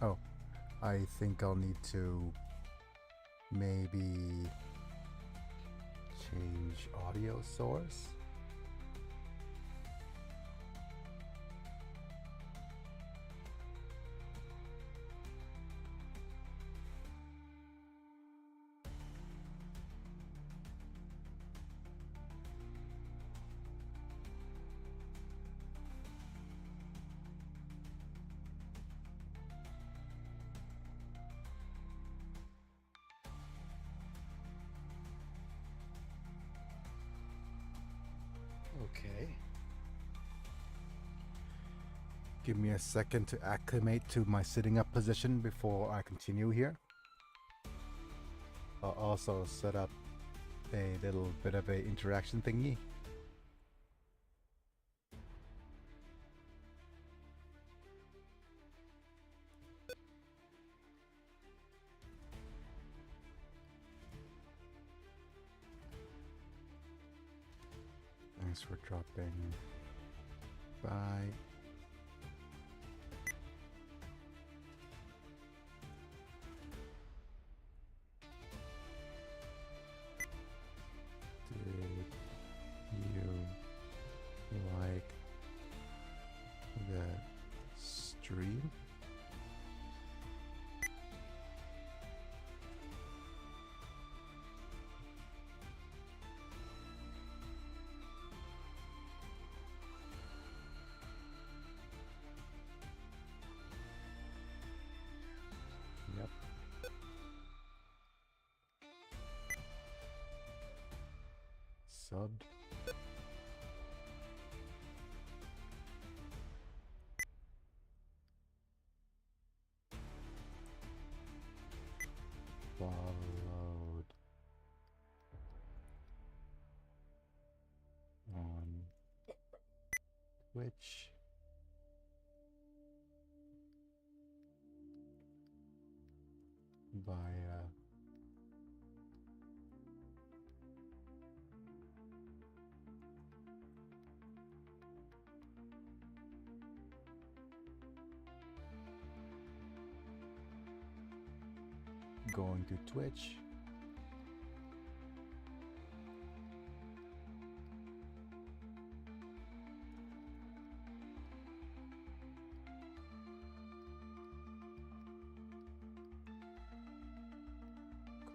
Oh, I think I'll need to maybe change audio source. Okay. Give me a second to acclimate to my sitting up position before I continue here. I'll also set up a little bit of a interaction thingy. Thanks for dropping by. Did you like the stream? Yep. Subbed. Followed on Twitch. Via going to Twitch.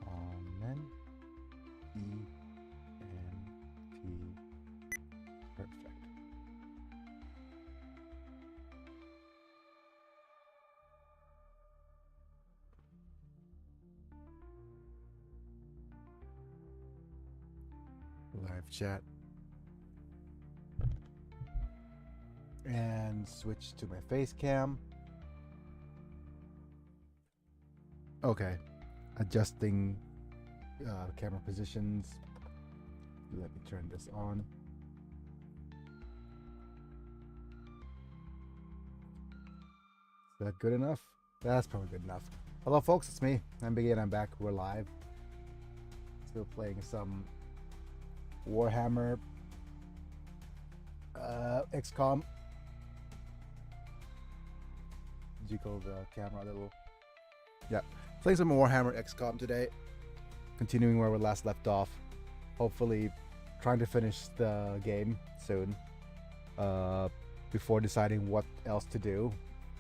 Comment ENT. Perfect. Live chat. And switch to my face cam. Okay. Adjusting camera positions. Let me turn this on. Is that good enough? That's probably good enough. Hello folks, it's me. I'm Biggie and I'm back. We're live. Still playing some Warhammer XCOM. Jiggle the camera a little. Yeah, playing some Warhammer XCOM today. Continuing where we last left off. Hopefully trying to finish the game soon. Before deciding what else to do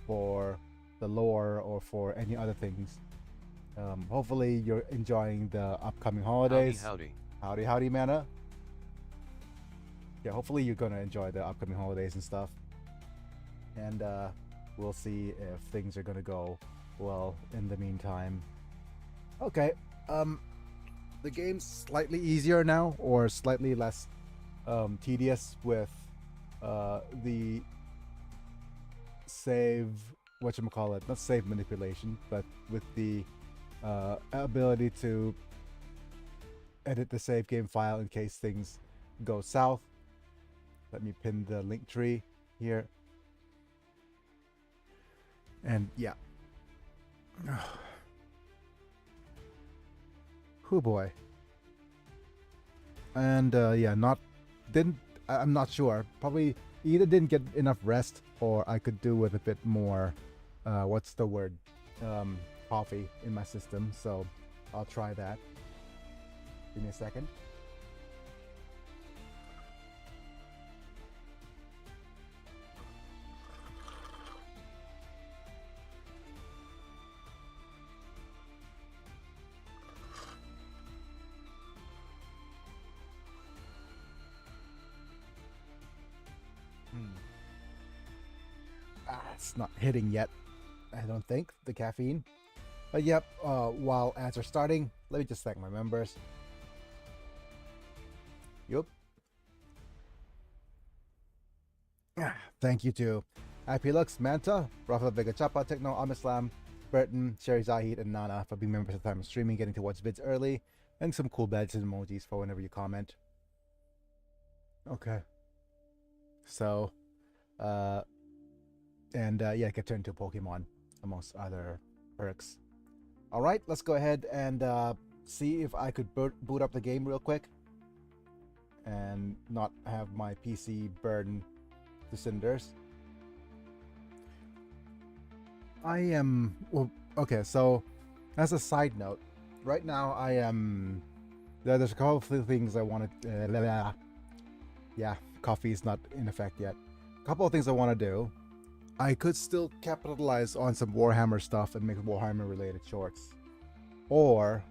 for the lore or for any other things. Hopefully you're enjoying the upcoming holidays. Howdy, Mana. Yeah, hopefully you're gonna enjoy the upcoming holidays and stuff. And we'll see if things are gonna go well in the meantime. Okay, the game's slightly easier now, or slightly less tedious with the save, whatchamacallit, not save manipulation, but with the ability to edit the save game file in case things go south. Let me pin the link tree here. And yeah. Oh boy. And yeah, I'm not sure. Probably either didn't get enough rest or I could do with a bit more what's the word? Coffee in my system. So I'll try that. Give me a second. It's not hitting yet, I don't think, the caffeine. But yep, while ads are starting, let me just thank my members. Yup. Thank you to Lux, Manta, Rafael Vega Chapa, Techno, Amislam, Burton, Sherry Zahid, and Nana for being members at the time of streaming, getting to watch vids early, and some cool badges and emojis for whenever you comment. Okay. So, yeah, get turned into Pokemon, amongst other perks. Alright, let's go ahead and see if I could boot up the game real quick and not have my PC burn to cinders. I am... Well, okay, so as a side note, right now I am... There's a couple of things I wanted... yeah, coffee is not in effect yet. A couple of things I want to do. I could still capitalize on some Warhammer stuff and make Warhammer related shorts. Or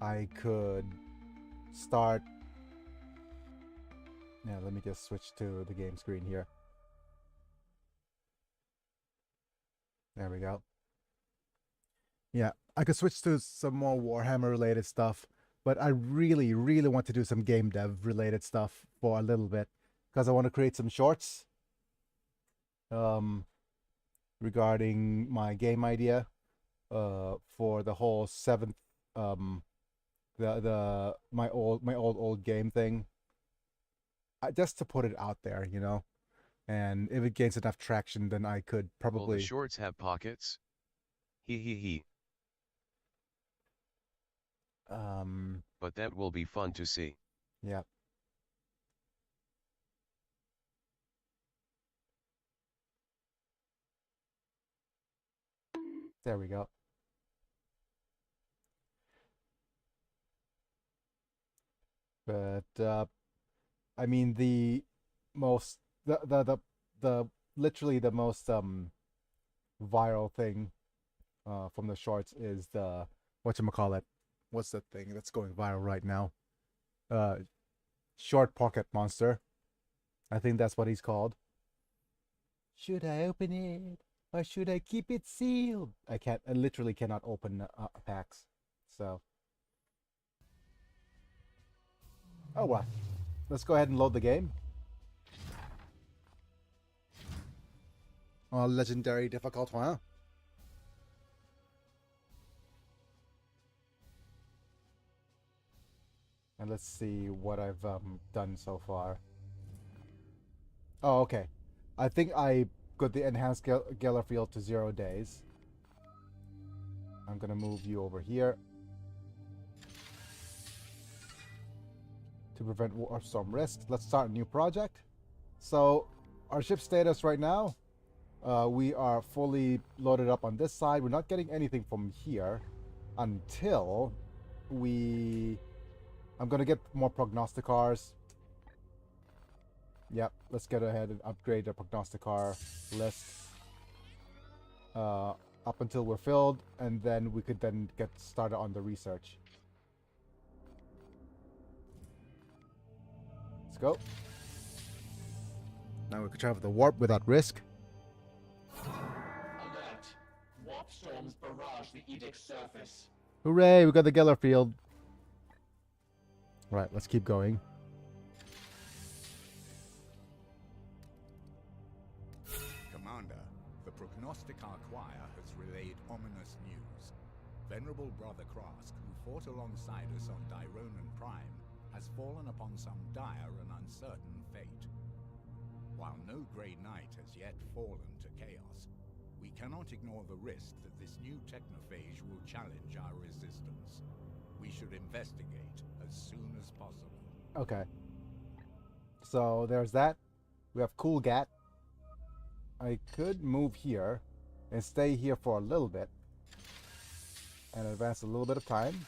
I could start... Yeah, let me just switch to the game screen here. There we go. Yeah, I could switch to some more Warhammer related stuff, but I really, really want to do some game dev related stuff for a little bit because I want to create some shorts regarding my game idea for the whole seventh my old game thing. Just to put it out there, you know. And if it gains enough traction, then I could probably... Will the shorts have pockets? He. But that will be fun to see. Yeah. There we go. But I mean the literally the most viral thing from the shorts is the whatchamacallit. What's the thing that's going viral right now? Short pocket monster. I think that's what he's called. Should I open it or should I keep it sealed? I literally cannot open packs. So oh well. Let's go ahead and load the game. Oh, legendary difficult, huh? And let's see what I've done so far. Oh, okay. I think I got the enhanced Geller field to 0 days. I'm gonna move you over here to prevent warstorm risks. Let's start a new project. So our ship status right now, we are fully loaded up on this side. We're not getting anything from here until I'm gonna get more prognosticars. Yep, let's get ahead and upgrade the prognosticar list up until we're filled, and then we could then get started on the research. Let's go. Now we can travel the warp without risk. Alert! Warp storms barrage the Edict's surface. Hooray, we got the Geller field. Right, let's keep going. Commander, the Prognosticar Choir has relayed ominous news. Venerable Brother Krask, who fought alongside us on Dyronan Prime, has fallen upon some dire and uncertain fate. While no Grey Knight has yet fallen to chaos, we cannot ignore the risk that this new technophage will challenge our resistance. We should investigate as soon as possible. Okay. So there's that. We have Cool Gat. I could move here and stay here for a little bit and advance a little bit of time.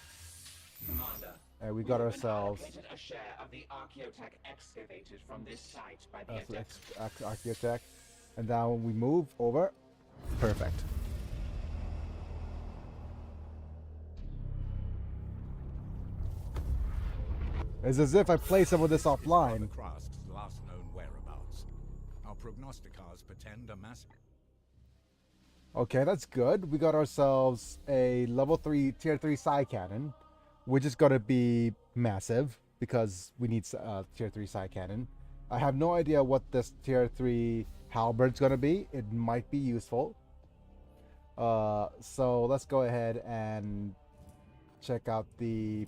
Commander, And we we got have been ourselves allocated a share of the archaeotech excavated from this site by the Adept. Archaeotech. And now we move over. Perfect. It's as if I play some of this offline. Brother Krask's last known whereabouts. Our prognosticators pretend a massive... Okay, that's good. We got ourselves a level 3, tier 3 psi cannon, which is going to be massive because we need tier 3 psi cannon. I have no idea what this tier 3 halberd's going to be. It might be useful. So let's go ahead and check out the...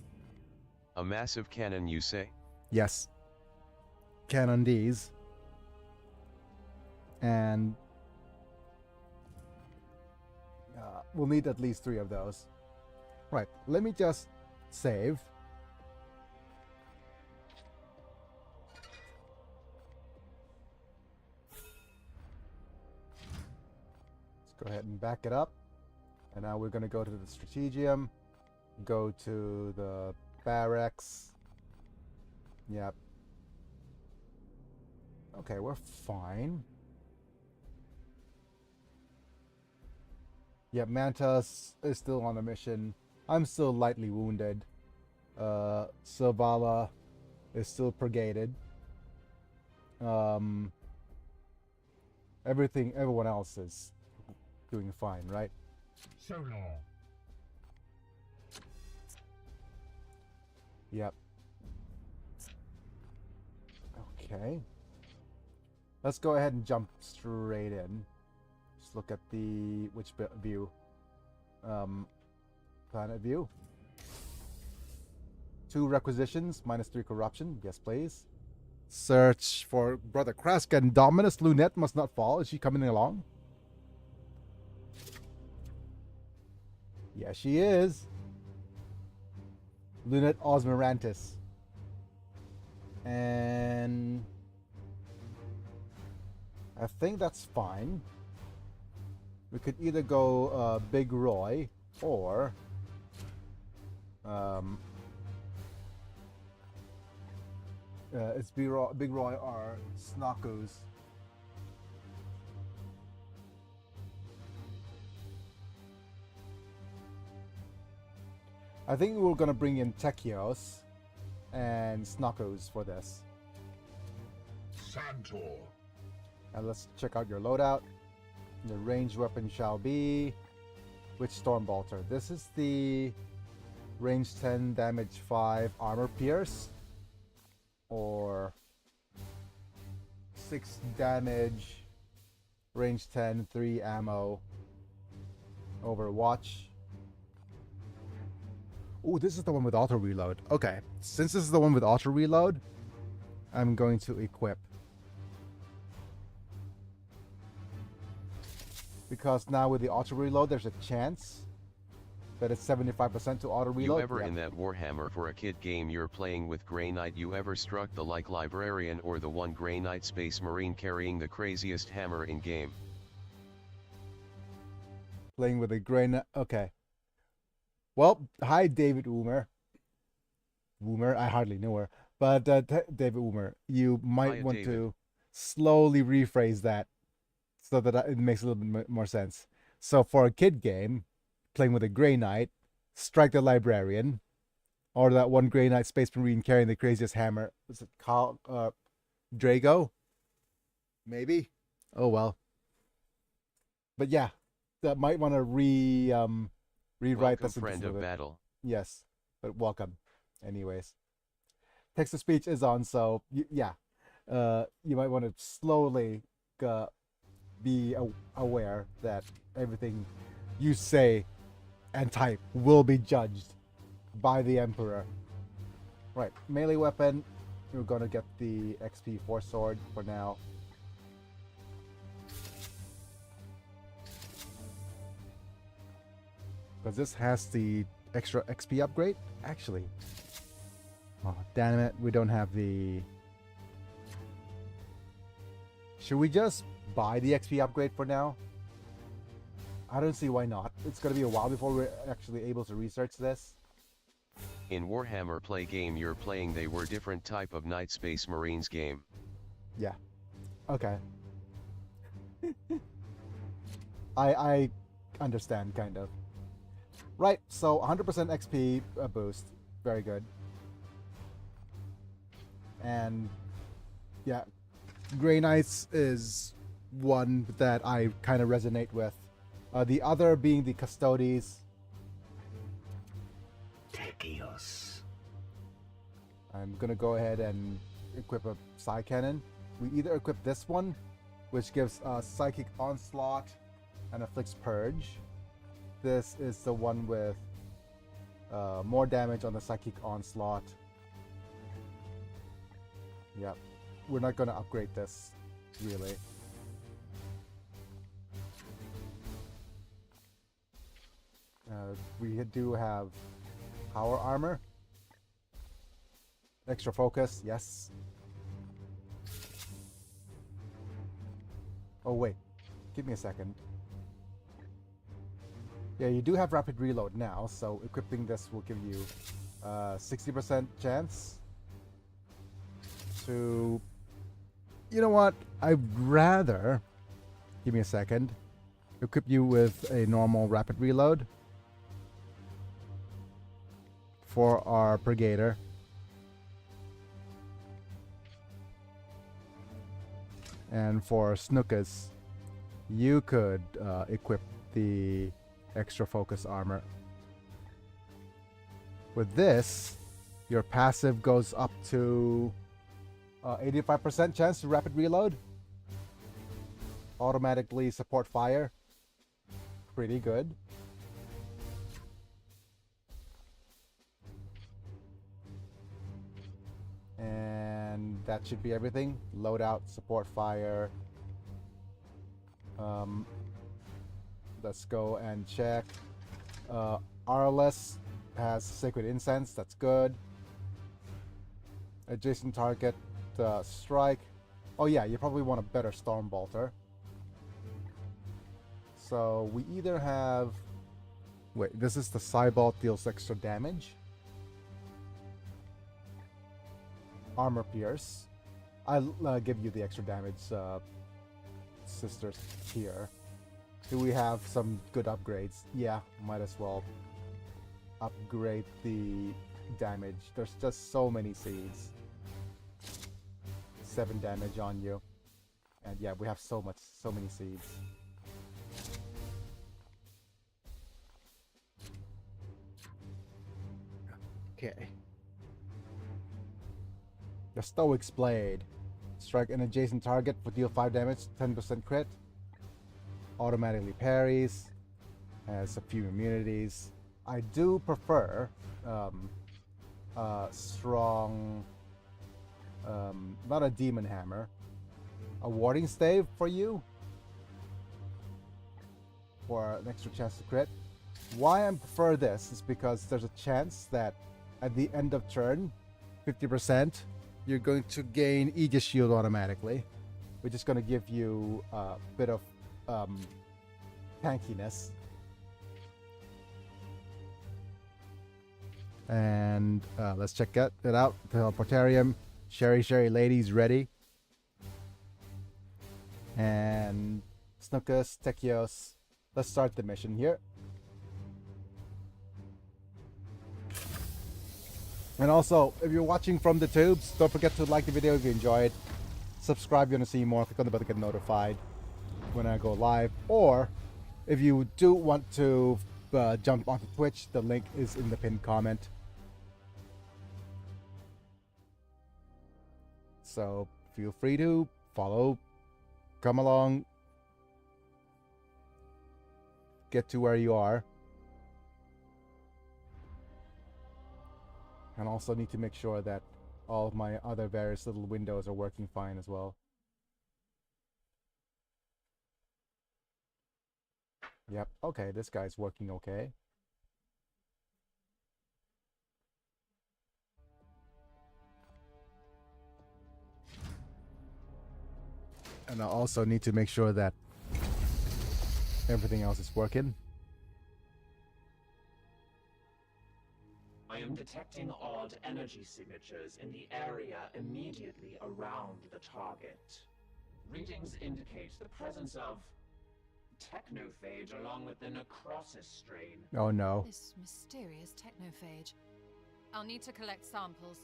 A massive cannon, you say? Yes. Cannon D's. And we'll need at least 3 of those. Right, let me just save. Let's go ahead and back it up. And now we're going to go to the Strategium. Go to the barracks. Yep. Okay, we're fine. Yeah, Mantas is still on a mission. I'm still lightly wounded. Silvala is still purgated. Everyone else is doing fine, right? So long. Yep. Okay. Let's go ahead and jump straight in. Just look at the view. Planet view. 2 requisitions, -3 corruption. Yes, please. Search for Brother Krask and Dominus Lunette must not fall. Is she coming along? Yeah, she is. Lunette Osmerantis. And I think that's fine. We could either go Big Roy or it's Big Roy or Snockos. I think we're gonna bring in Techios and Snockos for this. Santor. And let's check out your loadout. The ranged weapon shall be which Stormbolter? This is the range 10, damage 5, armor pierce, or 6 damage, range 10, 3 ammo, Overwatch. Oh, this is the one with auto reload. Okay, since this is the one with auto reload, I'm going to equip. Because now with the auto reload, there's a chance that it's 75% to auto reload. You ever in that Warhammer for a kid game you're playing with Grey Knight, you ever struck the like librarian or the one Grey Knight Space Marine carrying the craziest hammer in game? Playing with a Grey Knight. Okay. Well, hi David Woomer. Woomer, I hardly know her. But David Woomer, you might Hiya, want David. to slowly rephrase that so that it makes a little bit more sense. So for a kid game, playing with a Grey Knight, strike the librarian, or that one Grey Knight Space Marine carrying the craziest hammer. Was it called Drago? Maybe. Oh well. But yeah, that might want to rewrite Welcome, this friend into of it. battle. Yes, but welcome. Anyways, text to speech is on, so yeah, you might want to slowly be aware that everything you say and type will be judged by the Emperor. Right, melee weapon. We're gonna get the XP Force Sword for now. Because this has the extra XP upgrade, actually. Oh, damn it, we don't have the... Should we just buy the XP upgrade for now. I don't see why not. It's going to be a while before we're actually able to research this. In Warhammer play game you're playing, they were different type of Night Space Marines game. Yeah. Okay. I understand, kind of. Right, so 100% XP boost. Very good. And yeah, Grey Knights is one that I kind of resonate with. The other being the Custodes. Tekios. I'm gonna go ahead and equip a Psy Cannon. We either equip this one, which gives Psychic Onslaught and Afflicts Purge. This is the one with more damage on the Psychic Onslaught. Yep. We're not gonna upgrade this, really. We do have Power Armor. Extra Focus, yes. Oh wait, give me a second. Yeah, you do have Rapid Reload now, so equipping this will give you 60% chance to... You know what? I'd rather... Give me a second. Equip you with a normal Rapid Reload for our Brigader. And for Snookus, you could equip the extra focus armor. With this, your passive goes up to 85% chance to rapid reload. Automatically support fire. Pretty good. And that should be everything. Loadout, support fire. Let's go and check. RLS has Sacred Incense. That's good. Adjacent target, strike. Oh yeah, you probably want a better Storm Bolter. So we either have... Wait, this is the Cybolt, deals extra damage. Armor Pierce. I'll give you the extra damage, sisters here. Do we have some good upgrades? Yeah, might as well upgrade the damage. There's just so many seeds. 7 damage on you. And yeah, we have so many seeds. Okay. The Stoic's Blade. Strike an adjacent target for deal 5 damage, 10% crit. Automatically parries. Has a few immunities. I do prefer strong, not a demon hammer, a warding stave for you for an extra chance to crit. Why I prefer this is because there's a chance that at the end of turn, 50%, you're going to gain Aegis Shield automatically, which is going to give you a bit of tankiness. And let's check it out. Teleportarium, Sherry Ladies ready. And Snookus, Tekios. Let's start the mission here. And also, if you're watching from the tubes, don't forget to like the video if you enjoyed. Subscribe if you want to see more. Click on the bell to get notified when I go live. Or if you do want to jump onto Twitch, the link is in the pinned comment. So feel free to follow, come along, get to where you are. And also need to make sure that all of my other various little windows are working fine as well. Yep, okay, this guy's working okay. And I also need to make sure that everything else is working. I am detecting odd energy signatures in the area immediately around the target. Readings indicate the presence of technophage along with the necrosis strain. Oh no. This mysterious technophage. I'll need to collect samples.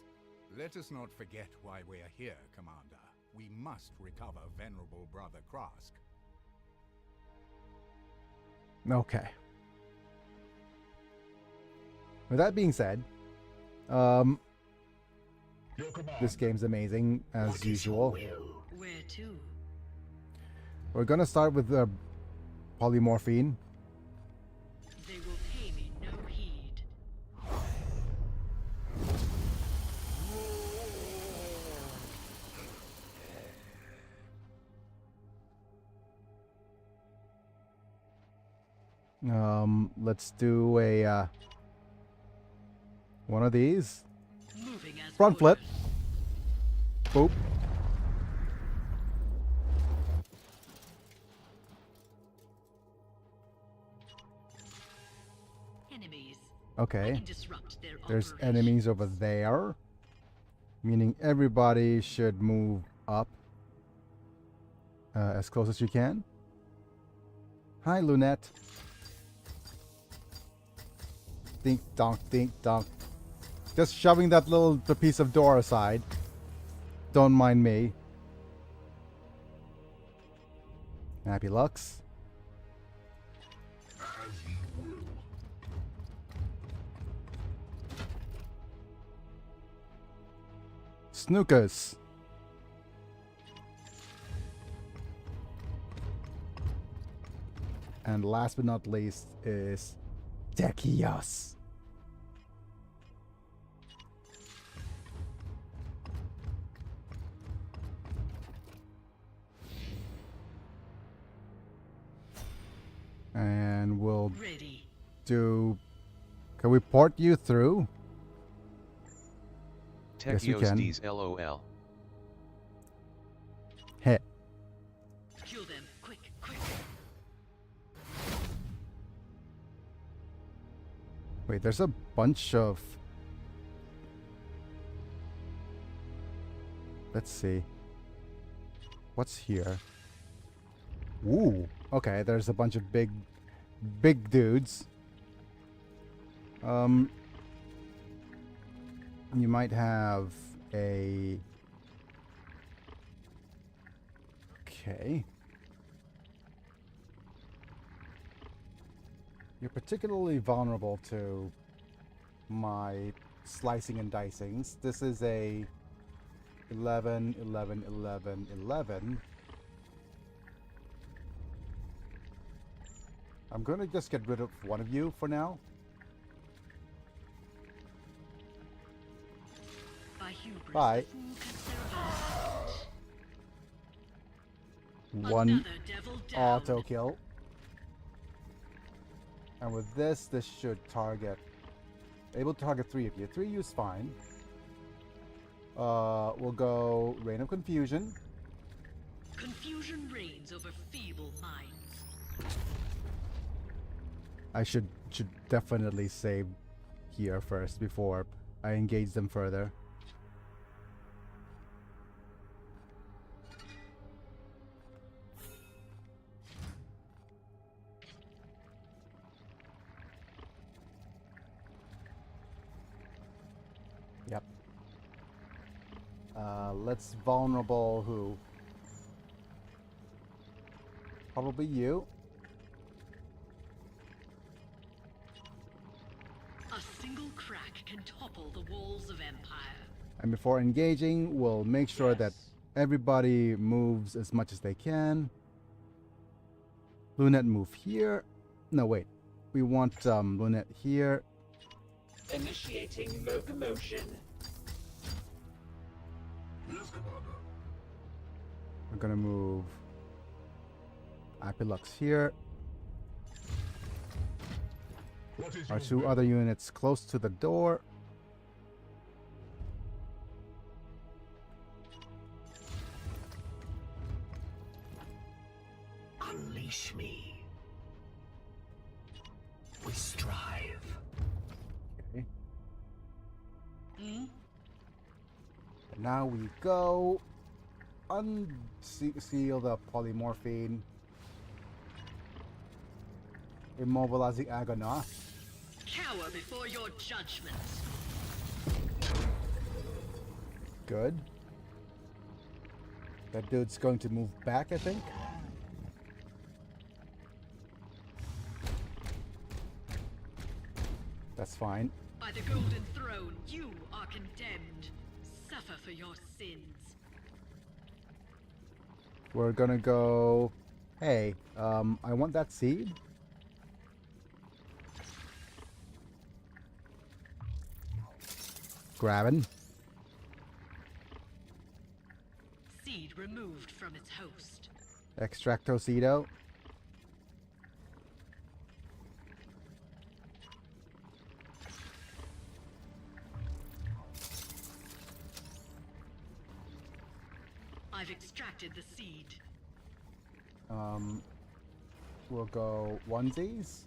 Let us not forget why we are here, Commander. We must recover Venerable Brother Krask. Okay. With that being said, this game's amazing as usual. Where to? We're gonna start with polymorphine. They will pay me no heed. Let's do a one of these. Moving as Front flip. Boop. Enemies. Okay. I can disrupt their There's operation. enemies over there, meaning everybody should move up as close as you can. Hi, Lunette. Dink donk, dink donk. Just shoving that little piece of door aside. Don't mind me. Happy Lux. Snookers. And last but not least is Techios. And we'll Ready. do... Can we port you through? Yes, you Techios can. D's LOL. Hit. Kill them. Quick, quick. Wait, there's a bunch of... Let's see. What's here? Ooh. Okay, there's a bunch of big dudes. You might have a... Okay. You're particularly vulnerable to my slicing and dicings. This is a 11, 11, 11, 11. I'm going to just get rid of one of you for now. By hubris, Bye. the fool can serve himself. One Another devil down. auto kill. And with this should target... Able to target 3 of you. 3 of you is fine. We'll go Reign of Confusion. Confusion reigns over feeble minds. I should definitely save here first before I engage them further. Yep. Let's vulnerable who? Probably you. A single crack can topple the walls of empire. And before engaging, we'll make sure that everybody moves as much as they can. Lunette move here. No, wait. We want Lunette here. Initiating locomotion. We're gonna move Apilux here. Our 2 other units close to the door. Unleash me. We strive. Okay. Now we go unseal the polymorphine. Immobilizing Agona. Cower before your judgment. Good. That dude's going to move back, I think. That's fine. By the Golden Throne, you are condemned. Suffer for your sins. We're gonna go... Hey, I want that seed. Grabbing. Seed removed from its host. Extractocido. I've extracted the seed. We'll go onesies.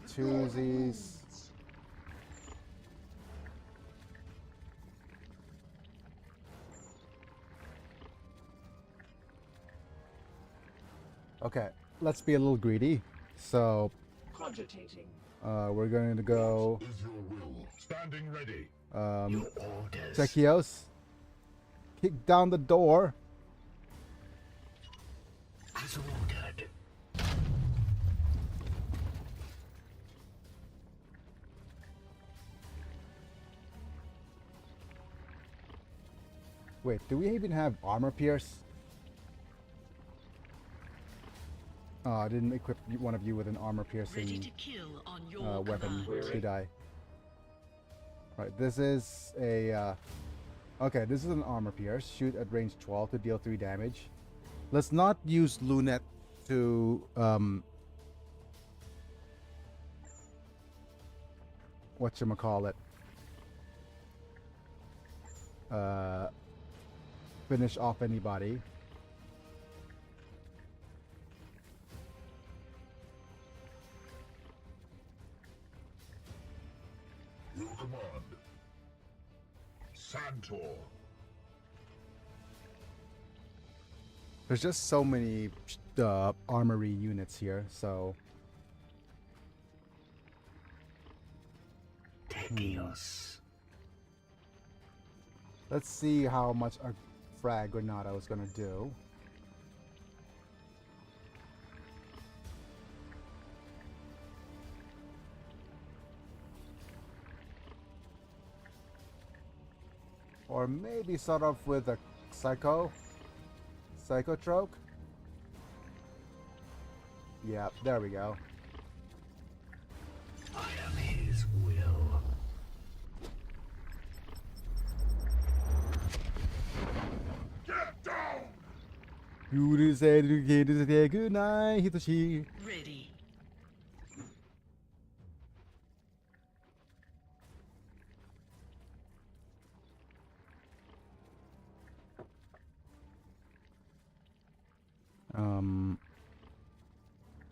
Twosies. Okay, let's be a little greedy. So, Cogitating. we're going to go Is your will standing ready? Your Orders. Techios. Kick down the door. As ordered. Wait, do we even have armor pierce? Oh, I didn't equip one of you with an armor Ready piercing to kill on your weapon, command. did I? Right, this is a... okay, this is an armor pierce. Shoot at range 12 to deal 3 damage. Let's not use Lunet to... whatchamacallit? Finish off anybody. Your command. Santor. There's just so many armory units here, so... Techios. Let's see how much a frag grenade I was gonna do. Or maybe start off with a psychotroke. Yeah, there we go. I am his will. Get down! You said you can't say goodnight, Hitoshi. Ready.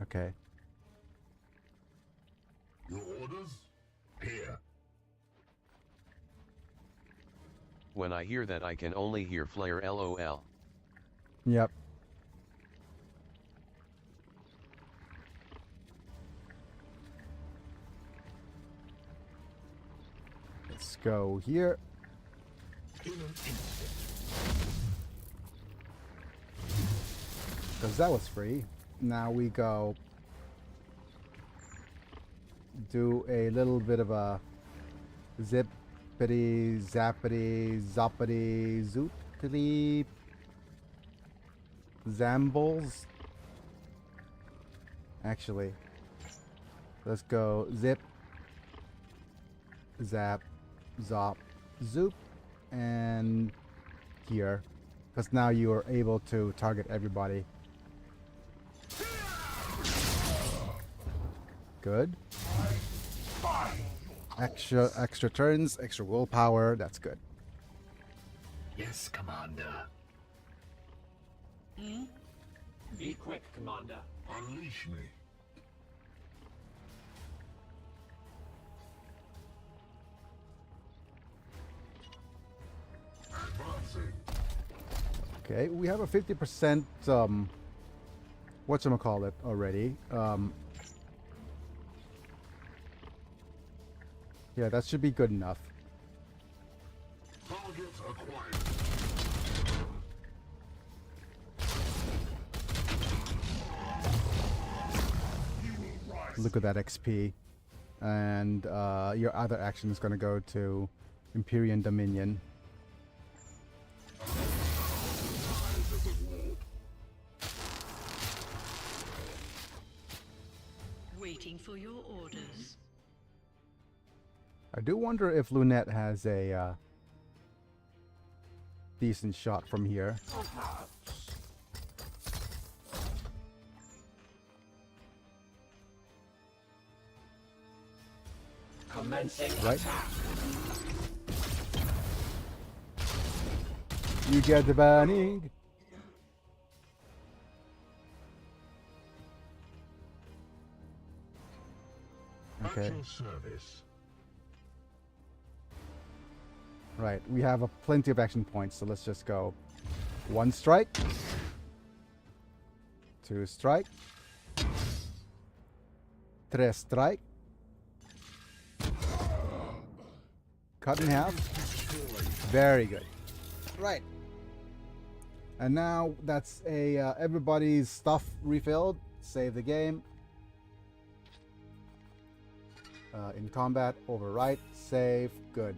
Okay. Your orders? Here. When I hear that, I can only hear flare LOL. Yep. Let's go here. In an instant. Because that was free. Now we go do a little bit of a zippity, zappity, zoppity, zoopity, zambles. Actually, let's go zip, zap, zop, zoop, and here. Because now you are able to target everybody. Good. Find your Extra turns, extra willpower. That's good. Yes, Commander. Be quick, Commander. Unleash me. Advancing. Okay, we have a 50% whatchamacallit already. Yeah, that should be good enough. Target acquired. Look at that XP. And your other action is going to go to Empyrean Dominion. Waiting for your orders. I do wonder if Lunette has a decent shot from here. Commencing Right. attack. You get the burning. Okay. At your service. Right, we have plenty of action points, so let's just go 1 strike, 2 strike, 3 strike, cut in half. Very good. Right. And now that's everybody's stuff refilled. Save the game. In combat, overwrite, save, good.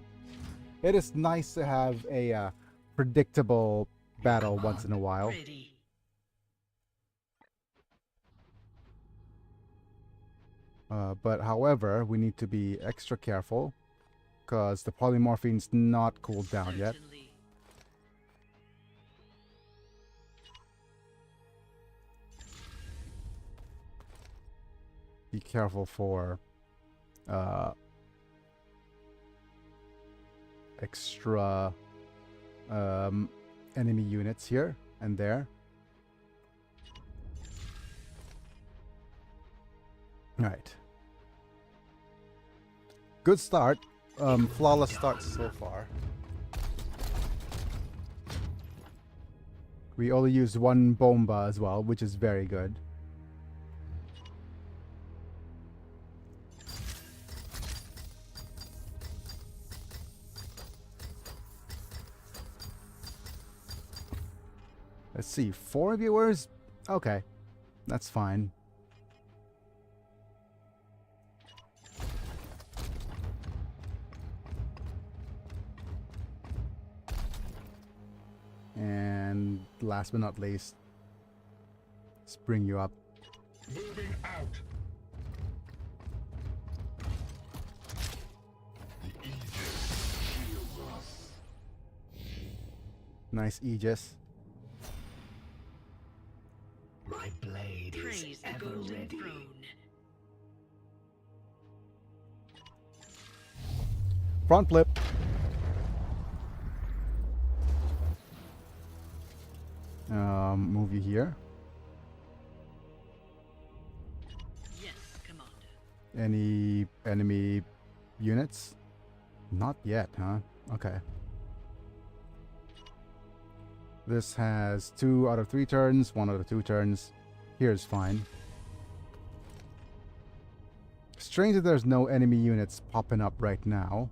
It is nice to have a predictable battle once in a while. Ready. But however, we need to be extra careful because the polymorphine's not cooled down yet. Certainly. Be careful for extra enemy units here and there. Right. Good start. Flawless start so far. We only used 1 bomba as well, which is very good. Let's see, 4 viewers? Okay, that's fine. And last but not least, let's bring you up. Moving out. The Aegis shields us. Nice Aegis. My blade Praise is the ever golden ready. throne. Front flip. Move you here. Yes, Commander. Any enemy units? Not yet, huh? Okay. This has 2 out of 3 turns, 1 out of 2 turns. Here's fine. Strange that there's no enemy units popping up right now.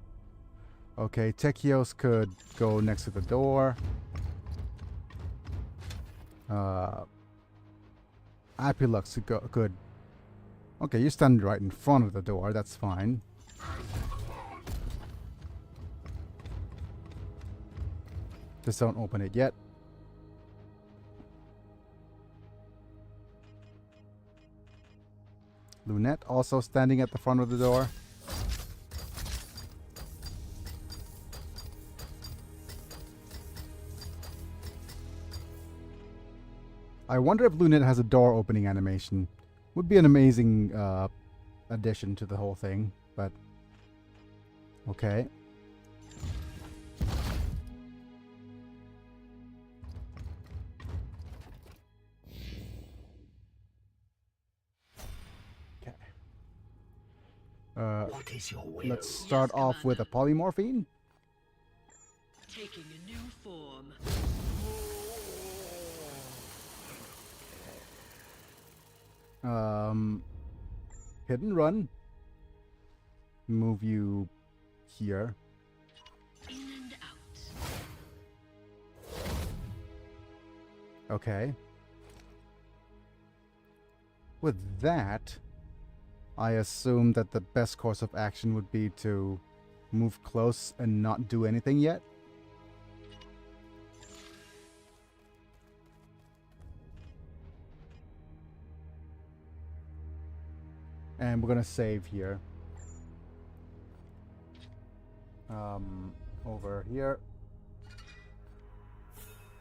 Okay, Techios could go next to the door. Apilux could... Okay, you stand right in front of the door, that's fine. Just don't open it yet. Lunette also standing at the front of the door. I wonder if Lunette has a door opening animation. Would be an amazing addition to the whole thing, but Okay. Okay. What is your will? Let's start Yes, off with a polymorphine. Taking a new form. Hit and run. Move you here. In and out. Okay. With that, I assume that the best course of action would be to move close and not do anything yet. And we're gonna save here. Over here.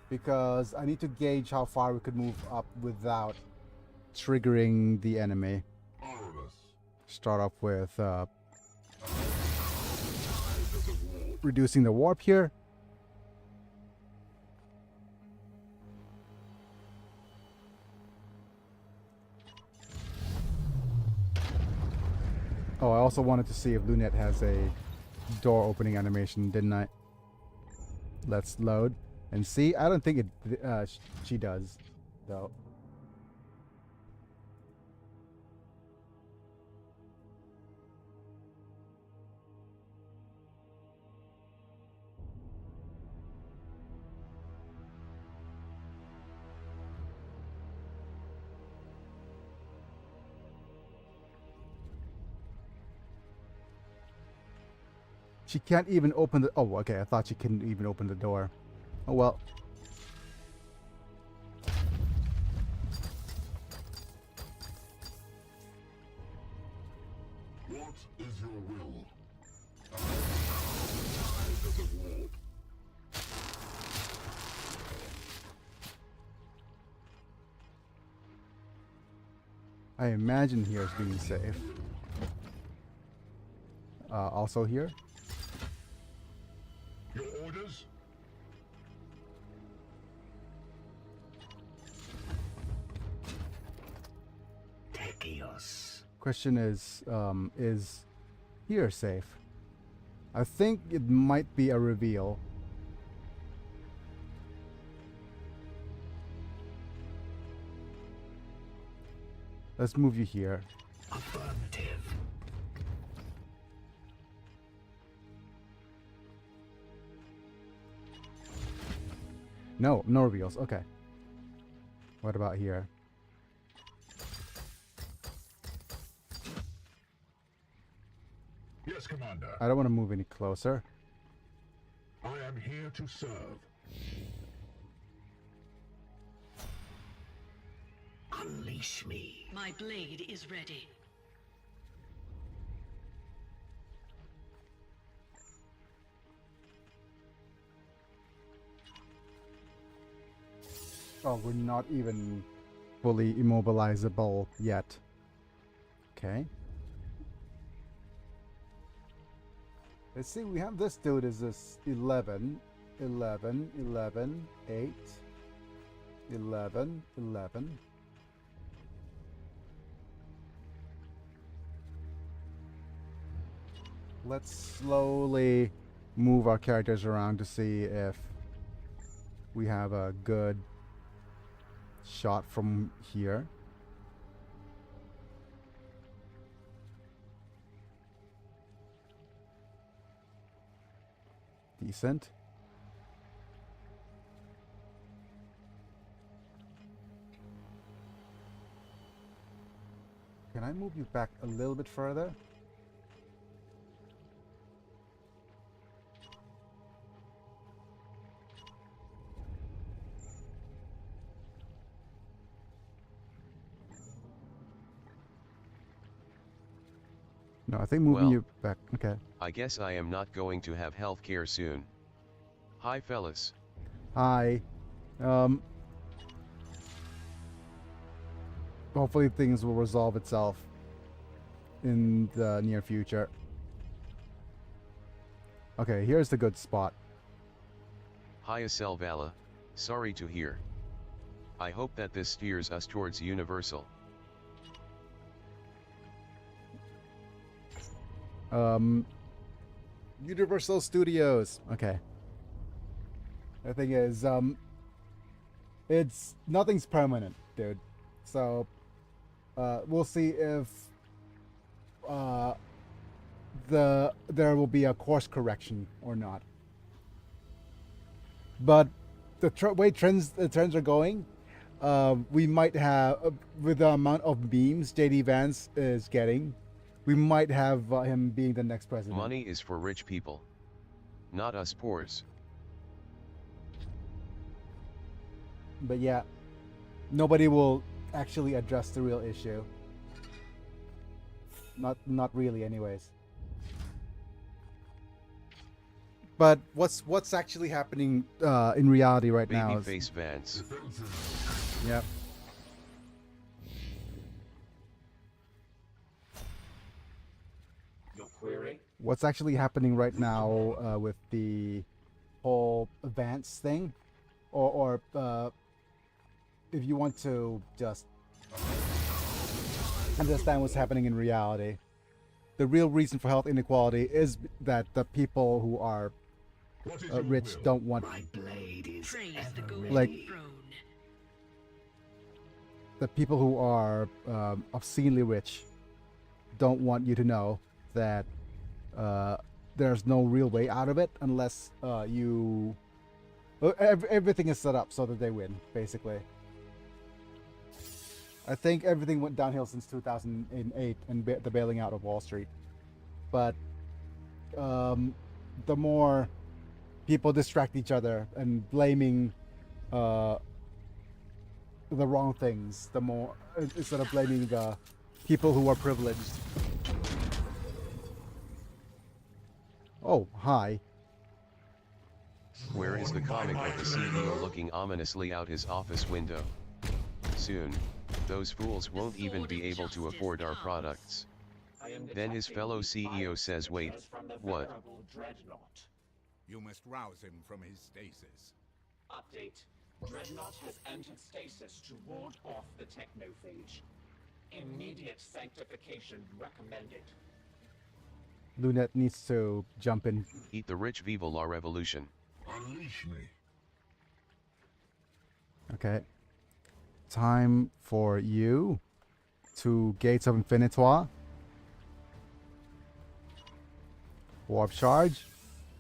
Because I need to gauge how far we could move up without triggering the enemy. Horus. Start off with reducing the warp here. Oh, I also wanted to see if Lunette has a door opening animation, didn't I? Let's load and see. I don't think it she does, though. She can't even open the... Oh, okay. I thought she couldn't even open the door. Oh, well. What is your will? Outside of the warp. I imagine here is being safe. Also here. Your orders? Techios. Question is here safe? I think it might be a reveal. Let's move you here. Affirmative. No, no reveals. Okay. What about here? Yes, Commander. I don't want to move any closer. I am here to serve. Unleash me. My blade is ready. Oh, we're not even fully immobilizable yet. Okay. Let's see, we have this dude is this 11, 11, 11, 8, 11, 11. Let's slowly move our characters around to see if we have a good shot from here. Decent. Can I move you back a little bit further? No, I think moving Well, you back. Okay. I guess I am not going to have healthcare soon. Hi fellas. Hi. Hopefully things will resolve itself in the near future. Okay, here's the good spot. Hiya Selvala, sorry to hear. I hope that this steers us towards Universal. Universal Studios. Okay. The thing is, it's nothing's permanent, dude. So, we'll see if there will be a course correction or not. But the way the trends are going, we might have, with the amount of memes JD Vance is getting, we might have him being the next president. Money is for rich people, not us poors. But yeah, nobody will actually address the real issue. Not really, anyways. But what's actually happening in reality right now? Babyface Vance. Yep. Your query? What's actually happening right now with the whole Vance thing, or if you want to just understand what's happening in reality, the real reason for health inequality is that the people who are rich don't want, My blade is Praise the ever golden Like- ready. throne. the people who are obscenely rich don't want you to know that there's no real way out of it unless everything is set up so that they win, basically. I think everything went downhill since 2008 and the bailing out of Wall Street. But the more people distract each other and blaming the wrong things, the more, instead of blaming the people who are privileged. Oh, hi. Where is the comic of the CEO looking ominously out his office window? Soon, those fools won't even be able to afford our products. I am Then his detecting fellow weak CEO says, wait, biosignatures from the what? venerable Dreadnought. You must rouse him from his stasis. Update. Dreadnought has entered stasis to ward off the technophage. Immediate sanctification recommended. Lunette needs to jump in. Eat the rich, vive la revolution. Unleash me. Okay. Time for you to Gates of Infinitoire. Warp charge.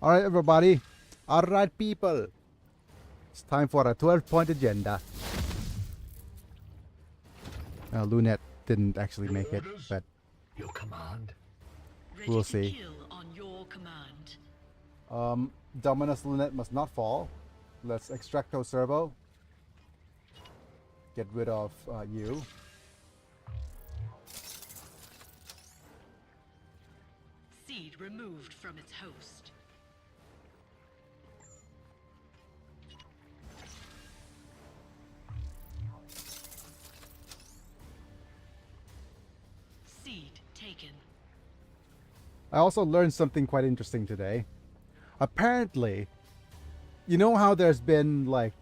Alright, everybody. Alright, people. It's time for a 12-point agenda. Lunette didn't actually make it, but Your command. Ready We'll to see. kill on your command. Dominus Lunette must not fall. Let's Extracto Servo. Get rid of you. Seed removed from its host. Seed taken. I also learned something quite interesting today. Apparently, you know how there's been like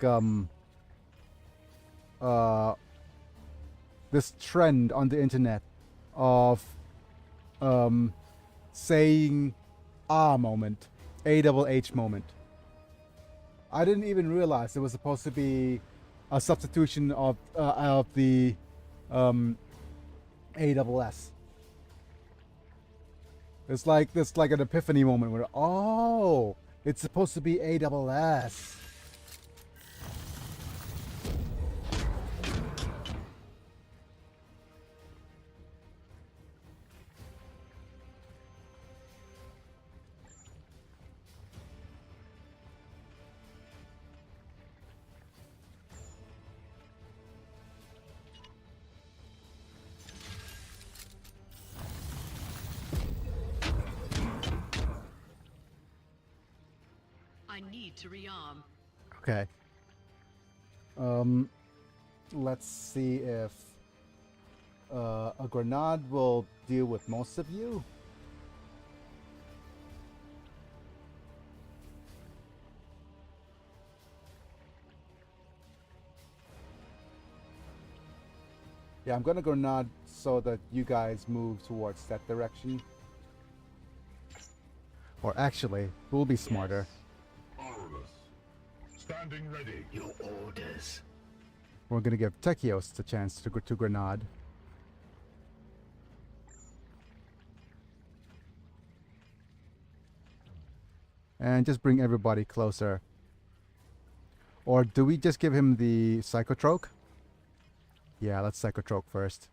this trend on the internet of saying moment, AHH moment. I didn't even realize it was supposed to be a substitution of the ASS. It's like this, like an epiphany moment where, oh, it's supposed to be ASS. I need to rearm. Okay. Let's see if a grenade will deal with most of you. Yeah, I'm gonna go nod so that you guys move towards that direction. Or actually, we'll be smarter. Aurelus. Standing ready. Your orders. We're gonna give Techios the chance to grenade. And just bring everybody closer. Or do we just give him the Psychotroke? Yeah, let's Psychotroke first.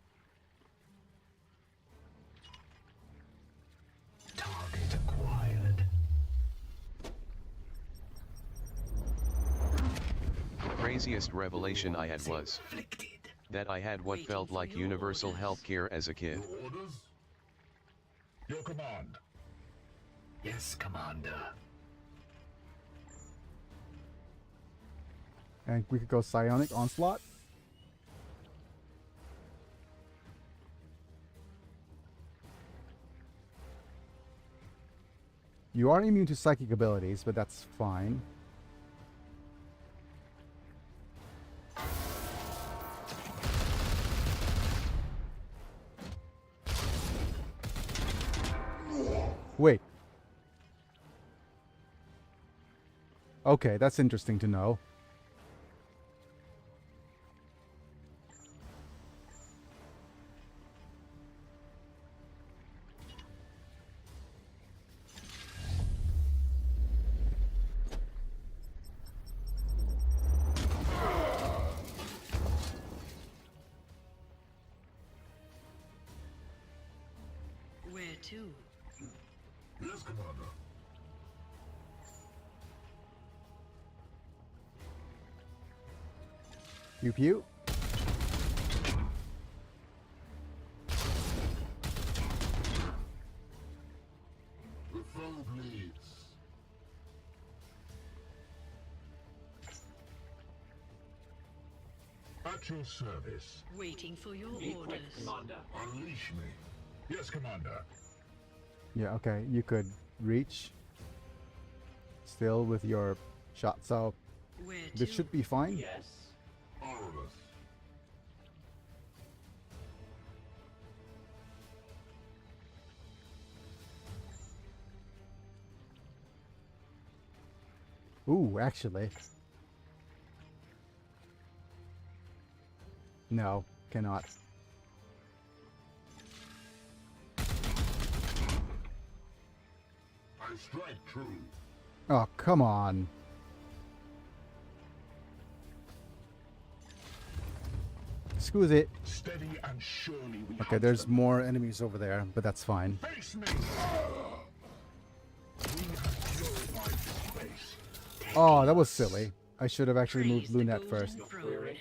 Target acquired. Craziest revelation I had was Afflicted. that I had what felt like universal healthcare as a kid. Your orders? Your command. Yes, Commander. And we could go Psionic Onslaught. You are immune to psychic abilities, but that's fine. Wait. Okay, that's interesting to know. Where to? Yes, Commander. Pew pew. The foe bleeds. At your service. Waiting for your Be quick, orders. Commander. Unleash me. Yes, Commander. Yeah, okay, you could reach still with your shot, so Where this to? should be fine. Yes. Aurelus. Ooh, actually. No, cannot. I strike true. Oh, come on. Screw it. Steady and surely we Okay, hunt there's them. more enemies over there, but that's fine. Face me! We have purified this place. Oh, that was silly. I should have actually Praise moved the Lunette golden first. throne.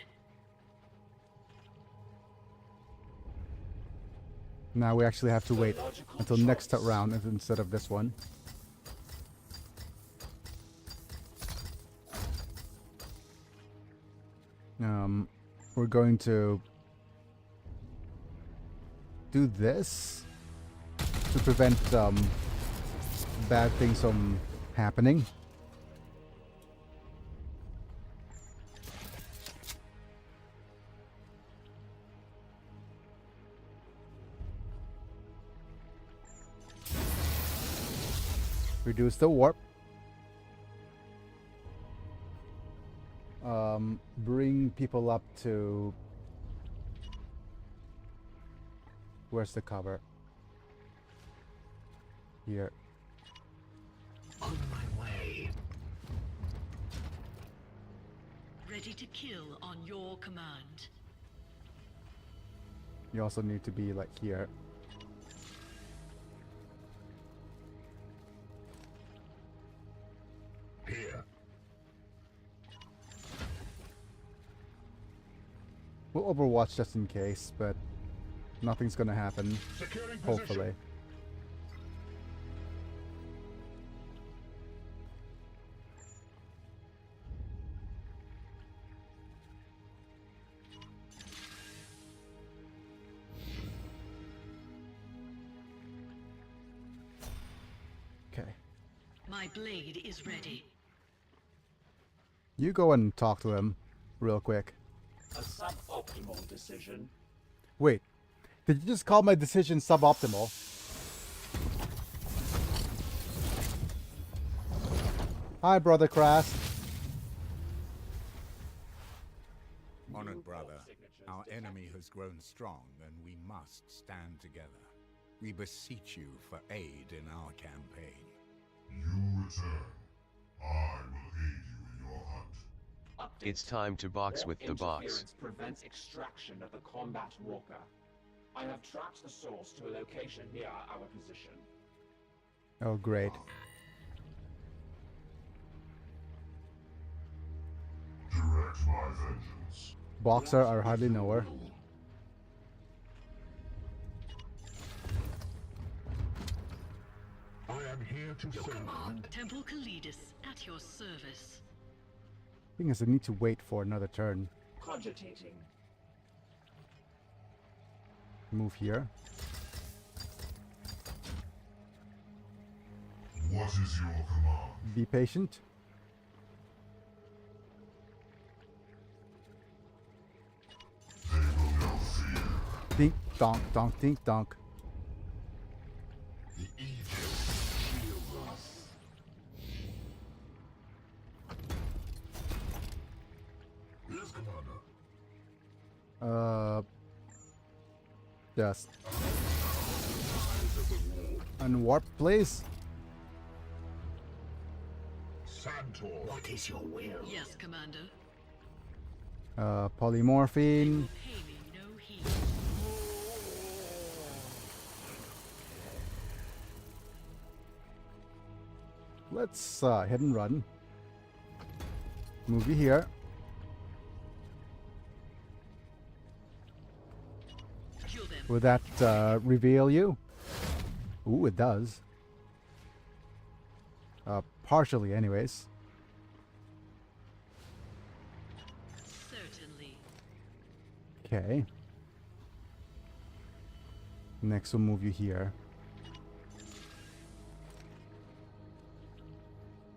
Now we actually have to wait Logical until next choice. round instead of this one. We're going to do this to prevent bad things from happening. Reduce the warp. Bring people up to... Where's the cover? Here. On my way. Ready to kill on your command. You also need to be like here. Here. We'll overwatch just in case, but nothing's gonna happen, Securing position. hopefully. Okay. My blade is ready. You go and talk to him real quick. A suboptimal decision. Wait, did you just call my decision suboptimal? Hi, Brother Crass. Honored brother, our enemy has grown strong and we must stand together. We beseech you for aid in our campaign. You return. I will aid you in your hunt. Update. It's time to box Warp with the boss. interference prevents extraction of the combat walker. I have tracked the source to a location near our position. Oh, great. Direct my vengeance. Boxer, I hardly know her. I am here to serve you. Temple Kalidus at your service. Thing is, I need to wait for another turn. Cogitating. Move here. What is your command? Be patient. They will know fear. Dink, donk, donk, dink, donk. The Aegis shield us. Yes, Commander. Yes. Unwarp, please. Santor. What is your will? Yes, Commander. Polymorphine. Pay me no heed. Let's hit and run. Move you here. Kill them. Would that reveal you? Ooh, it does. Partially, anyways. Certainly. Okay. Next, we'll move you here.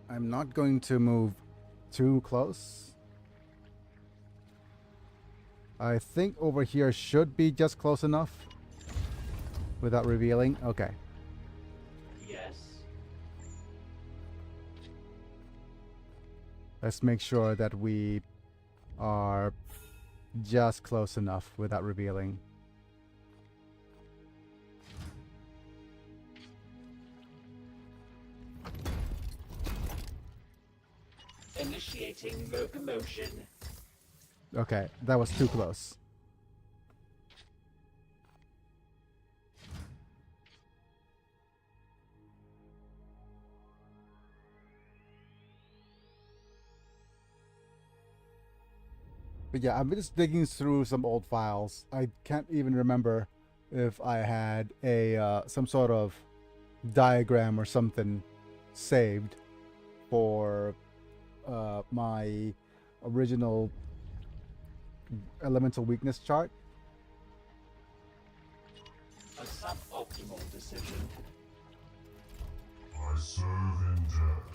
I'm not going to move too close. I think over here should be just close enough without revealing. Okay. Yes. Let's make sure that we are just close enough without revealing. Initiating locomotion. Okay, that was too close. But yeah, I'm just digging through some old files. I can't even remember if I had a some sort of diagram or something saved for my original elemental weakness chart. A suboptimal decision. I serve in death.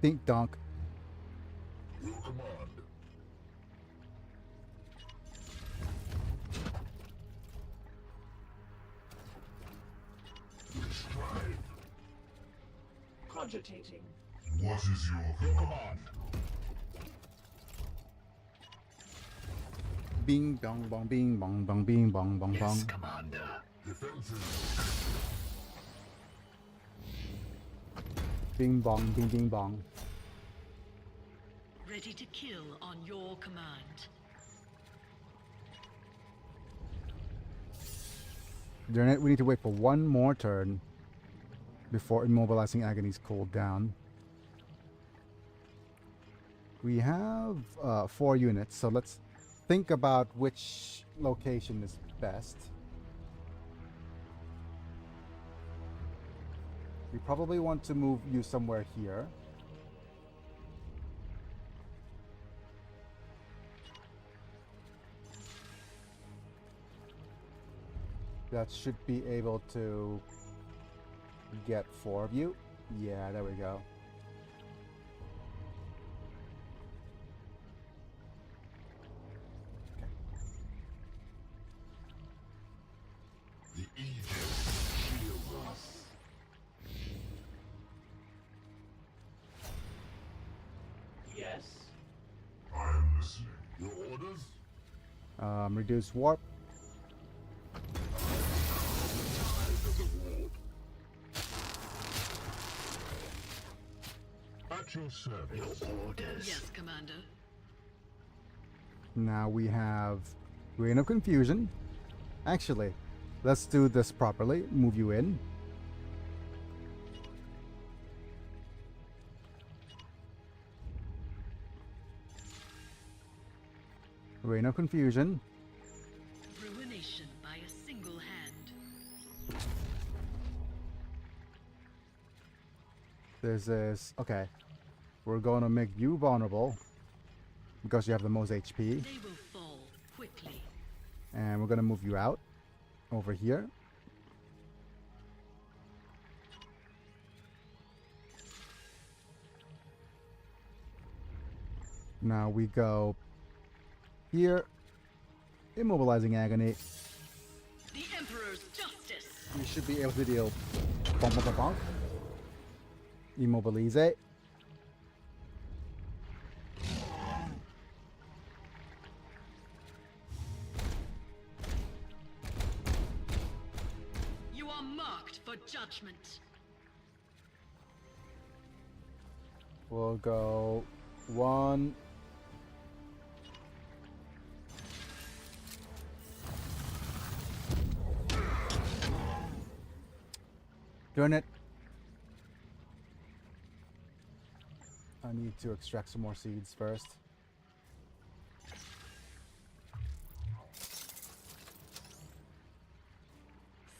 Dink donk. Your command. We strive. Cogitating. What is your command? Bing bong bong bing bong bong bing bong bong bong. Commander. Defenses. Bing bong bing bing bong. Ready to kill on your command. We need to wait for one more turn before immobilizing agony's cooled down. We have 4 units, so let's think about which location is best. We probably want to move you somewhere here. That should be able to get 4 of you. Yeah, there we go. Reduce warp. At your service. Yes, Commander. Now we have Reign of Confusion. Actually, let's do this properly. Move you in. Reign of Confusion. Ruination by a single hand. This is... Okay. We're going to make you vulnerable. Because you have the most HP. They will fall quickly. And we're going to move you out. Over here. Now we go... Here. Immobilizing Agony. The Emperor's justice. We should be able to deal... Bonk, bonk, bonk, bonk. Immobilize. You are marked for judgment. We'll go... 1... Doing it. I need to extract some more seeds first.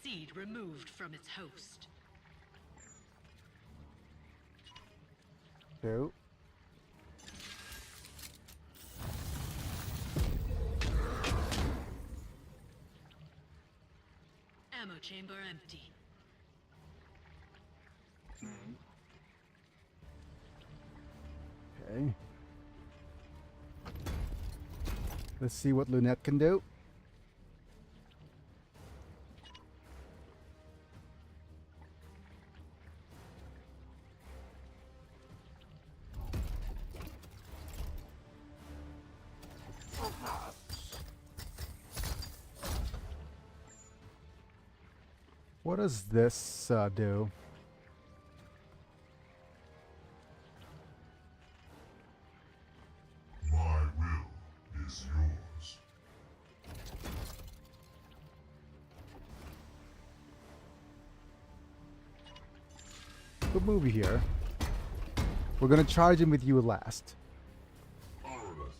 Seed removed from its host. 2. Ammo chamber empty. Okay. Let's see what Lunette can do. What does this do? My will is yours. Good movie here. We're gonna charge him with you last. Aramis.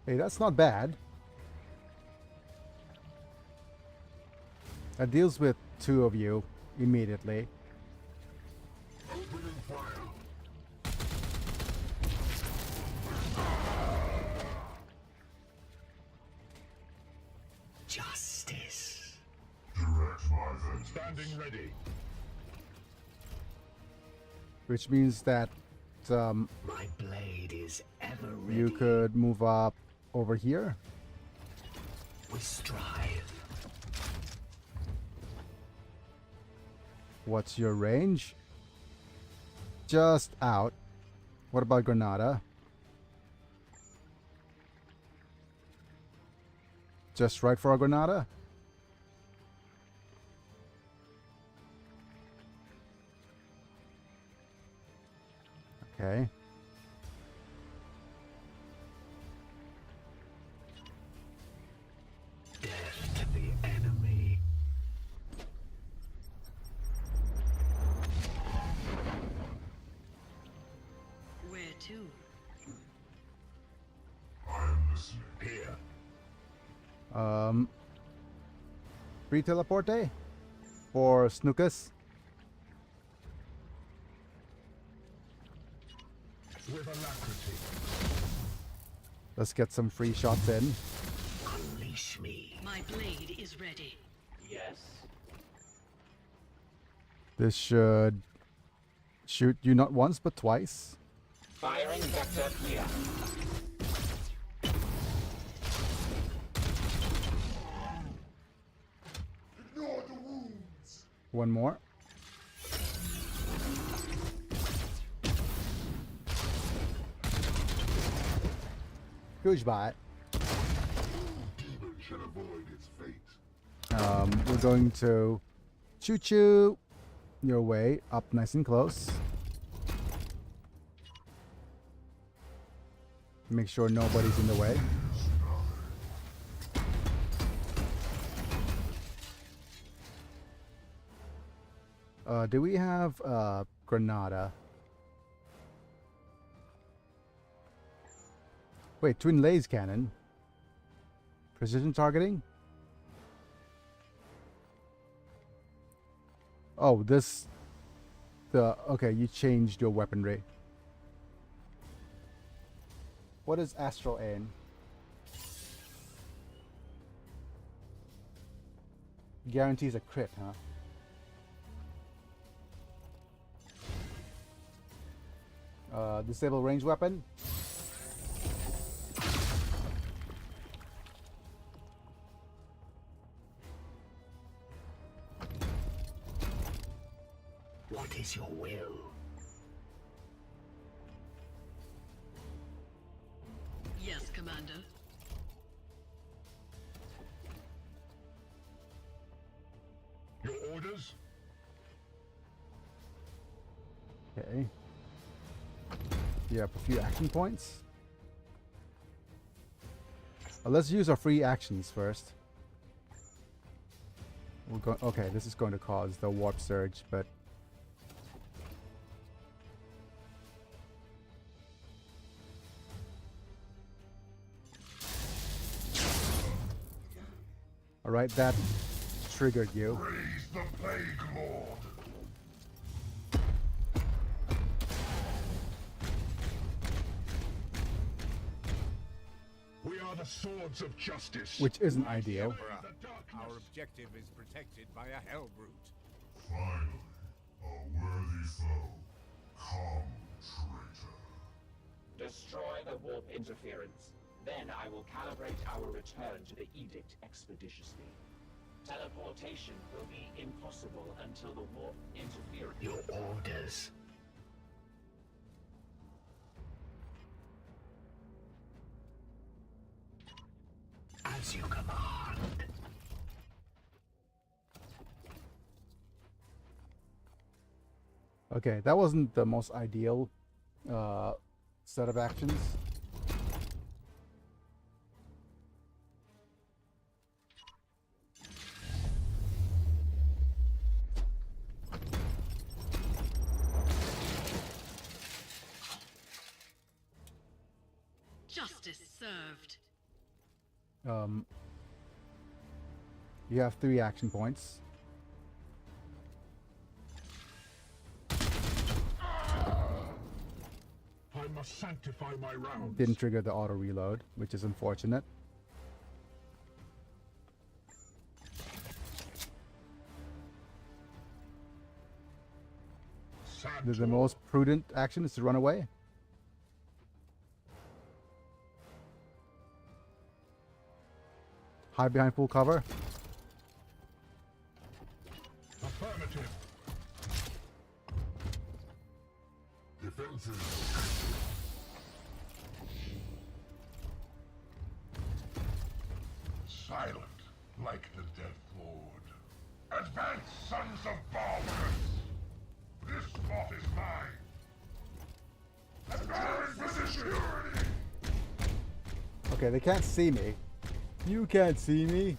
Hey, that's not bad. That deals with 2 of you immediately. Opening fire. Justice. Direct my vengeance. Standing ready. Which means that My blade is ever ready. you could move up over here. We strive. What's your range? Just out. What about Granada? Just right for a Granada? Okay. Death to the enemy. Where to? I am listening. Here. Free teleporte for Snookus. With alacrity. Let's get some free shots in. Unleash me. My blade is ready. Yes. This should shoot you not once but twice. Firing vector here. One more. Huge bot. Demon shall avoid its fate. We're going to choo-choo your way up nice and close. Make sure nobody's in the way. Do we have Granada? Wait, twin laser cannon. Precision targeting? Oh, this... Okay, you changed your weaponry. What is Astral Aim? Guarantees a crit, huh? Disable range weapon. What is your will? Yes, Commander. Your orders? Okay. You have a few action points. Let's use our free actions first. We're going. Okay, this is going to cause the warp surge, but all right, that triggered you. Praise the Plague Lord. We are the swords of justice. Which isn't ideal. Emperor, our objective is protected by a hell brute. Finally, a worthy foe. Come, traitor. Destroy the warp interference. Then I will calibrate our return to the Edict expeditiously. Teleportation will be impossible until the warp interference... Your orders. As you command. Okay, that wasn't the most ideal set of actions. Justice served. You have 3 action points. I must sanctify my rounds. Didn't trigger the auto reload, which is unfortunate. The most prudent action is to run away. Hide behind full cover. Affirmative. Defenses. Silent, like the Death Lord. Advance, sons of Balrus! This spot is mine. Prepare in position! Okay, they can't see me. You can't see me.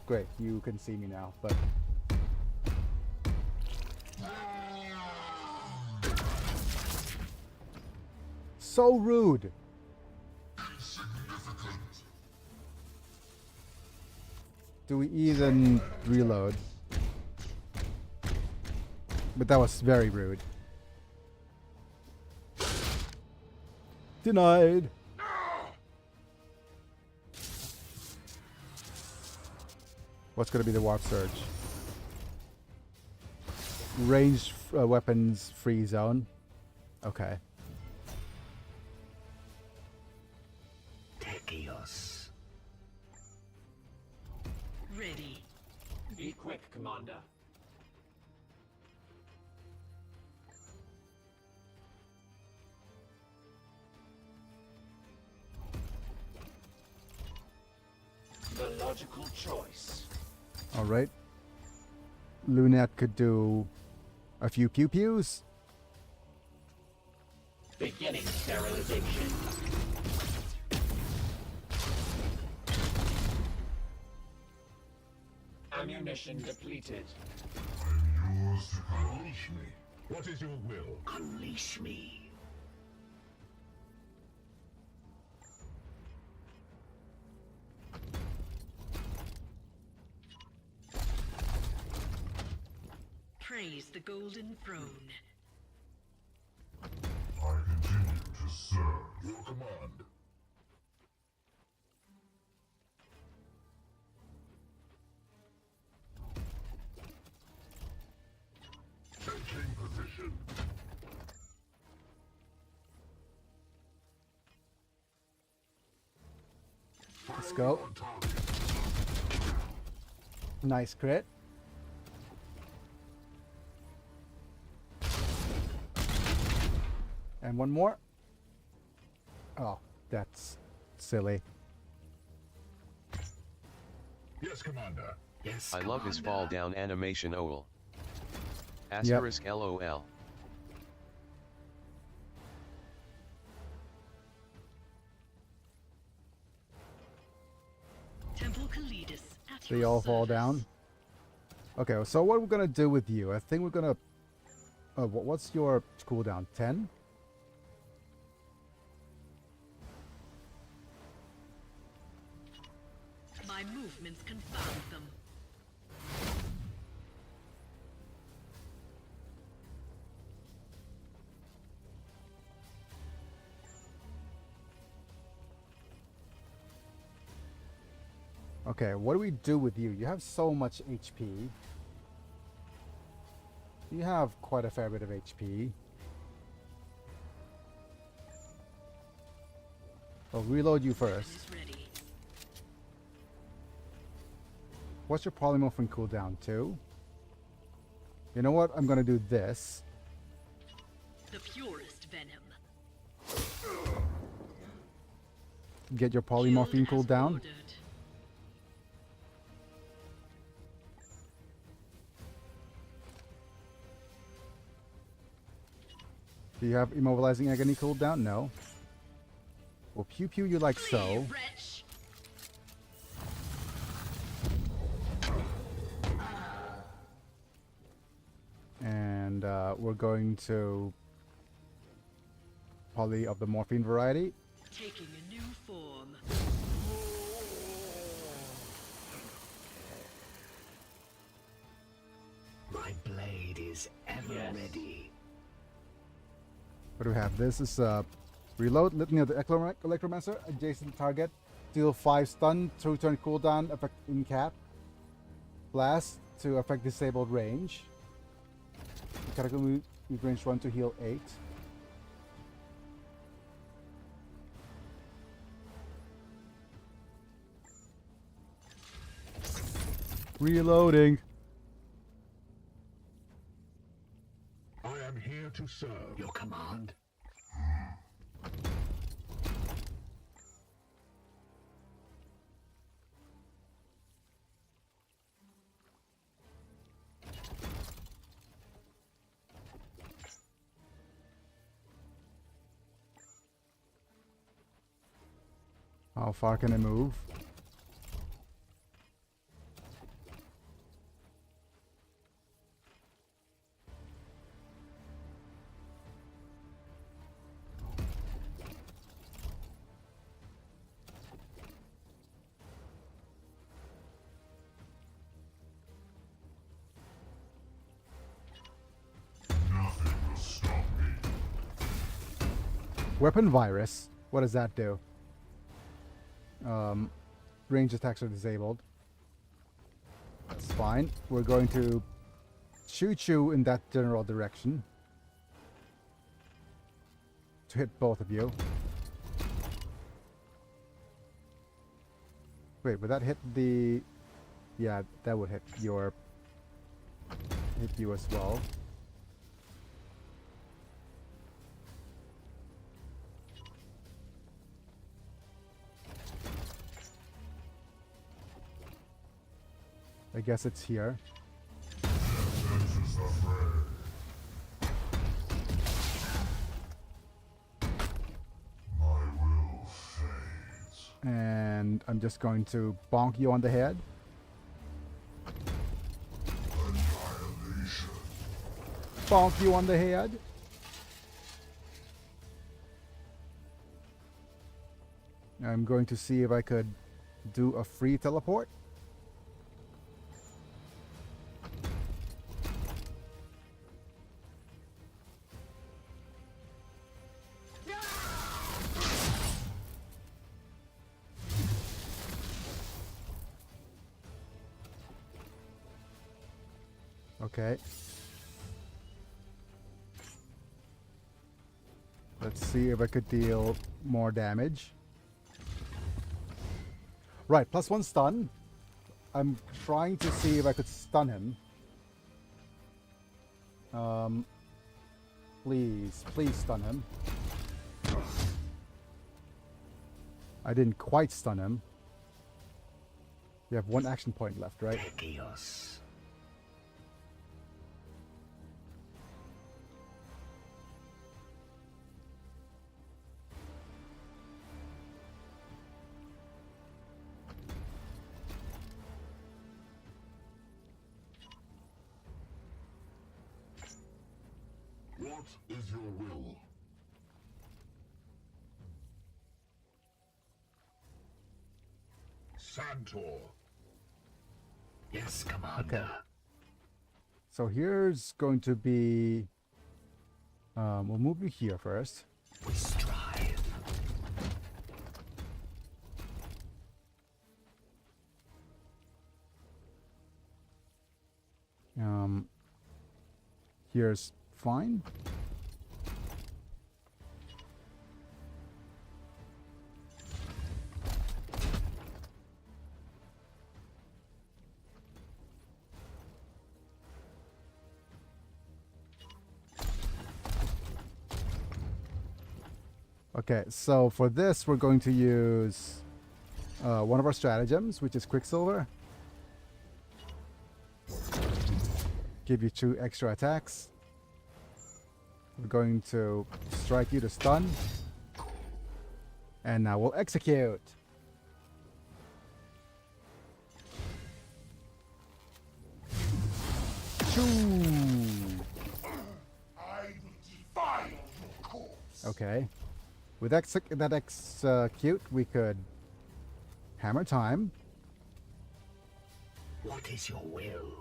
Great, you can see me now, but... So rude. Do we even reload? But that was very rude. Denied. What's going to be the warp surge? Ranged weapons free zone. Okay. Tekios. Ready. Be quick, Commander. The logical choice. All right. Lunette could do a few pew-pews. Beginning sterilization. Ammunition depleted. I'm yours to unleash me. What is your will? Unleash me. Praise the Golden Throne. I continue to serve. Your command. Taking position. Let's go. On target. Nice crit. And one more. Oh, that's silly. Yes, Commander. Yes, I love his fall Commander. down animation OL. Asterisk LOL. Temple Kalidus at They your all fall service. down. Okay, so what we're gonna do with you? I think we're gonna. What's your cooldown? 10. My movements confound them. Okay, what do we do with you? You have so much HP. You have quite a fair bit of HP. I'll reload you first. Is ready. What's your polymorphing cooldown? 2? You know what? I'm gonna do this. The purest venom. Get your polymorphine Killed as cooldown. ordered. Do you have immobilizing agony cooldown? No. Well, pew pew you like so. Flee, wretch. And we're going to poly of the morphine variety. Taking a new form. My blade is ever Yes. ready. What do we have? This is reload, litany of the electromancer, adjacent target, deal 5 stun, 2 turn cooldown, effect in cap. Blast to affect disabled range. Character move range 1 to heal 8. Reloading. I am here to serve. Your command. How far can I move? Nothing will stop me. Weapon virus. What does that do? Range attacks are disabled. That's fine. We're going to shoot you in that general direction to hit both of you. Wait, would that hit the... Yeah, that would hit you as well. I guess it's here. Enters the fray. My will fades. And I'm just going to bonk you on the head. Annihilation. Bonk you on the head. I'm going to see if I could do a free teleport. Okay. Let's see if I could deal more damage. Right, +1 stun. I'm trying to see if I could stun him. Please stun him. I didn't quite stun him. You have 1 action point left, right? Tekios. What is your will? Santor. Yes, Commander. Okay. So here's going to be... we'll move you here first. We strive. Here's fine. Okay, so for this we're going to use one of our stratagems, which is Quicksilver. Give you 2 extra attacks. We're going to strike you to stun. And now we'll execute. Choo! I will defile your corpse. Okay. With that execute, we could hammer time. What is your will?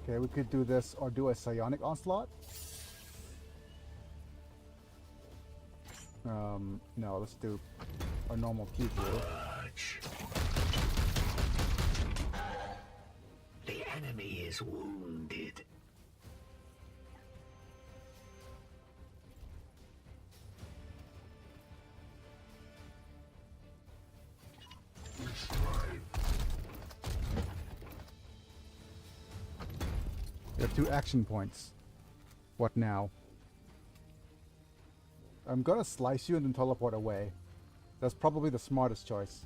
Okay, we could do this or do a psionic onslaught. No, let's do a normal Q2. Purge. The enemy is wounded. We strive. You have 2 action points. What now? I'm gonna slice you and then teleport away. That's probably the smartest choice.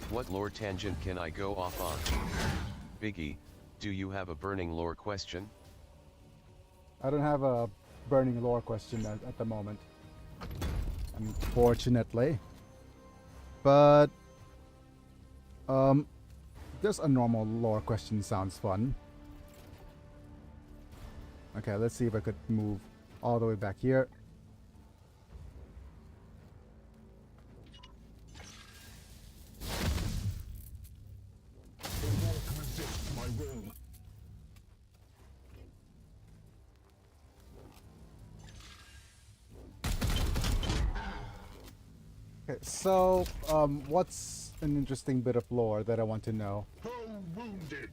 What lore tangent can I go off on? Biggie, do you have a burning lore question? I don't have a burning lore question at the moment, unfortunately. But just a normal lore question sounds fun. Okay, let's see if I could move all the way back here. The walk resists my will. Okay, so what's an interesting bit of lore that I want to know? Foe wounded.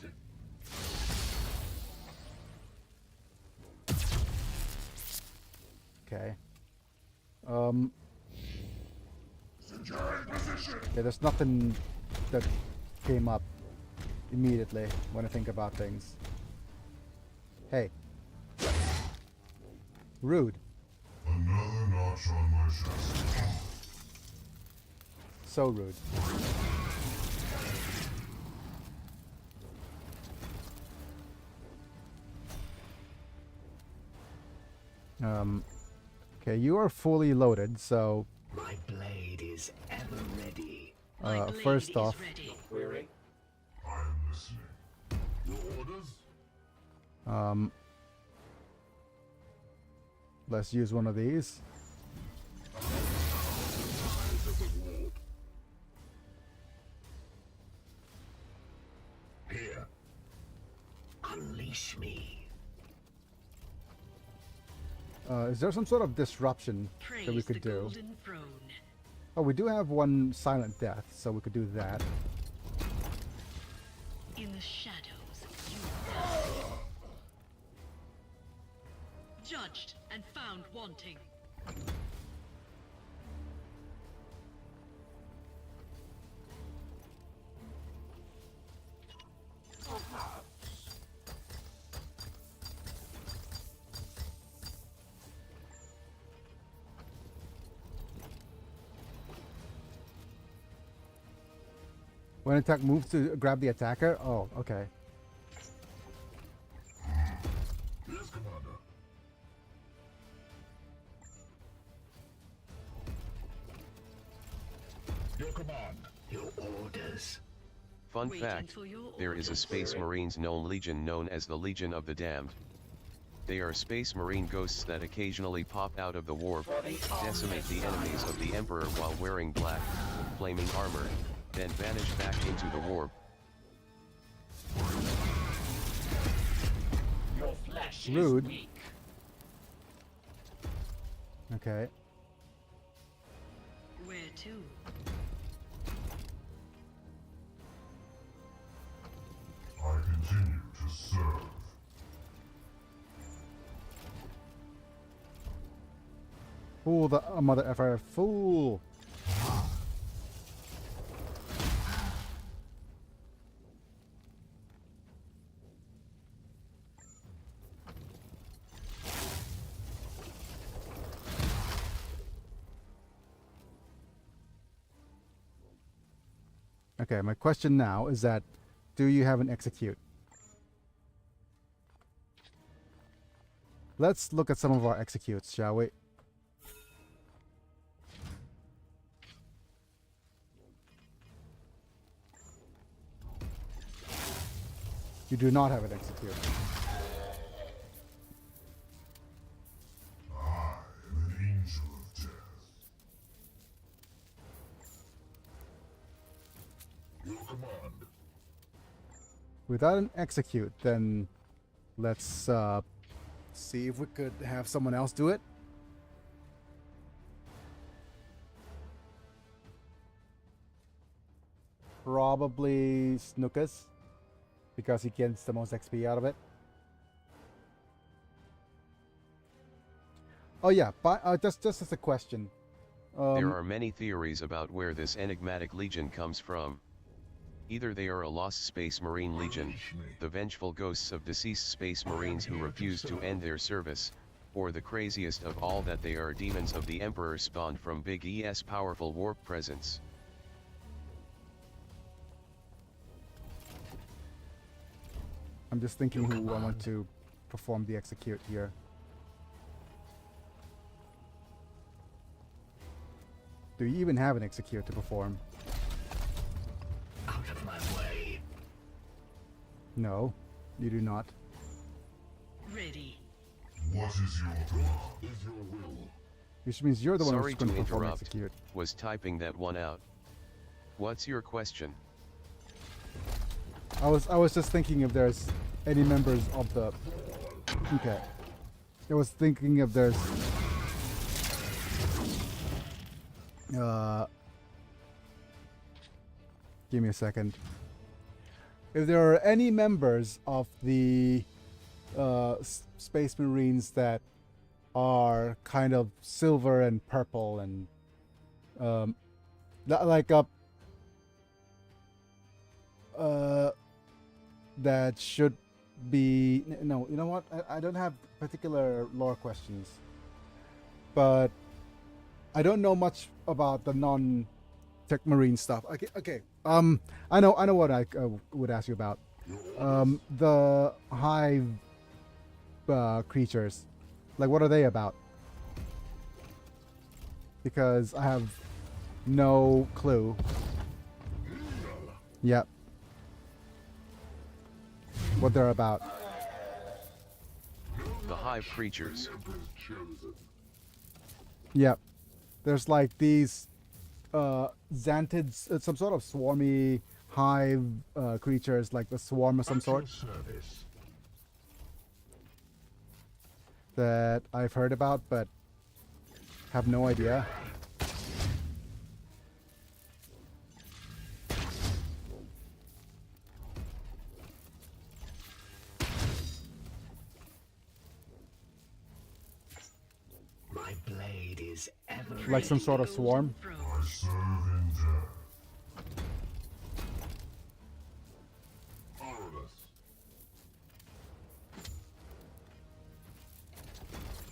Okay. Securing position. Yeah, there's nothing that came up immediately when I think about things. Hey. Rude. Another notch on my chest. So rude. Okay, you are fully loaded, so My blade is ever ready. My blade first is off, ready. Query? I am listening. Your orders? let's use one of these. Here. Unleash me. Is there some sort of disruption Praise that we the could do? golden throne. Oh, we do have one silent death, so we could do that. In the shadows, you die. Judged and found wanting. When attack moves to grab the attacker? Oh, okay. Yes, Commander. Your command. Your orders. Fun Waiting fact, for your there is a orders. Space Marines known legion known as the Legion of the Damned. They are Space Marine ghosts that occasionally pop out of the warp, decimate the enemies of the Emperor while wearing black, flaming armor, then vanish back into the warp. Your flesh Rude. is weak. Okay. Where to? I continue to serve. Fool the mother effer. Fool! Okay, my question now is that, do you have an execute? Let's look at some of our executes, shall we? You do not have an execute. I am an angel of death. Your command. Without an execute, then let's see if we could have someone else do it. Probably Snookus, because he gets the most XP out of it. Oh yeah, but just as a question. There are many theories about where this enigmatic legion comes from. Either they are a lost Space Marine legion, the vengeful ghosts of deceased Space Marines who refuse to end their service, or the craziest of all, that they are demons of the Emperor spawned from Big E's powerful warp presence. I'm just thinking who I want to perform the execute here. Do you even have an execute to perform? Out of my way. No, you do not. Ready. What is your command? Is your will? Which means you're the one Sorry who's going to to perform interrupt, execute. was typing that one out. What's your question? I was just thinking if there's any members of the. Okay. I was thinking if there's Give me a second. If there are any members of the Space Marines that are kind of silver and purple and like that should be no. You know what? I don't have particular lore questions, but I don't know much about the non-tech marine stuff. Okay. I know what I would ask you about. The hive creatures, like what are they about? Because I have no clue. Yep. What they're about. The hive creatures. Yep. There's like these Xantids, some sort of swarmy hive creatures, like the swarm of some sort, that I've heard about, but have no idea. My blade is ever Like some sort of swarm. I serve in death. Powerless.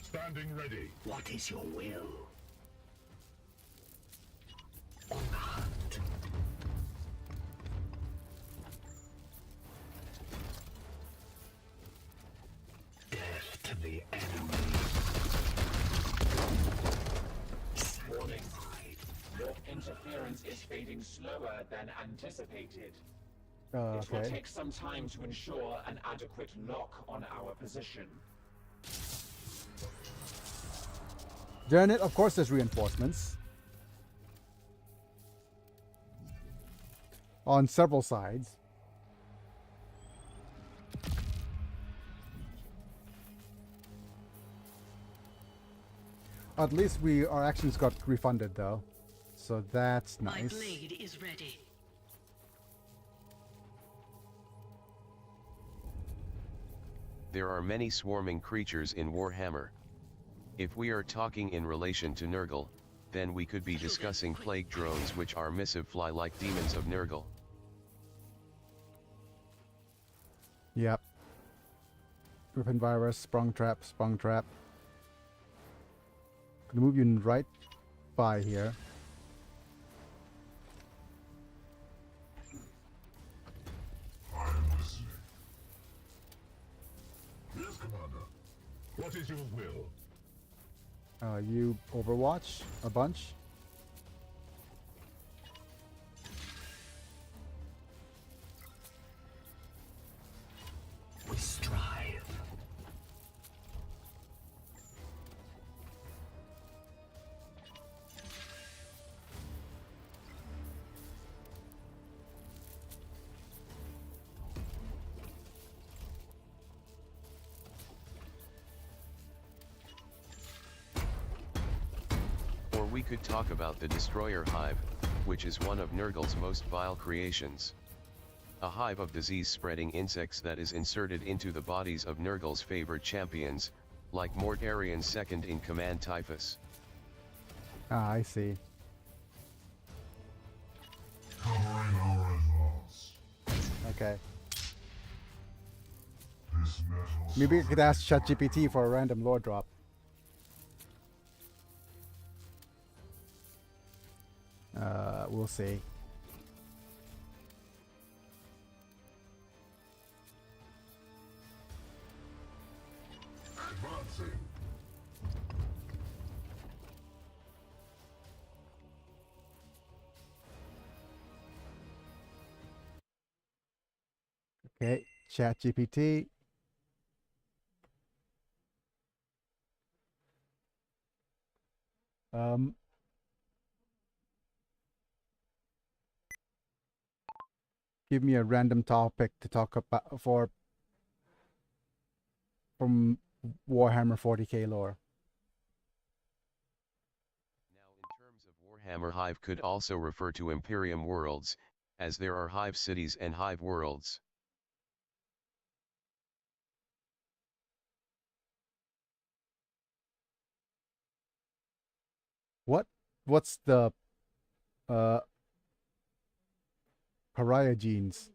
Standing ready. What is your will? On the hunt. Death to the enemy. Warning. Your interference is fading slower than anticipated. It will Okay. take some time to ensure an adequate lock on our position. Janet, of course there's reinforcements. On several sides. At least our actions got refunded though. So that's My nice. blade is ready. There are many swarming creatures in Warhammer. If we are talking in relation to Nurgle, then we could be discussing plague drones, which are missive fly-like demons of Nurgle. Yep. Griffin virus, sprung trap. Gonna move you right by here. I am listening. Yes, Commander. What is your will? You overwatch a bunch. We strive. Or we could talk about the Destroyer Hive, which is one of Nurgle's most vile creations. A hive of disease-spreading insects that is inserted into the bodies of Nurgle's favored champions, like Mortarian's second-in-command Typhus. Ah, I see. Covering our advance. Okay. This metal. Maybe I could ask ChatGPT for a random lore drop. We'll see. Advancing. Okay, ChatGPT. Give me a random topic to talk about from Warhammer 40k lore. Now, in terms of Warhammer, Hive could also refer to Imperium worlds, as there are hive cities and hive worlds. What's the pariah genes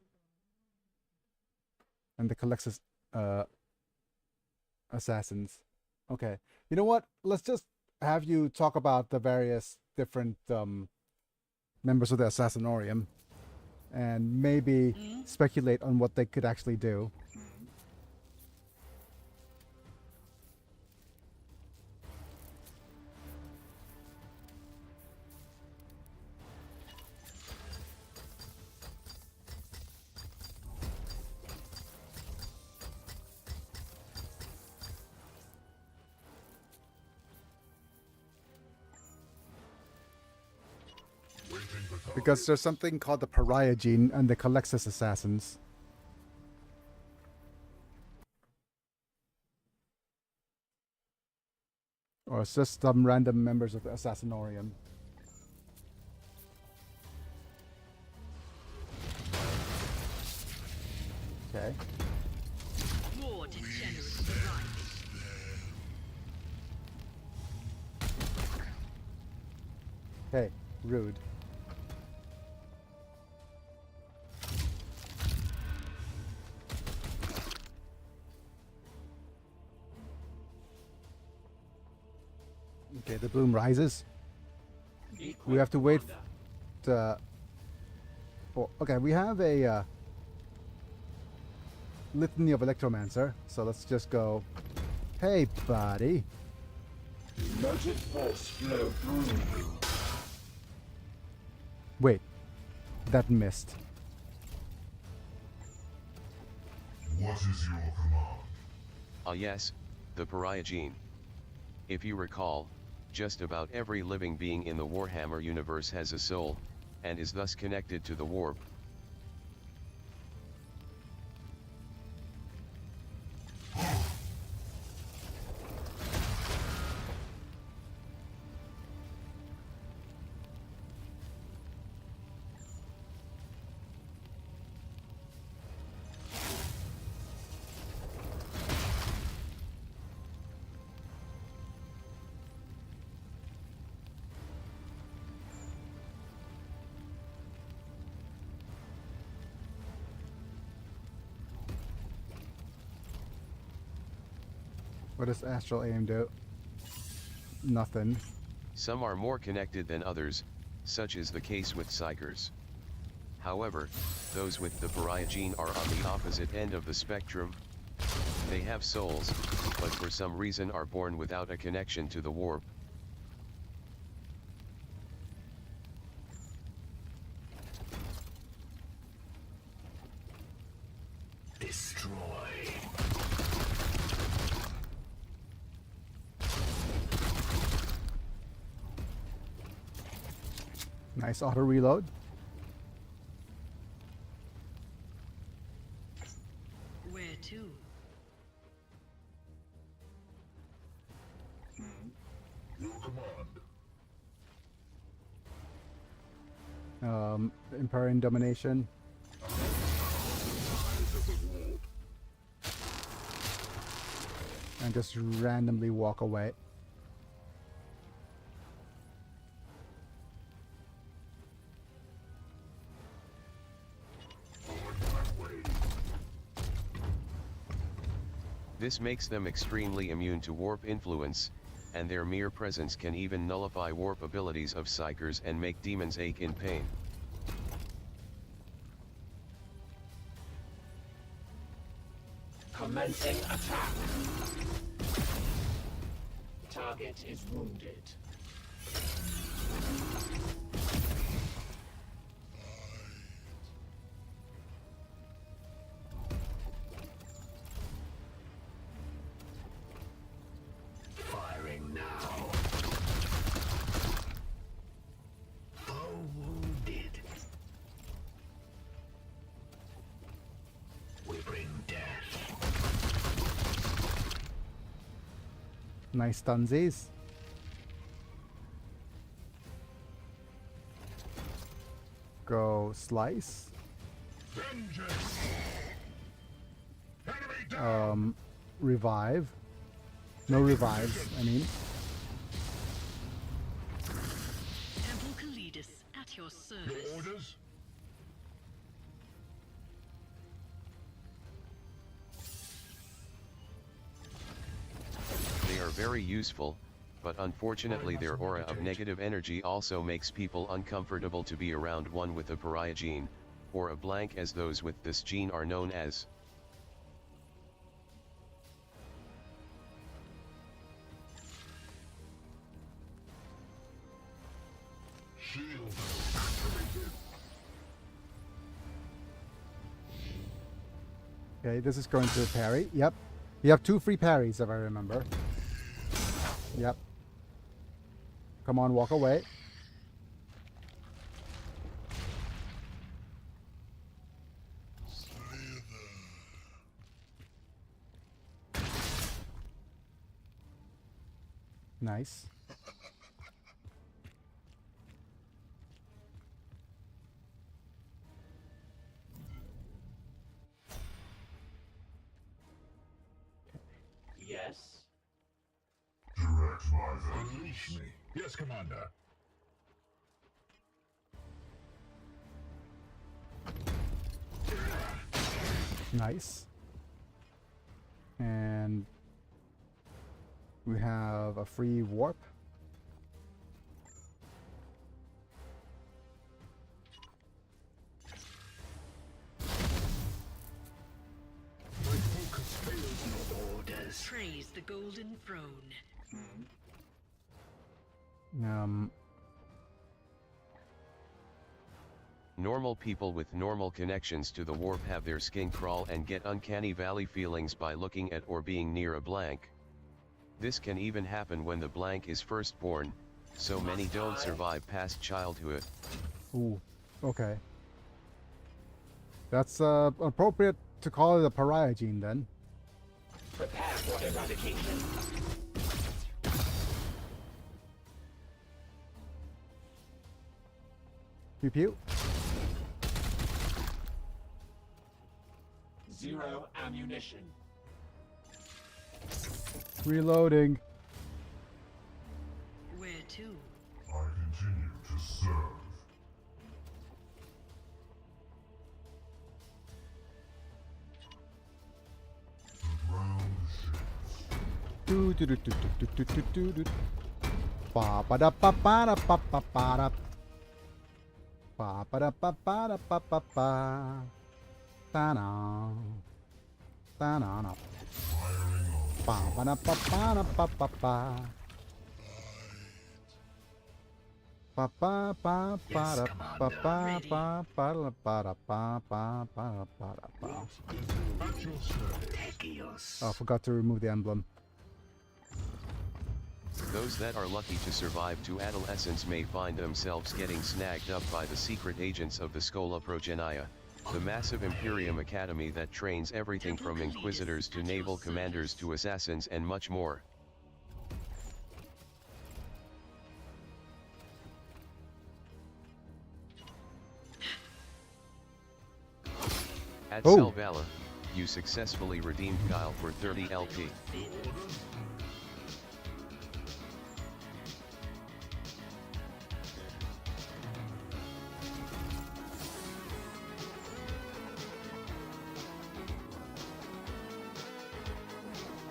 and the Calexis assassins? Okay, you know what? Let's just have you talk about the various different members of the Assassinorium, and maybe speculate on what they could actually do. Because there's something called the pariah gene and the Calexis assassins. Or it's just some random members of the Assassinorium. Okay. More degenerate arrives. Hey, rude. Okay, the bloom rises. We have to wait. Oh, okay, we have a litany of Electromancer, so let's just go. Hey, buddy. Magic force flow through you. Wait, that missed. What is your command? Ah yes, the pariah gene. If you recall, just about every living being in the Warhammer universe has a soul, and is thus connected to the warp. What does Astral Aim do? Nothing. Some are more connected than others, such is the case with Psykers. However, those with the pariah gene are on the opposite end of the spectrum. They have souls, but for some reason are born without a connection to the warp. Destroy. Nice auto reload. Where to? Your command. Empyrean Domination. And just randomly walk away. This makes them extremely immune to warp influence, and their mere presence can even nullify warp abilities of Psykers and make demons ache in pain. Commencing attack. Target is wounded. Firing now. Foe wounded. We bring death. Nice stunsies. go slice. Vengeance! Enemy down! Revive. No revives, I mean. Temple Kalidus at your service. Your orders? They are very useful, but unfortunately their aura of negative energy also makes people uncomfortable to be around one with a pariah gene, or a blank as those with this gene are known as. Shield activated. Okay, this is going to parry. Yep. You have 2 free parries, if I remember. Yep. Come on, walk away. Nice. Yes? Direct my unleash me. Yes, Commander. Nice. And we have a free warp. My focus fails no orders. Praise the Golden Throne. Normal people with normal connections to the warp have their skin crawl and get uncanny valley feelings by looking at or being near a blank. This can even happen when the blank is first born, so many don't survive past childhood. Ooh, okay. That's appropriate to call it a pariah gene then. Prepare for eradication. Pew pew. 0 ammunition. Reloading. Where to? I continue to serve. The ground shakes. Do do do do do do do do do. Ba ba da ba ba da ba ba ba da. Ba ba da ba ba da ba ba ba. Da na. Da na na. Firing on. Ba ba da ba ba da ba ba ba. Ba ba ba ba da ba ba ba ba da ba da ba ba ba da ba da ba. At your service. Techios. Oh, I forgot to remove the emblem. Those that are lucky to survive to adolescence may find themselves getting snagged up by the secret agents of the Schola Progenia, the massive Imperium Academy that trains everything from inquisitors to naval commanders to assassins and much more. At Oh. Selvala, you successfully redeemed Guile for 30 LP.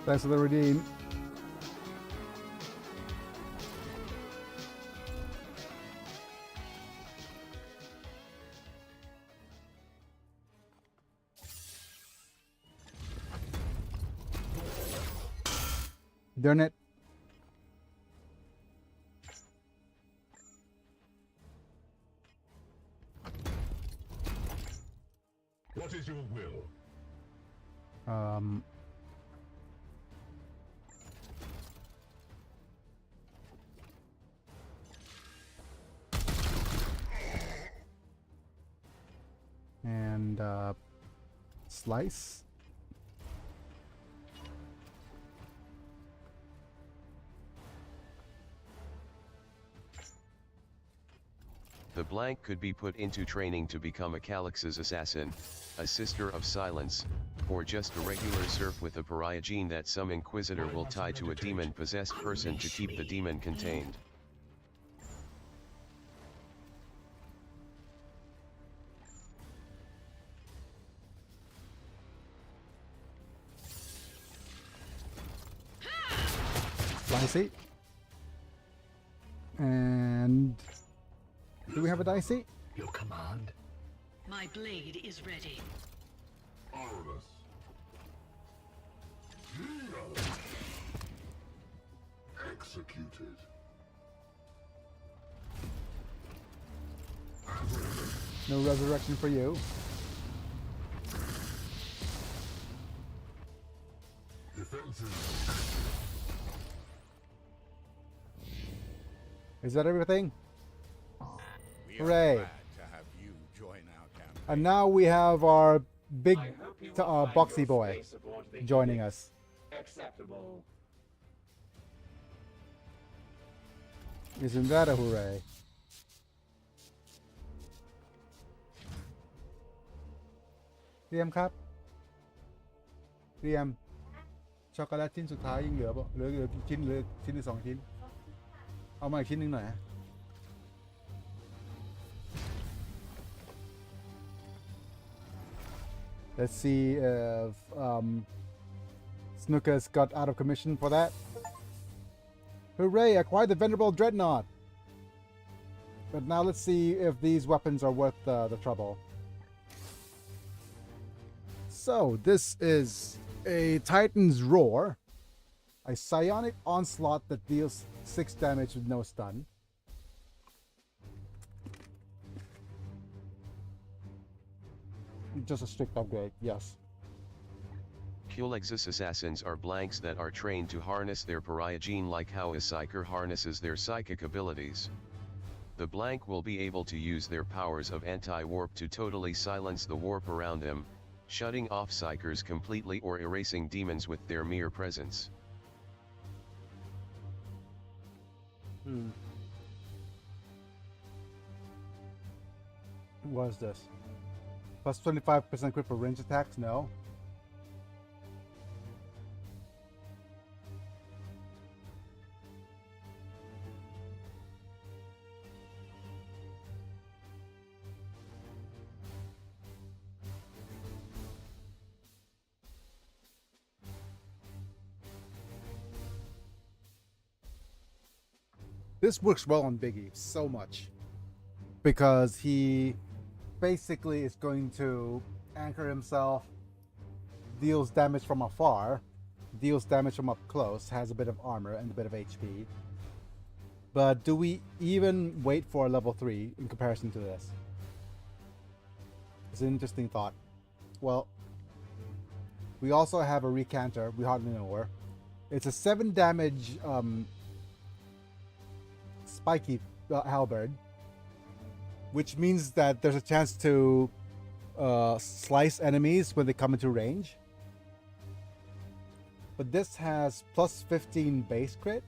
Thanks for the redeem. Darn it. What is your will? And slice. The The blank could be put into training to become a Calyx's assassin, a Sister of Silence, or just a regular serf with a pariah gene that some Inquisitor will tie to a demon-possessed person to keep the demon contained. Dicey. And do we have a Dicey? Your command. My blade is ready. Powerless. Executed. No resurrection for you. Defensive. Is that everything? We Hooray. are glad to have you join our campaign. And now we have our big I hope you will find boxy your boy space aboard the joining Helix us. acceptable. Isn't that a hooray? Liam ครับ Liam ช็อกโกแลตชิ้นสุดท้ายยังเหลือป่ะเหลือชิ้นหรือชิ้นหรือ2 ชิ้น เอามาอีกชิ้นหนึ่งหน่อยฮะ Let's see if Snooker's got out of commission for that. Hooray! Acquired the Venerable Dreadnought! But now let's see if these weapons are worth the trouble. So, this is a Titan's Roar. A psionic onslaught that deals 6 damage with no stun. Just a strict upgrade, yes. Calyx's assassins are blanks that are trained to harness their pariah gene like how a psyker harnesses their psychic abilities. The blank will be able to use their powers of anti-warp to totally silence the warp around them, shutting off psykers completely or erasing demons with their mere presence. What is this? Plus 25% crit for range attacks? No. This works well on Biggie so much because he basically is going to anchor himself, deals damage from afar, deals damage from up close, has a bit of armor and a bit of HP. But do we even wait for a level 3 in comparison to this? It's an interesting thought. Well, we also have a Recanter, we hardly know her. It's a 7 damage spiky halberd, which means that there's a chance to slice enemies when they come into range. But this has plus 15 base crit,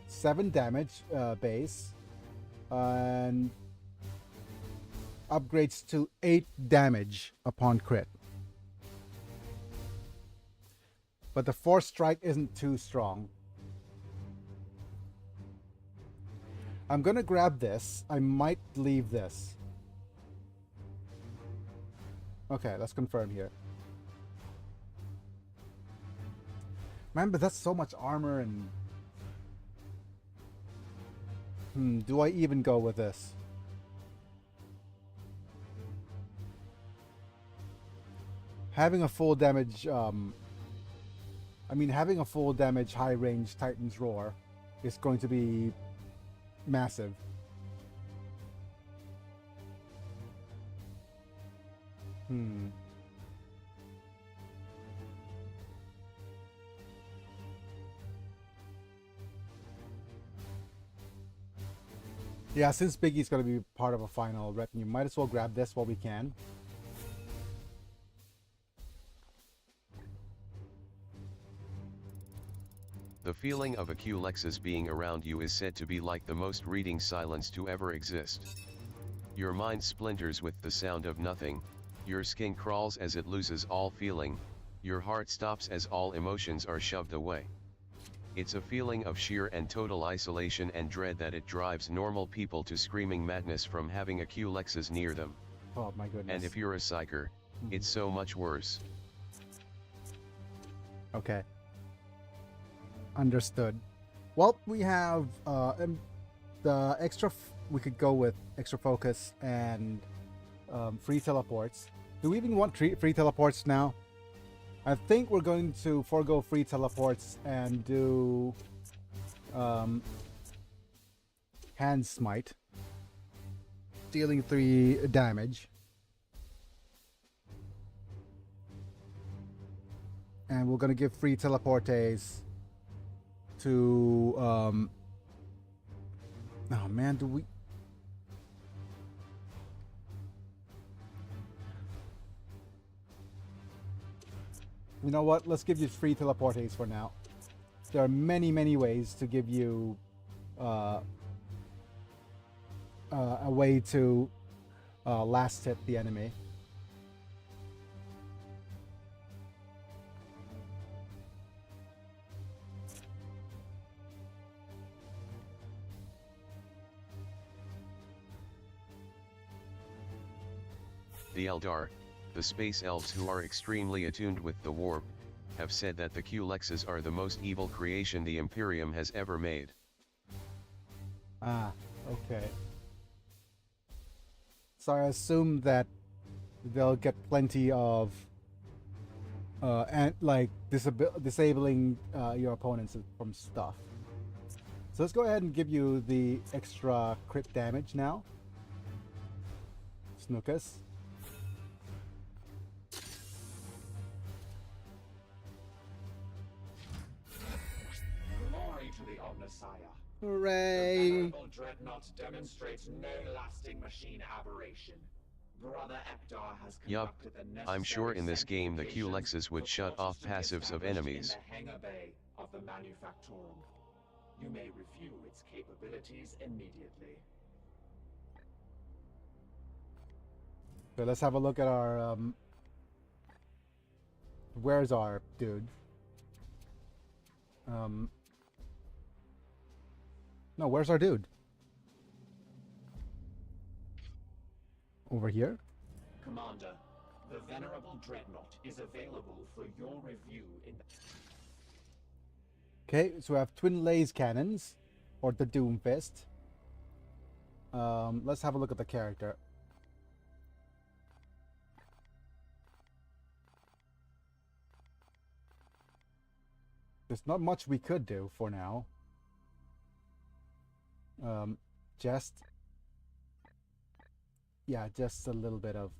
7 damage base, and upgrades to 8 damage upon crit. But the force strike isn't too strong. I'm gonna grab this. I might leave this. Okay, let's confirm here. Man, but that's so much armor and... do I even go with this? Having a full damage, having a full damage high range Titan's Roar is going to be massive. Yeah, since Biggie's going to be part of a final retinue, might as well grab this while we can. The feeling of a Q-Lexus being around you is said to be like the most reading silence to ever exist. Your mind splinters with the sound of nothing, your skin crawls as it loses all feeling, your heart stops as all emotions are shoved away. It's a feeling of sheer and total isolation and dread that it drives normal people to screaming madness from having a Q-Lexus near them. Oh my goodness. And if you're a psyker, it's so much worse. Okay. Understood. Well, we have the extra. We could go with extra focus and free teleports. Do we even want free teleports now? I think we're going to forego free teleports and do hand smite, dealing 3 damage. And we're gonna give free teleportes to oh man, do we you know what, let's give you free teleportes for now. There are many ways to give you a way to last hit the enemy. The Eldar, the space elves who are extremely attuned with the warp, have said that the Q-Lexes are the most evil creation the Imperium has ever made. Ah, okay. So I assume that they'll get plenty of and like disabling your opponents from stuff. So let's go ahead and give you the extra crit damage now. Snookus. Glory to the Omnissiah. Hooray! The Venerable Dreadnought demonstrates no lasting machine aberration. Brother Ekdar has Yup, conducted the necessary I'm sure in this game the sanctifications Q-Lexes would shut before off to be passives of established enemies. in the hangar bay of the Manufactorum. You may review its capabilities immediately. So let's have a look at our where's our dude? No, where's our dude? Over here? Commander, the Venerable Dreadnought is available for your review in the... Okay, so we have twin laser cannons, or the Doomfist. Let's have a look at the character. There's not much we could do for now. Just a little bit of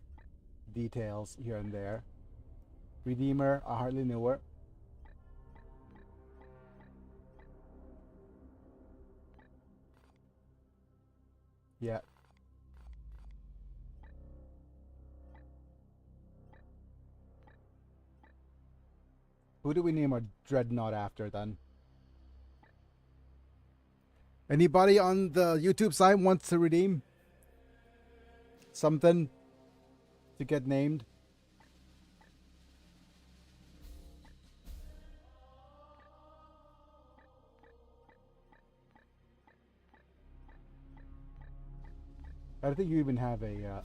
details here and there. Redeemer, I hardly knew her. Yeah. Who do we name our Dreadnought after then? Anybody on the YouTube side wants to redeem something to get named? I don't think you even have a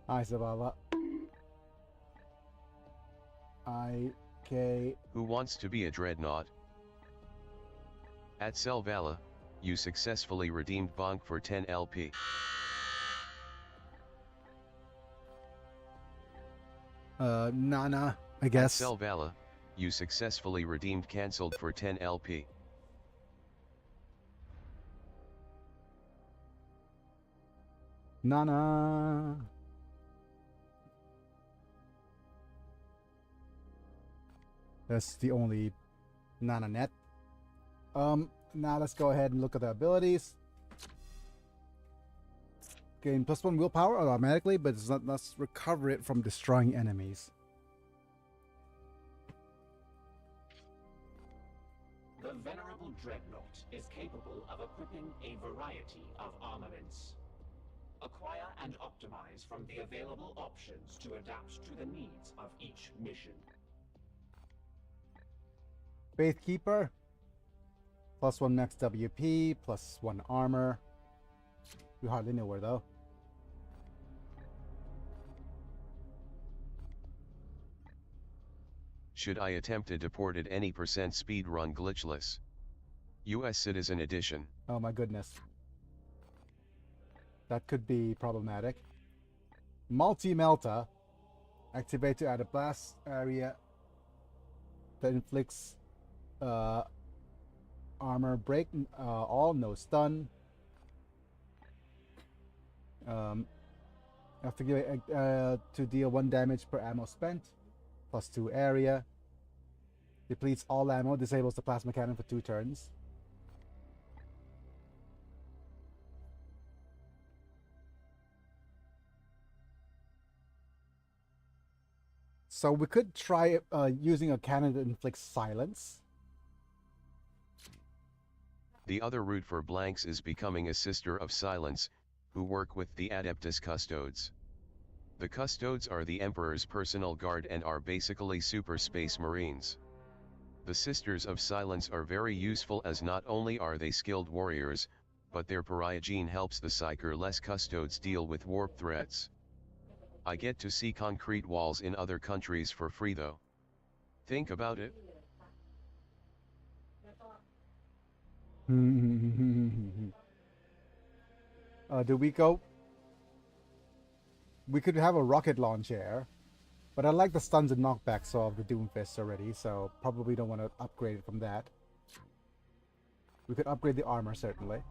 hi Sababa. Who wants to be a Dreadnought? At Selvala, you successfully redeemed Bonk for 10 LP. Nana, I guess. At Selvala, you successfully redeemed Cancelled for 10 LP. Nana. That's the only Nana net. Now let's go ahead and look at the abilities. Gain +1 willpower automatically, but it's not. Let's recover it from destroying enemies. is capable of equipping a variety of armaments. Acquire and optimize from the available options to adapt to the needs of each mission. Faithkeeper. +1 max WP, +1 armor. We hardly know where though. Should I attempt to deport at any % speed run glitchless? US Citizen Edition. Oh my goodness. That could be problematic. Multi-Melta. Activate to add a blast area that inflicts armor break, all, no stun. Have to give to deal 1 damage per ammo spent. +2 area. Depletes all ammo, disables the plasma cannon for 2 turns. So we could try using a cannon that inflicts silence. The other route for blanks is becoming a Sister of Silence, who work with the Adeptus Custodes. The Custodes are the Emperor's personal guard and are basically super space marines. The Sisters of Silence are very useful as not only are they skilled warriors, but their pariah gene helps the Psyker-less Custodes deal with warp threats. I get to see concrete walls in other countries for free though. Think about it. Do we go? We could have a rocket launcher, but I like the stuns and knockbacks of the Doomfist already, so probably don't want to upgrade it from that. We could upgrade the armor certainly.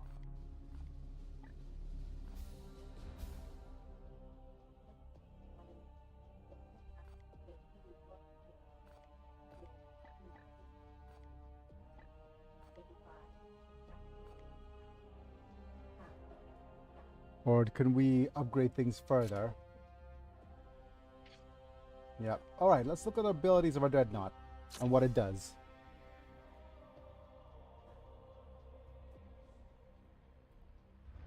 Or can we upgrade things further? Yep. Alright, let's look at the abilities of our Dreadnought and what it does.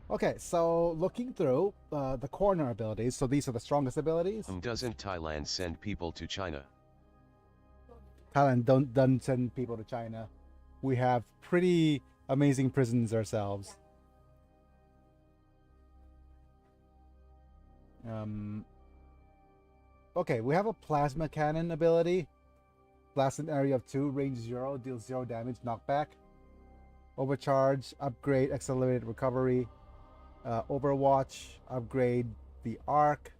Okay, so looking through the corner abilities, so these are the strongest abilities. Doesn't Thailand send people to China? Thailand doesn't send people to China. We have pretty amazing prisons ourselves. Okay, we have a plasma cannon ability. Blast an area of 2, range 0, deals 0 damage, knockback. Overcharge, upgrade, accelerated recovery. Overwatch, upgrade the arc.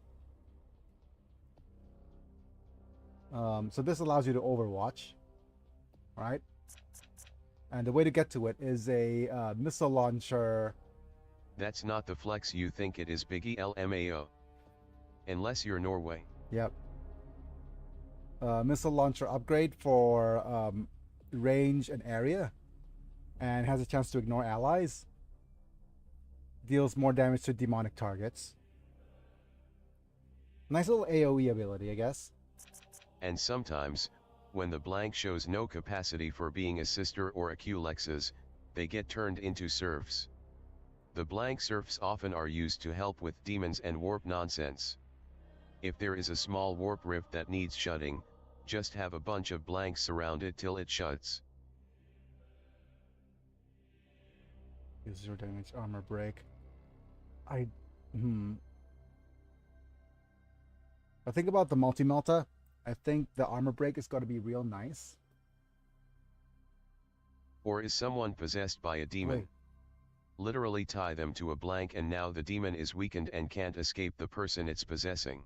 So this allows you to overwatch, right? And the way to get to it is a missile launcher. That's not the flex you think it is, Biggie LMAO. Unless you're Norway. Yep. Missile launcher upgrade for range and area, and has a chance to ignore allies. Deals more damage to demonic targets. Nice little AoE ability, I guess. And sometimes, when the blank shows no capacity for being a sister or a Q-Lexus, they get turned into serfs. The blank serfs often are used to help with demons and warp nonsense. If there is a small warp rift that needs shutting, just have a bunch of blanks surround it till it shuts. 0 damage, armor break. I think about the multi-melta. I think the armor break is going to be real nice. Or is someone possessed by a demon? Wait. Literally tie them to a blank and now the demon is weakened and can't escape the person it's possessing.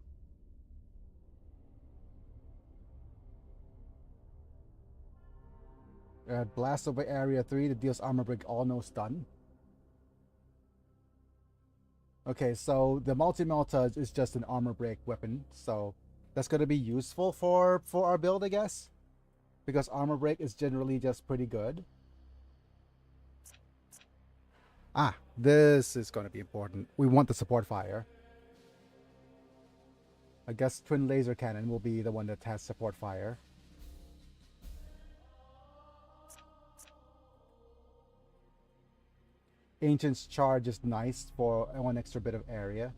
Blast over area 3 that deals armor break, all, no stun. Okay, so the multi-melta is just an armor break weapon, so that's going to be useful for our build, I guess, because armor break is generally just pretty good. Ah, this is going to be important. We want the support fire. I guess twin laser cannon will be the one that has support fire. Ancient's Charge is nice for one extra bit of area.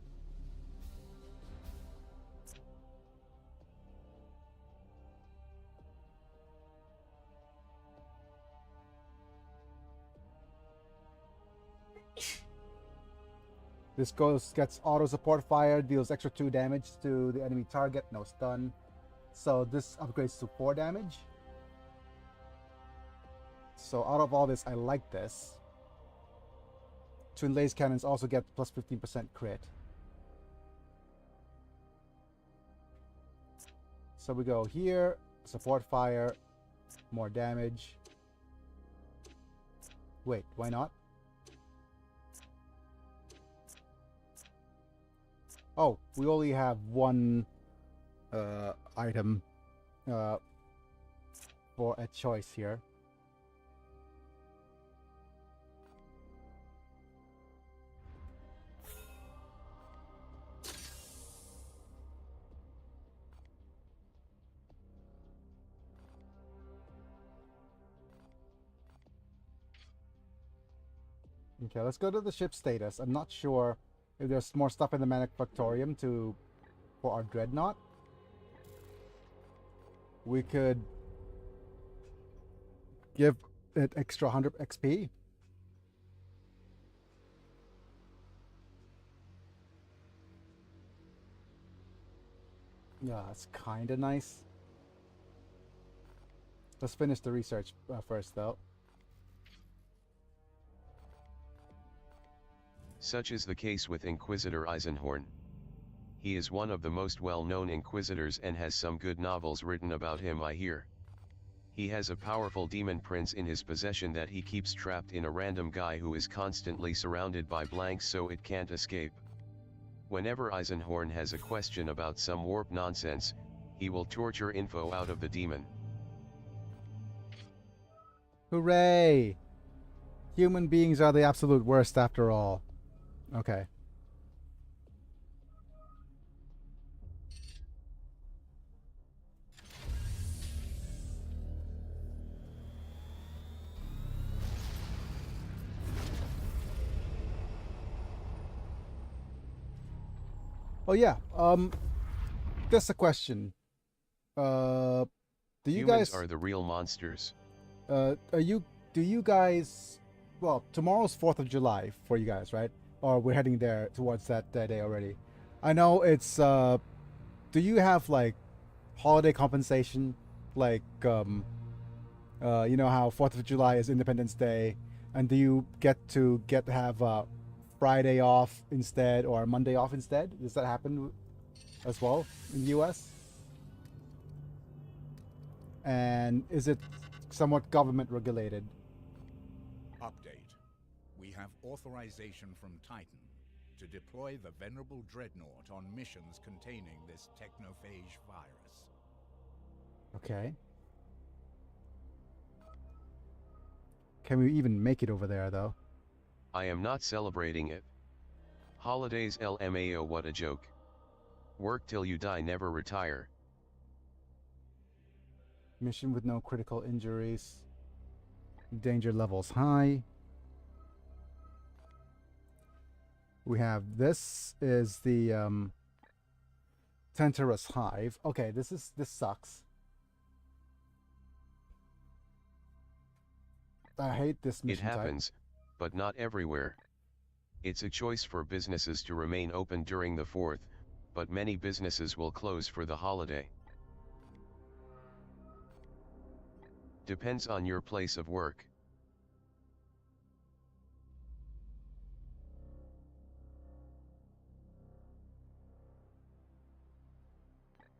This gets auto support fire, deals extra 2 damage to the enemy target, no stun. So this upgrades to 4 damage. So out of all this, I like this. Twin laser cannons also get plus 15% crit. So we go here, support fire, more damage. Wait, why not? Oh, we only have one item for a choice here. Okay, let's go to the ship status. I'm not sure if there's more stuff in the manufactorium for our dreadnought. We could give it extra 100 XP. Yeah, it's kind of nice. Let's finish the research first, though. Such is the case with Inquisitor Eisenhorn. He is one of the most well-known Inquisitors and has some good novels written about him, I hear. He has a powerful demon prince in his possession that he keeps trapped in a random guy who is constantly surrounded by blanks so it can't escape. Whenever Eisenhorn has a question about some warp nonsense, he will torture info out of the demon. Hooray! Human beings are the absolute worst after all. Okay. Oh yeah. Just a question. Do you Humans guys are the real monsters. do you guys, well, tomorrow's 4th of July for you guys, right? Or we're heading there towards that day already. I know it's do you have like holiday compensation, like you know how 4th of July is Independence Day, and do you get to have Friday off instead or Monday off instead? Does that happen as well in the US? And is it somewhat government regulated? Update. We have authorization from Titan to deploy the Venerable Dreadnought on missions containing this technophage virus. Okay. Can we even make it over there, though? I am not celebrating it. Holidays LMAO, what a joke. Work till you die, never retire. Mission with no critical injuries. Danger levels high. We have, this is the Tentarus Hive. Okay, this sucks. I hate this mission It happens, but not everywhere. It's a choice for businesses to remain open during the 4th, but many businesses will close for the holiday. Depends on your place of work.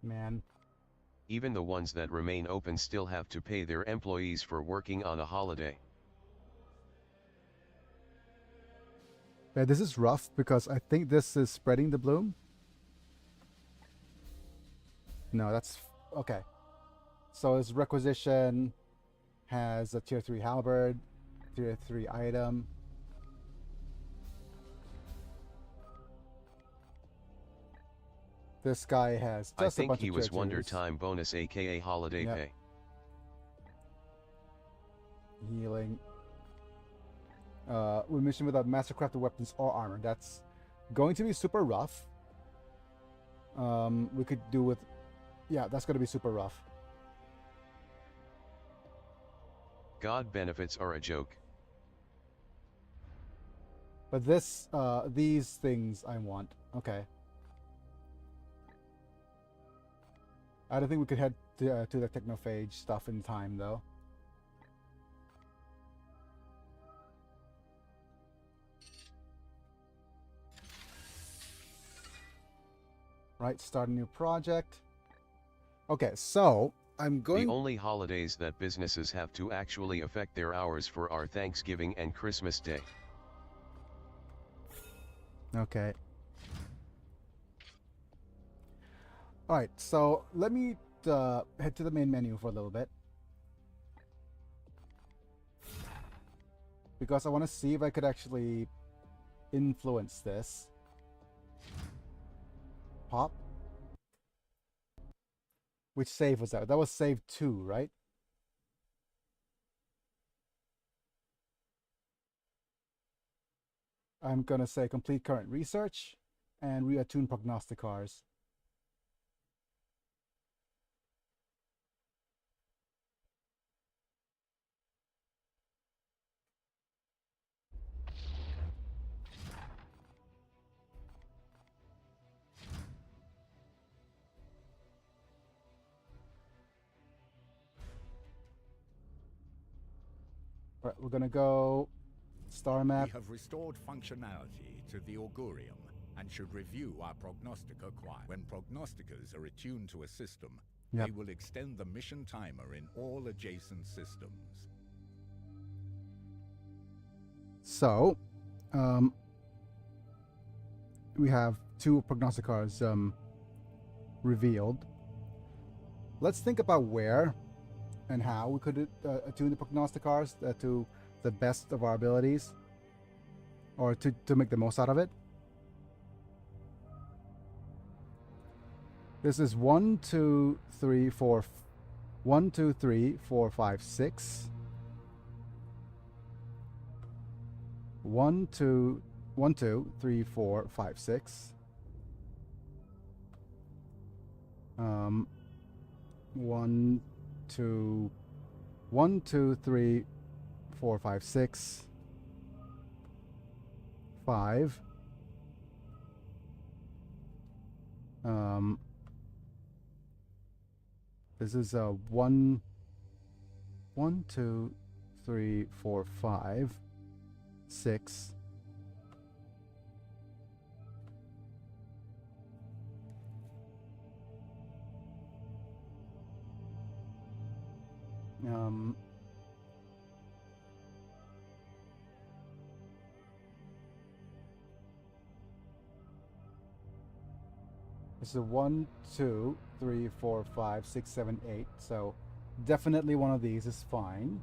Man. Even the ones that remain open still have to pay their employees for working on a holiday. Yeah, this is rough because I think this is spreading the bloom. No, that's okay. So his requisition has a tier 3 halberd, tier 3 item. This guy has just I a think bunch he of was tier Wonder 2s. Time bonus, aka holiday pay. Healing. With mission without mastercrafted weapons or armor. That's going to be super rough. We could do with... Yeah, that's going to be super rough. God benefits are a joke. But this, these things I want. Okay. I don't think we could head to the technophage stuff in time, though. Right, start a new project. Okay, so I'm going... The only holidays that businesses have to actually affect their hours for are Thanksgiving and Christmas Day. Okay. Alright, so let me head to the main menu for a little bit. Because I want to see if I could actually influence this. Pop. Which save was that? That was save 2, right? I'm gonna say complete current research and reattune prognosticars. Right, we're gonna go star map. We have restored functionality to the Augurium and should review our prognostica choir. When prognosticas are attuned to a system, Yep. they will extend the mission timer in all adjacent systems. So, we have 2 prognosticars revealed. Let's think about where and how we could attune the prognosticars to the best of our abilities, or to make the most out of it. This is 1, 2, 3, 4, 1, 2, 3, 4, 5, 6. 1, 2, 1, 2, 3, 4, 5, 6. 1, 2, 1, 2, 3, 4, 5, 6. 5. This is 1, 2, 3, 4, 5, 6. This is 1, 2, 3, 4, 5, 6, 7, 8. So definitely one of these is fine.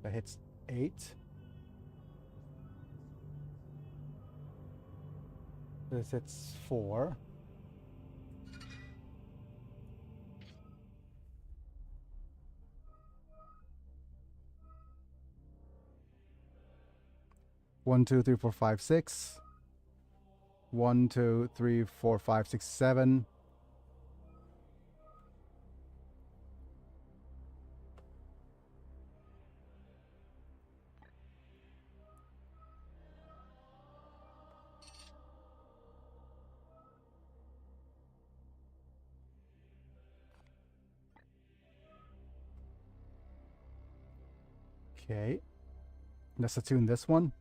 That hits 8. This hits 4. One, 2, 3, 4, 5, 6. 1, 2, 3, 4, 5, 6, 7. Okay. Let's attune this one.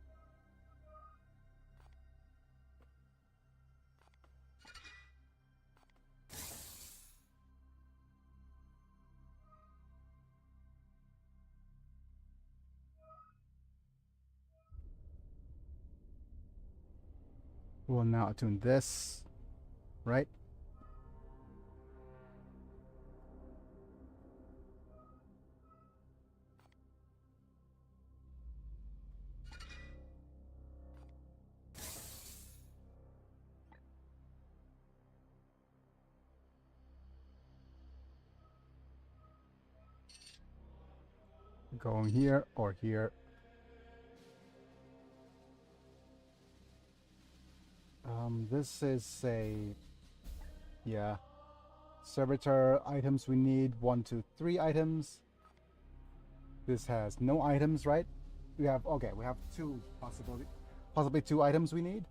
We'll now attune this, right? Going here or here. This is a... Yeah. Servitor items we need 1, 2, 3 items. This has no items, right? We have, okay, we have 2 possibly 2 items we need.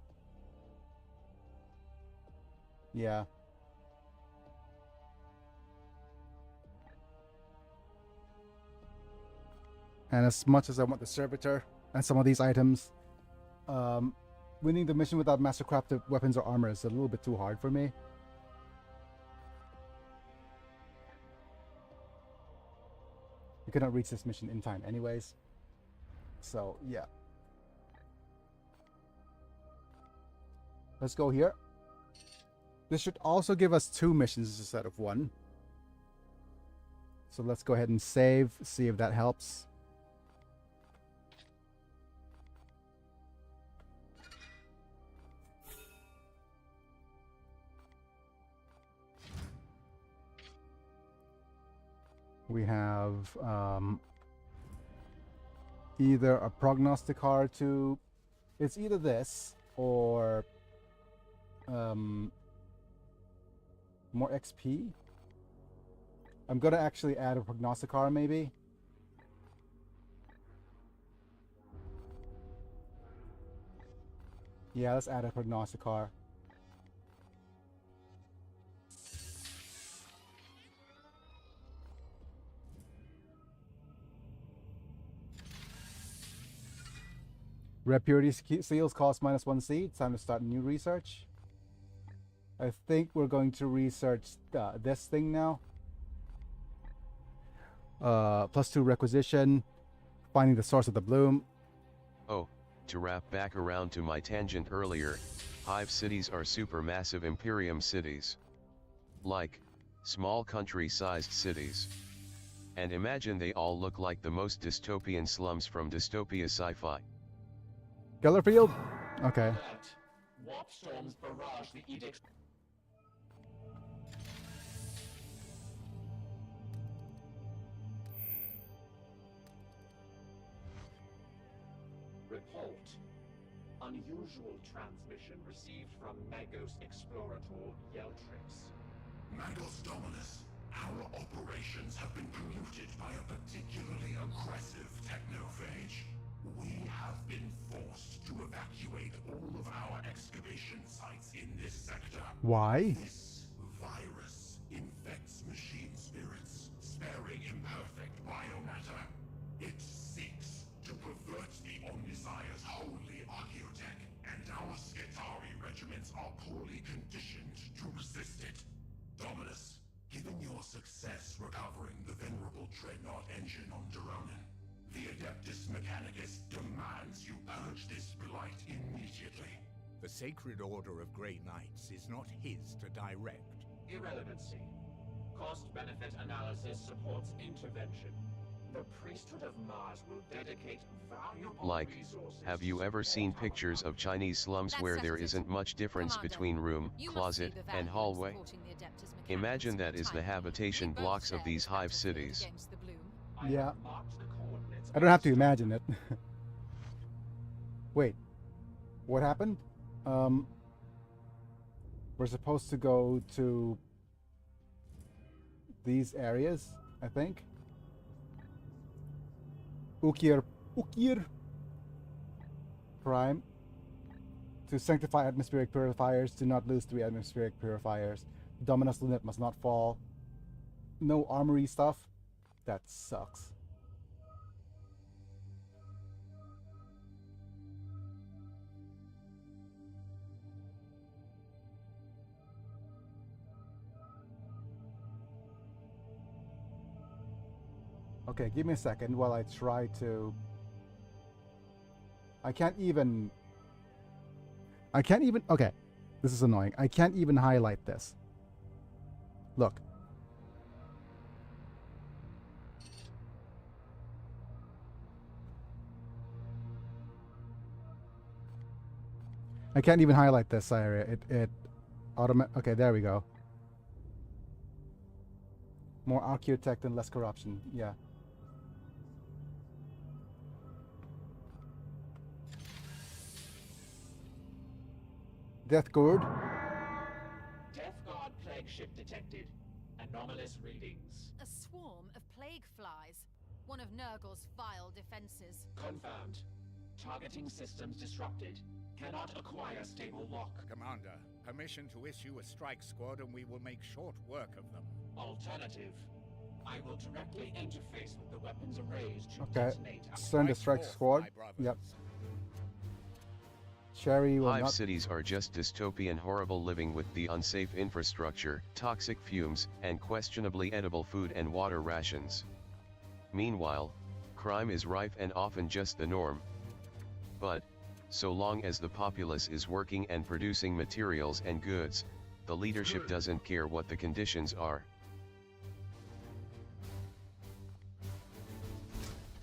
Yeah. And as much as I want the servitor and some of these items, winning the mission without mastercrafted weapons or armor is a little bit too hard for me. We cannot reach this mission in time anyways. So, yeah. Let's go here. This should also give us 2 missions instead of 1. So let's go ahead and save, see if that helps. We have either a prognosticar to... It's either this or more XP. I'm gonna actually add a prognosticar maybe. Yeah, let's add a prognosticar. Red Purity Seals cost -1 seed. Time to start new research. I think we're going to research this thing now. +2 requisition. Finding the source of the bloom. Oh, to wrap back around to my tangent earlier, hive cities are supermassive Imperium cities. Like, small country-sized cities. And imagine they all look like the most dystopian slums from dystopia sci-fi. Gellerfield? Okay. Warp storms barrage the edict. Report. Unusual transmission received from Magos Explorator Yeltrix. Magos Dominus, our operations have been polluted by a particularly aggressive technophage. We have been forced to evacuate all of our excavation sites in this sector. Why? This virus infects machine spirits, sparing imperfect biomatter. It seeks to pervert the Omnissiah's holy archaeotech, and our Skitari regiments are poorly conditioned to resist it. Dominus, given your success recovering the venerable Dreadnought engine on Duronin, the Adeptus Mechanicus demands you purge this blight immediately. The Sacred Order of Grey Knights is not his to direct. Irrelevancy. Cost-benefit analysis supports intervention. The Priesthood of Mars will dedicate valuable Like, resources. have you to ever seen support pictures of Chinese slums That where there settles it. isn't much difference Commander, between room, you must closet, see the and value in hallway? supporting the Adeptus Mechanicus Imagine that for is the time being. habitation We both blocks of share these this hive battlefield cities. against the Bloom. I Yeah. have marked the coordinates I don't have to against imagine it. Wait. What happened? We're supposed to go to these areas, I think. Ukir Prime. To sanctify atmospheric purifiers, do not lose 3 atmospheric purifiers. Dominus Lunet must not fall. No armory stuff. That sucks. Okay, give me a second while I try to... I can't even... Okay, this is annoying. I can't even highlight this. Look. I can't even highlight this area. It okay, there we go. More archaeotech and less corruption. Yeah. Death Gourd. Death Guard plague ship detected. Anomalous readings. A swarm of plague flies. One of Nurgle's vile defenses. Confirmed. Targeting systems disrupted. Cannot acquire stable lock. Commander, permission to issue a strike squad and we will make short work of them. Alternative. I will directly interface with the weapons arrays to Okay. detonate. Send a strike forth, squad. my brothers. Yep. Cherry will Hive not. cities are just dystopian horrible living with the unsafe infrastructure, toxic fumes, and questionably edible food and water rations. Meanwhile, crime is rife and often just the norm. But, so long as the populace is working and producing materials and goods, the leadership doesn't care what the conditions are.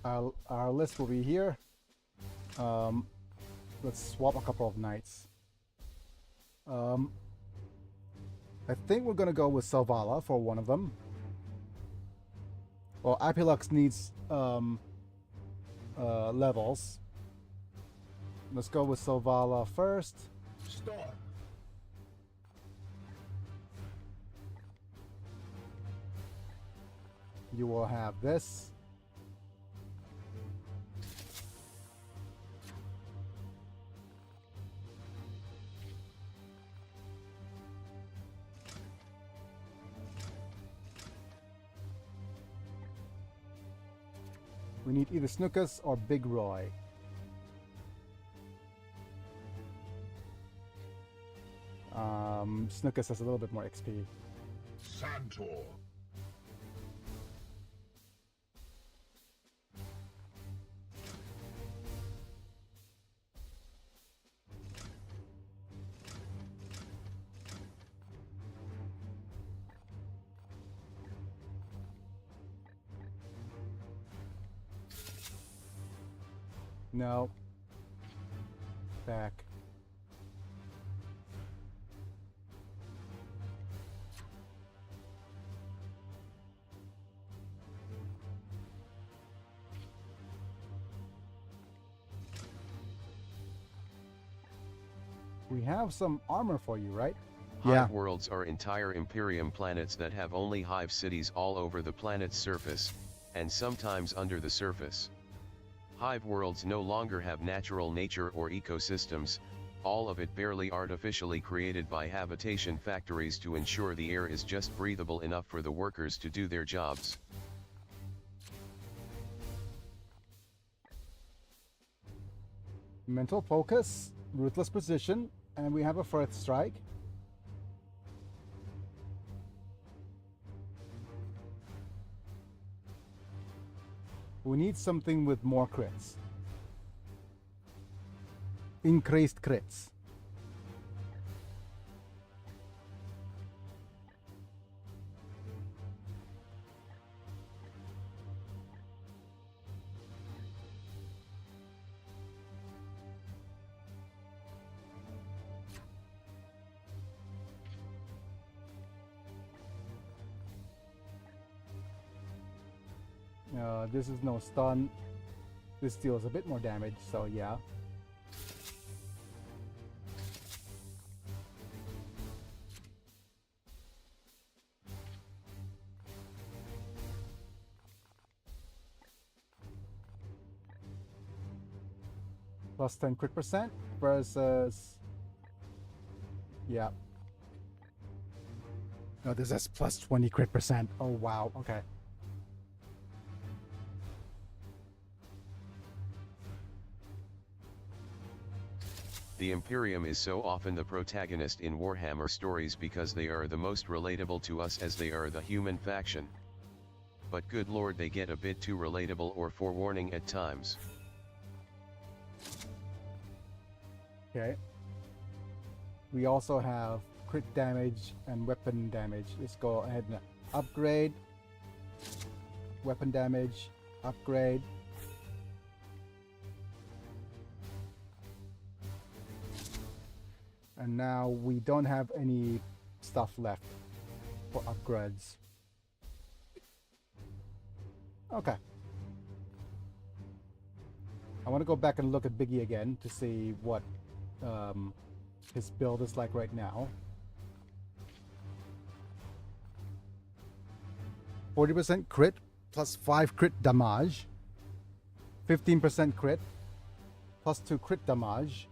Our list will be here. Let's swap a couple of knights. I think we're gonna go with Selvala for one of them. Well, Apilux needs levels. Let's go with Selvala first. Start. You will have this. We need either Snookus or Big Roy. Snookus has a little bit more XP. Santor. No. Back. We have some armor for you, right? Hive worlds are entire Imperium planets that have only hive cities all over the planet's surface, and sometimes under the surface. Hive worlds no longer have natural nature or ecosystems, all of it barely artificially created by habitation factories to ensure the air is just breathable enough for the workers to do their jobs. Mental focus, ruthless precision, and we have a first strike. We need something with more crits. Increased crits. This is no stun. This deals a bit more damage, so yeah. Plus 10 crit percent versus... Yeah. No, this is plus 20 crit percent. Oh, wow. Okay. The Imperium is so often the protagonist in Warhammer stories because they are the most relatable to us as they are the human faction. But good lord, they get a bit too relatable or forewarning at times. Okay. We also have crit damage and weapon damage. Let's go ahead and upgrade. Weapon damage, upgrade. And now we don't have any stuff left for upgrades. Okay. I want to go back and look at Biggie again to see what his build is like right now. 40% crit plus 5 crit damage. 15% crit plus 2 crit damage.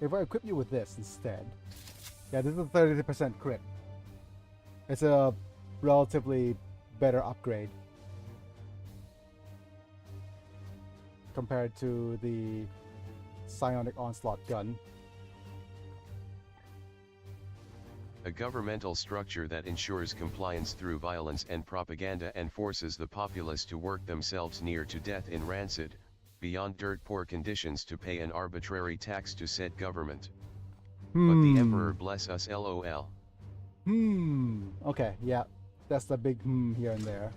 If I equip you with this instead, yeah, this is a 30% crit. It's a relatively better upgrade compared to the Psionic Onslaught gun. A governmental structure that ensures compliance through violence and propaganda and forces the populace to work themselves near to death in rancid, beyond dirt poor conditions to pay an arbitrary tax to said government. But the Emperor bless us LOL. Okay, yeah. That's the big here and there.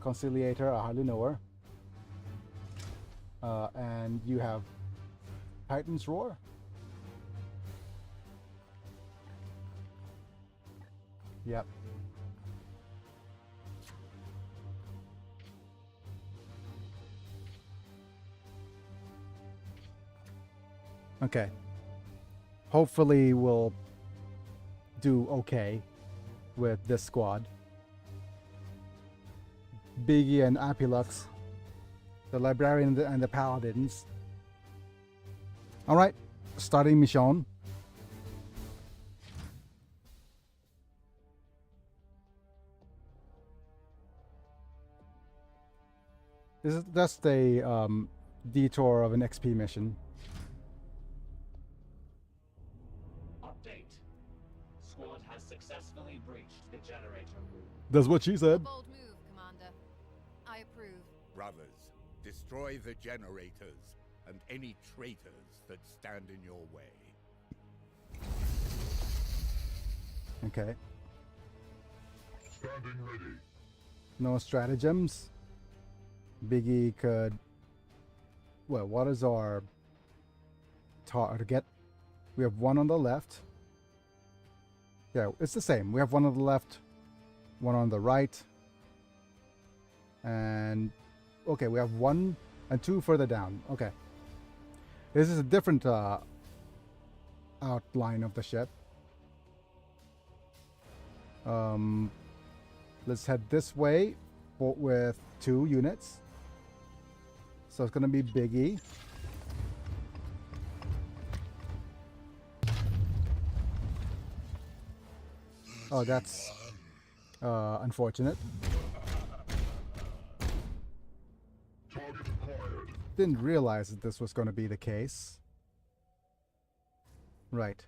Conciliator, I hardly know her. And you have Titan's Roar. Yep. Okay. Hopefully we'll do okay with this squad. Biggie and Apilux, the Librarian and the Paladins. Alright, starting mission. This is just a detour of an XP mission. Update. Squad has successfully breached the generator room. That's what she A said. bold move, Commander. I approve. Brothers, destroy the generators and any traitors that stand in your way. Okay. Standing ready. No stratagems. Biggie could... Well, what is our target? We have one on the left. Yeah, it's the same. We have one on the left, one on the right. And... Okay, we have one and two further down. Okay. This is a different outline of the ship. Let's head this way with 2 units. So it's gonna be Biggie. Oh, that's unfortunate. Target acquired. Didn't realize that this was gonna be the case. Right.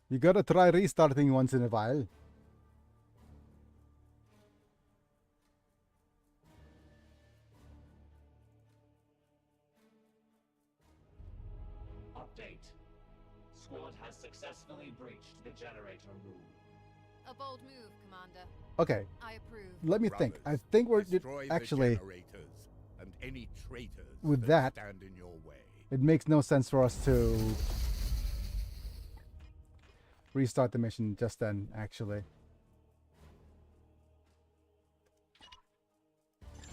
You gotta try restarting once in a while. Update. Squad has successfully breached the generator room. A bold move, Commander. Okay, I approve. let me think. I Brothers, think we're destroy the actually generators and any traitors with that stand in your way. it makes no sense for us to restart the mission just then, actually.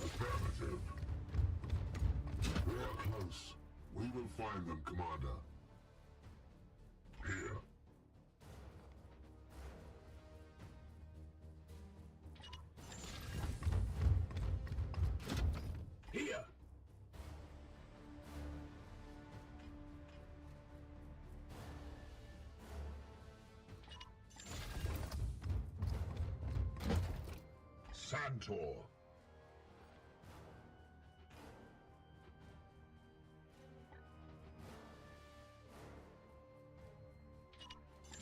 Affirmative. They are close. We will find them, Commander. Here. Here! Santor.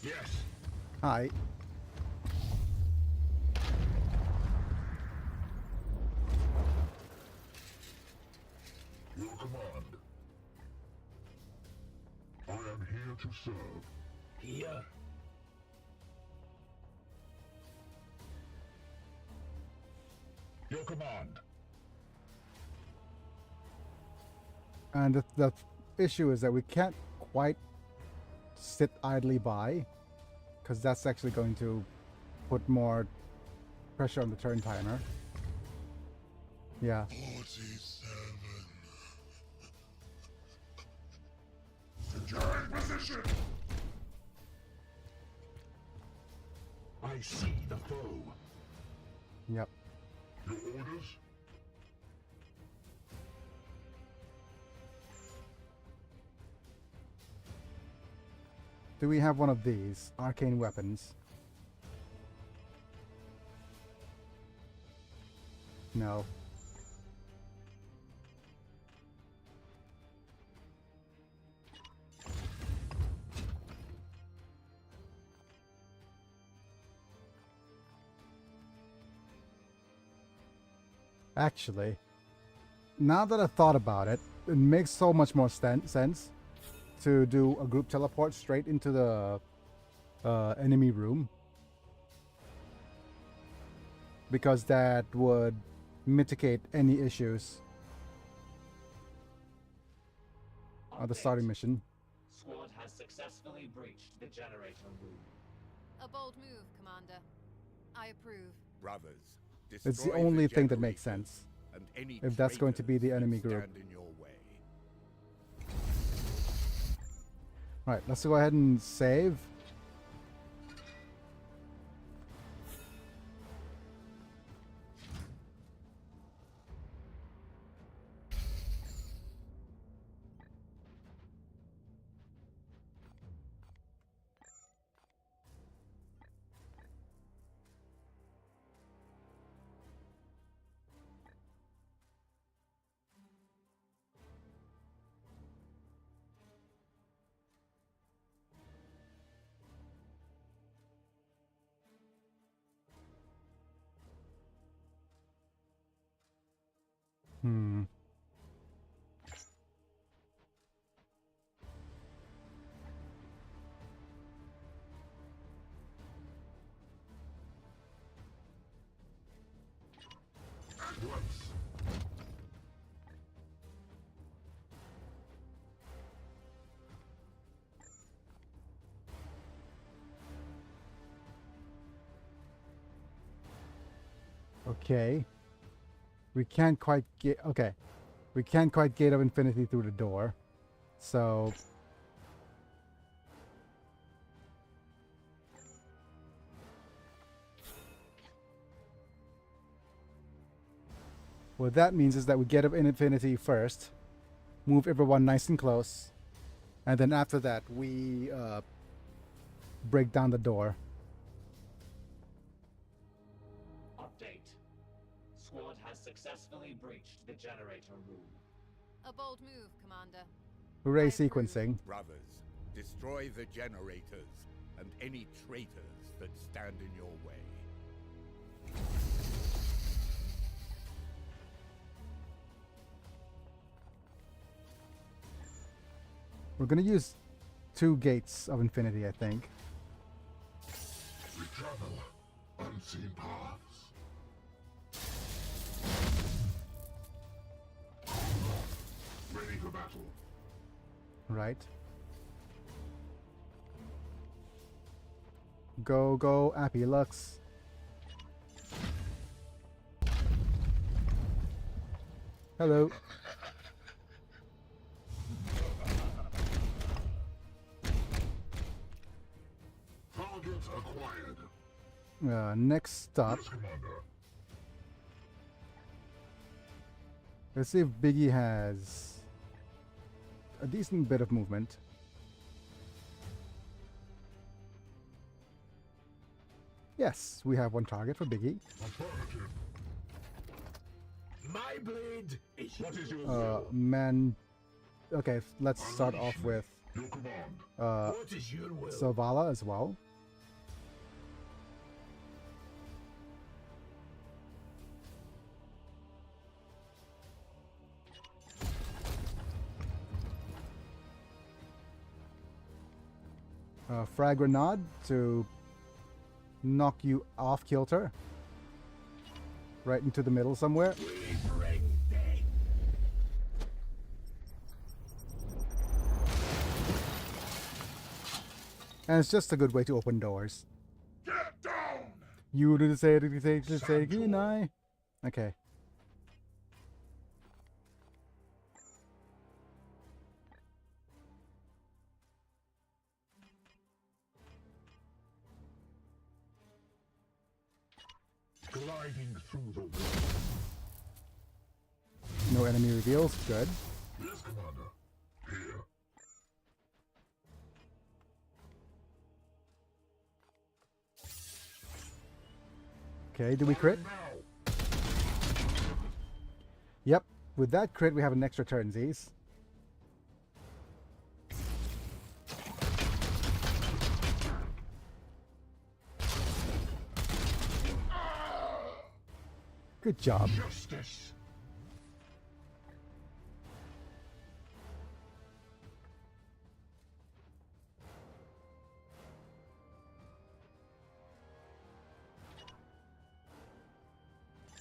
Yes! Hi. Your command. I am here to serve. Here! Your command. And the issue is that we can't quite sit idly by. because that's actually going to put more pressure on the turn timer. Yeah. 47. Securing position. I see the foe. Yep. Your orders? Do we have one of these arcane weapons? No. Actually, now that I've thought about it, it makes so much more sense to do a group teleport straight into the enemy room, because that would mitigate any issues on the starting mission. Squad has successfully breached the generator room. A bold move, Commander. I approve. Brothers, It's the destroy only thing that generators makes sense. and any If that's going to be the traitors enemy that group. stand in your way. Right, let's go ahead and save. Hmm. At once. Okay. We can't quite get... Okay. We can't quite Gate of Infinity through the door. So... what that means is that we get up in Infinity first, move everyone nice and close, and then after that we break down the door. Update. Squad has successfully breached the generator room. A bold move, Commander. Hooray, I approve. sequencing. Brothers, destroy the generators and any traitors that stand in your way. We're gonna use 2 gates of Infinity, I think. We travel unseen paths. Ready for battle. Right. Go, go, Appy Lux. Hello. Target acquired. Next stop. Yes, Commander. Let's see if Biggie has a decent bit of movement. Yes, we have one target for Biggie. Affirmative. My blade is What is your will? Man. Okay, let's start off with Your command. what is your will? Silvala as well. Frag Grenade to knock you off kilter. Right into the middle somewhere. We bring death. And it's just a good way to open doors. Get down! You did say good night. Okay. Gliding through the wall. No enemy reveals. Good. Yes, Commander. Here. Okay, do we crit? Now. Yep. With that crit, we have an extra turnsies. Good job. Justice.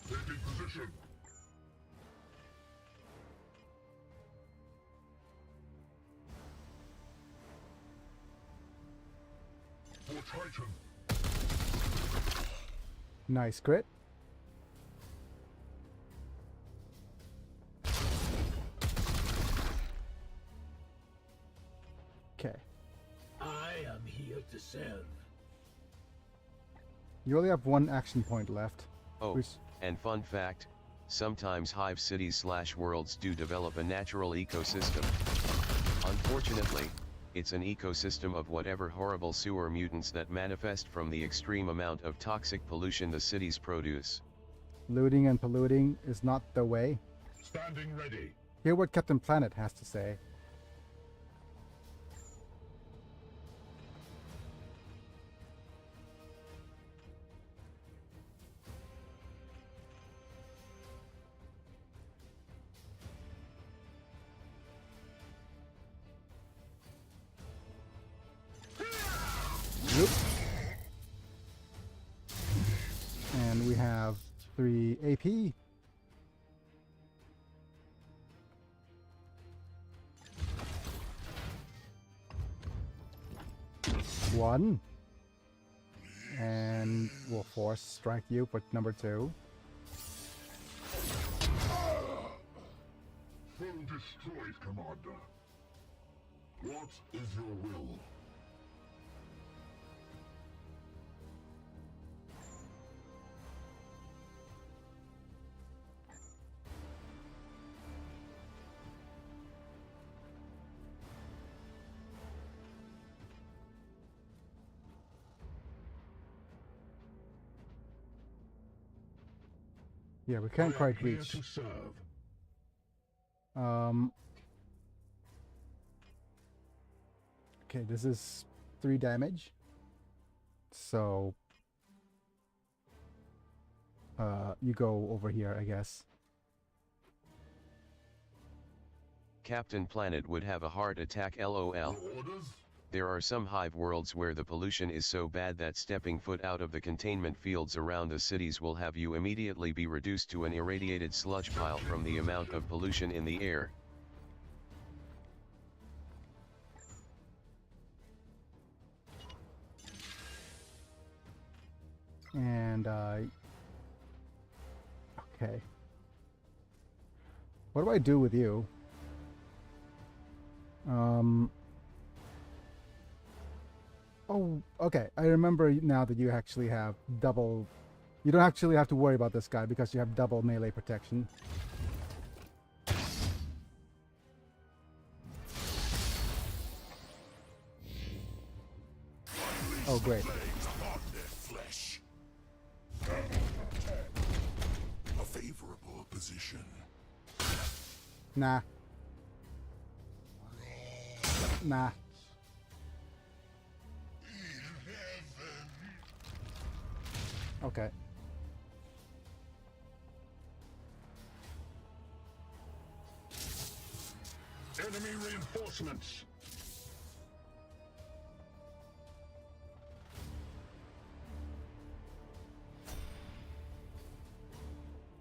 Taking position. For Titan. Nice crit. Okay. I am here to serve. You only have one action point left. Oh, Which, and fun fact, sometimes hive cities/worlds do develop a natural ecosystem. Unfortunately, it's an ecosystem of whatever horrible sewer mutants that manifest from the extreme amount of toxic pollution the cities produce. looting and polluting is not the way. Standing ready. Hear what Captain Planet has to say. Whoop. And we have 3 AP. One. And we'll force strike you for number 2. Foe destroyed, Commander. What is your will? Yeah, we can't quite Here reach. to serve. Okay, this is 3 damage. So you go over here, I guess. Captain Planet would have a heart attack LOL. Orders? There are some hive worlds where the pollution is so bad that stepping foot out of the containment fields around the cities will have you immediately be reduced to an irradiated sludge pile from the amount of pollution in the air. And okay. What do I do with you? Oh, okay. I remember now that you actually have double. You don't actually have to worry about this guy because you have double melee protection. Oh, great. Upon their flesh. A favorable position. Nah. Nah. Okay. Enemy reinforcements.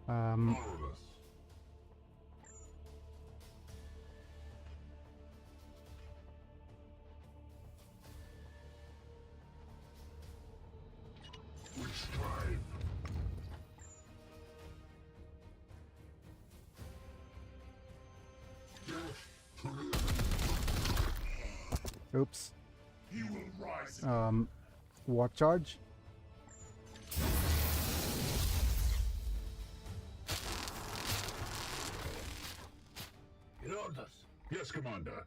Marvelous. Oops. He will rise. Warp charge. In orders. Yes, Commander.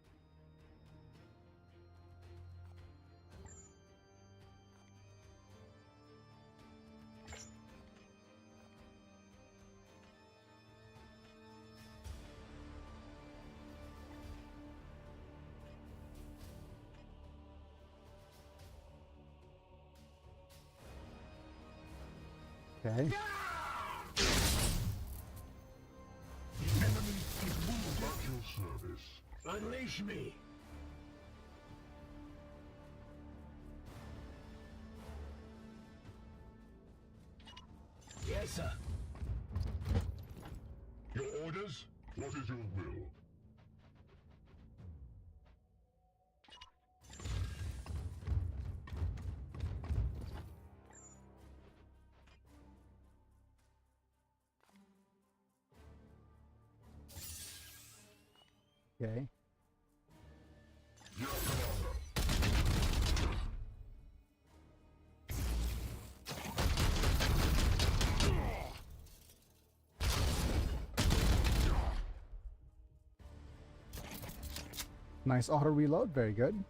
Okay. The enemy is moving at your service. Unleash me. Yes, sir. Your orders? What is your will? Okay. Yes, Commander. Nice auto reload. Very good.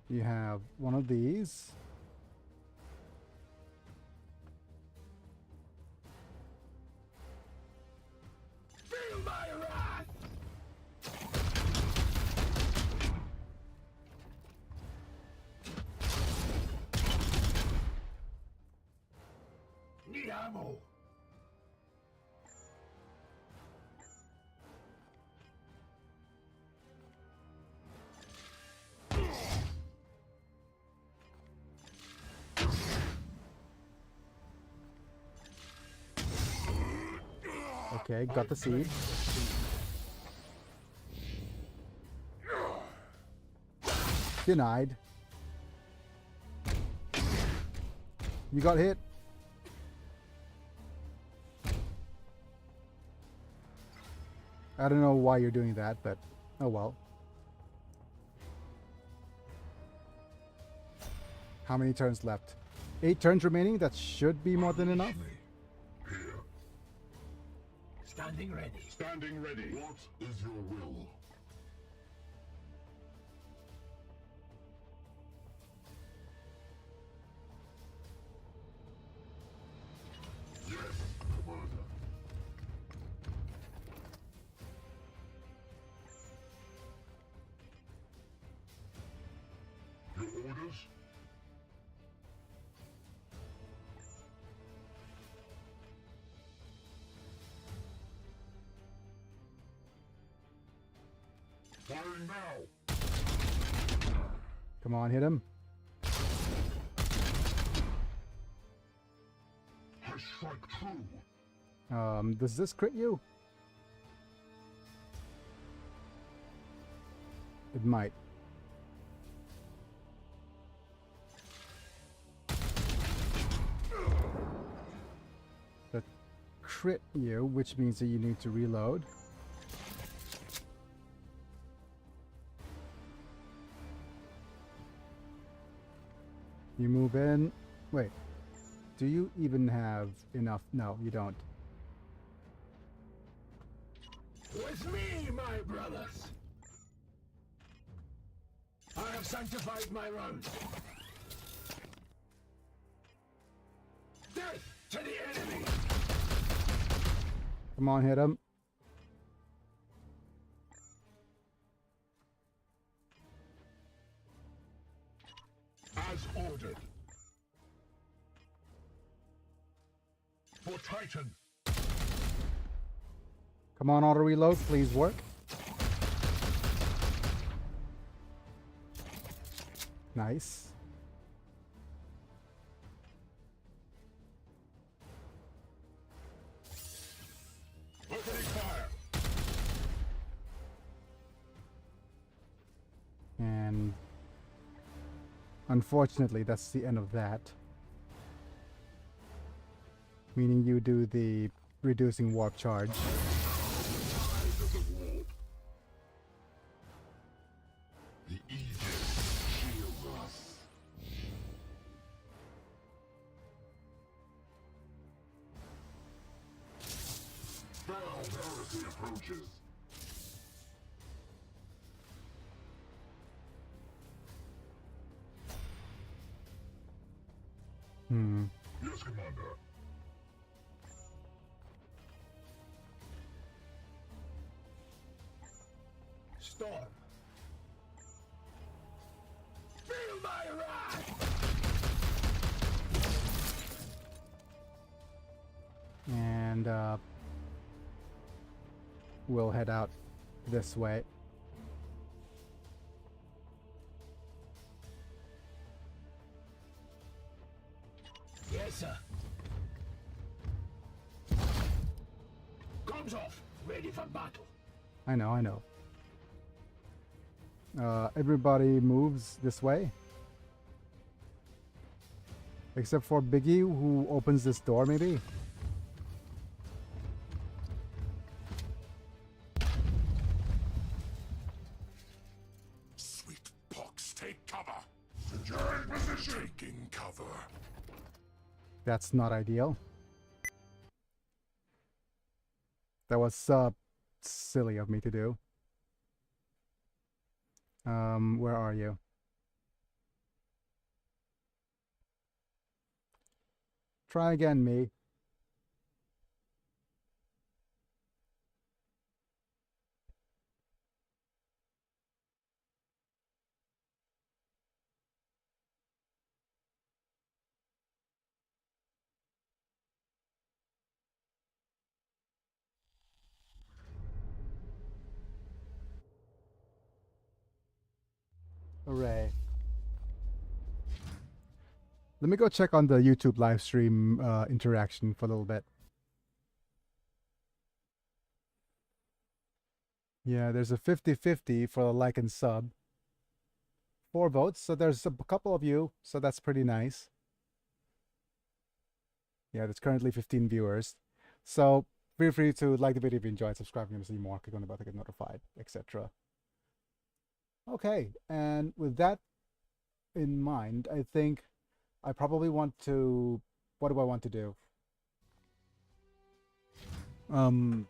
You have one of these. Feel my wrath! Need ammo. Okay, got the seed. Denied. You got hit. I don't know why you're doing that, but oh well. How many turns left? 8 turns remaining. That should be more than enough. Here. Standing ready. Standing ready. What is your will? Yes, Commander. Your orders? Firing now! Come on, hit him. I strike true! Does this crit you? It might. That crit you, which means that you need to reload. You move in. Wait. Do you even have enough? No, you don't. With me, my brothers! I have sanctified my run. Death to the enemy! Come on, hit him. As ordered. For Titan. Come on, auto reload, please work. Nice. Opening fire. And unfortunately, that's the end of that. Meaning you do the reducing warp charge. approaches. Yes, Commander. Storm. Feel my wrath! And we'll head out this way. Yes, sir. Comms off. Ready for battle. I know, I know. Everybody moves this way. Except for Biggie, who opens this door, maybe? Sweet pox, take cover. Securing position. Taking cover. That's not ideal. That was silly of me to do. Where are you? Try again, me. Hooray. Let me go check on the YouTube live stream interaction for a little bit. Yeah, there's a 50-50 for the like and sub. 4 votes, so there's a couple of you, so that's pretty nice. Yeah, there's currently 15 viewers. So feel free to like the video if you enjoyed, subscribe if you want to see more, click on the bell to get notified, etc. Okay, and with that in mind, I think I probably want to... What do I want to do? I'm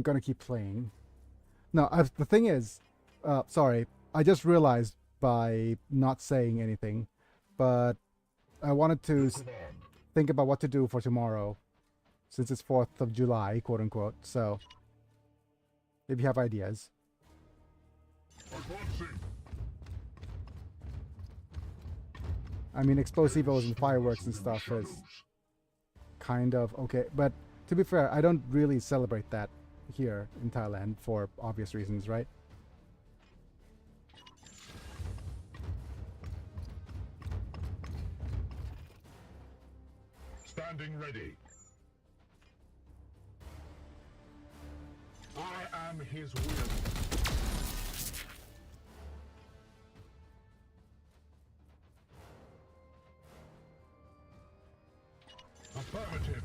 gonna keep playing. No, the thing is, sorry, I just realized by not saying anything, but I wanted to think about what to do for tomorrow, since it's 4th of July, quote unquote. So, if you have ideas. I mean, explosivos and fireworks and stuff is kind of okay, but to be fair, I don't really celebrate that here in Thailand for obvious reasons, right? Standing ready. I am his will. Affirmative.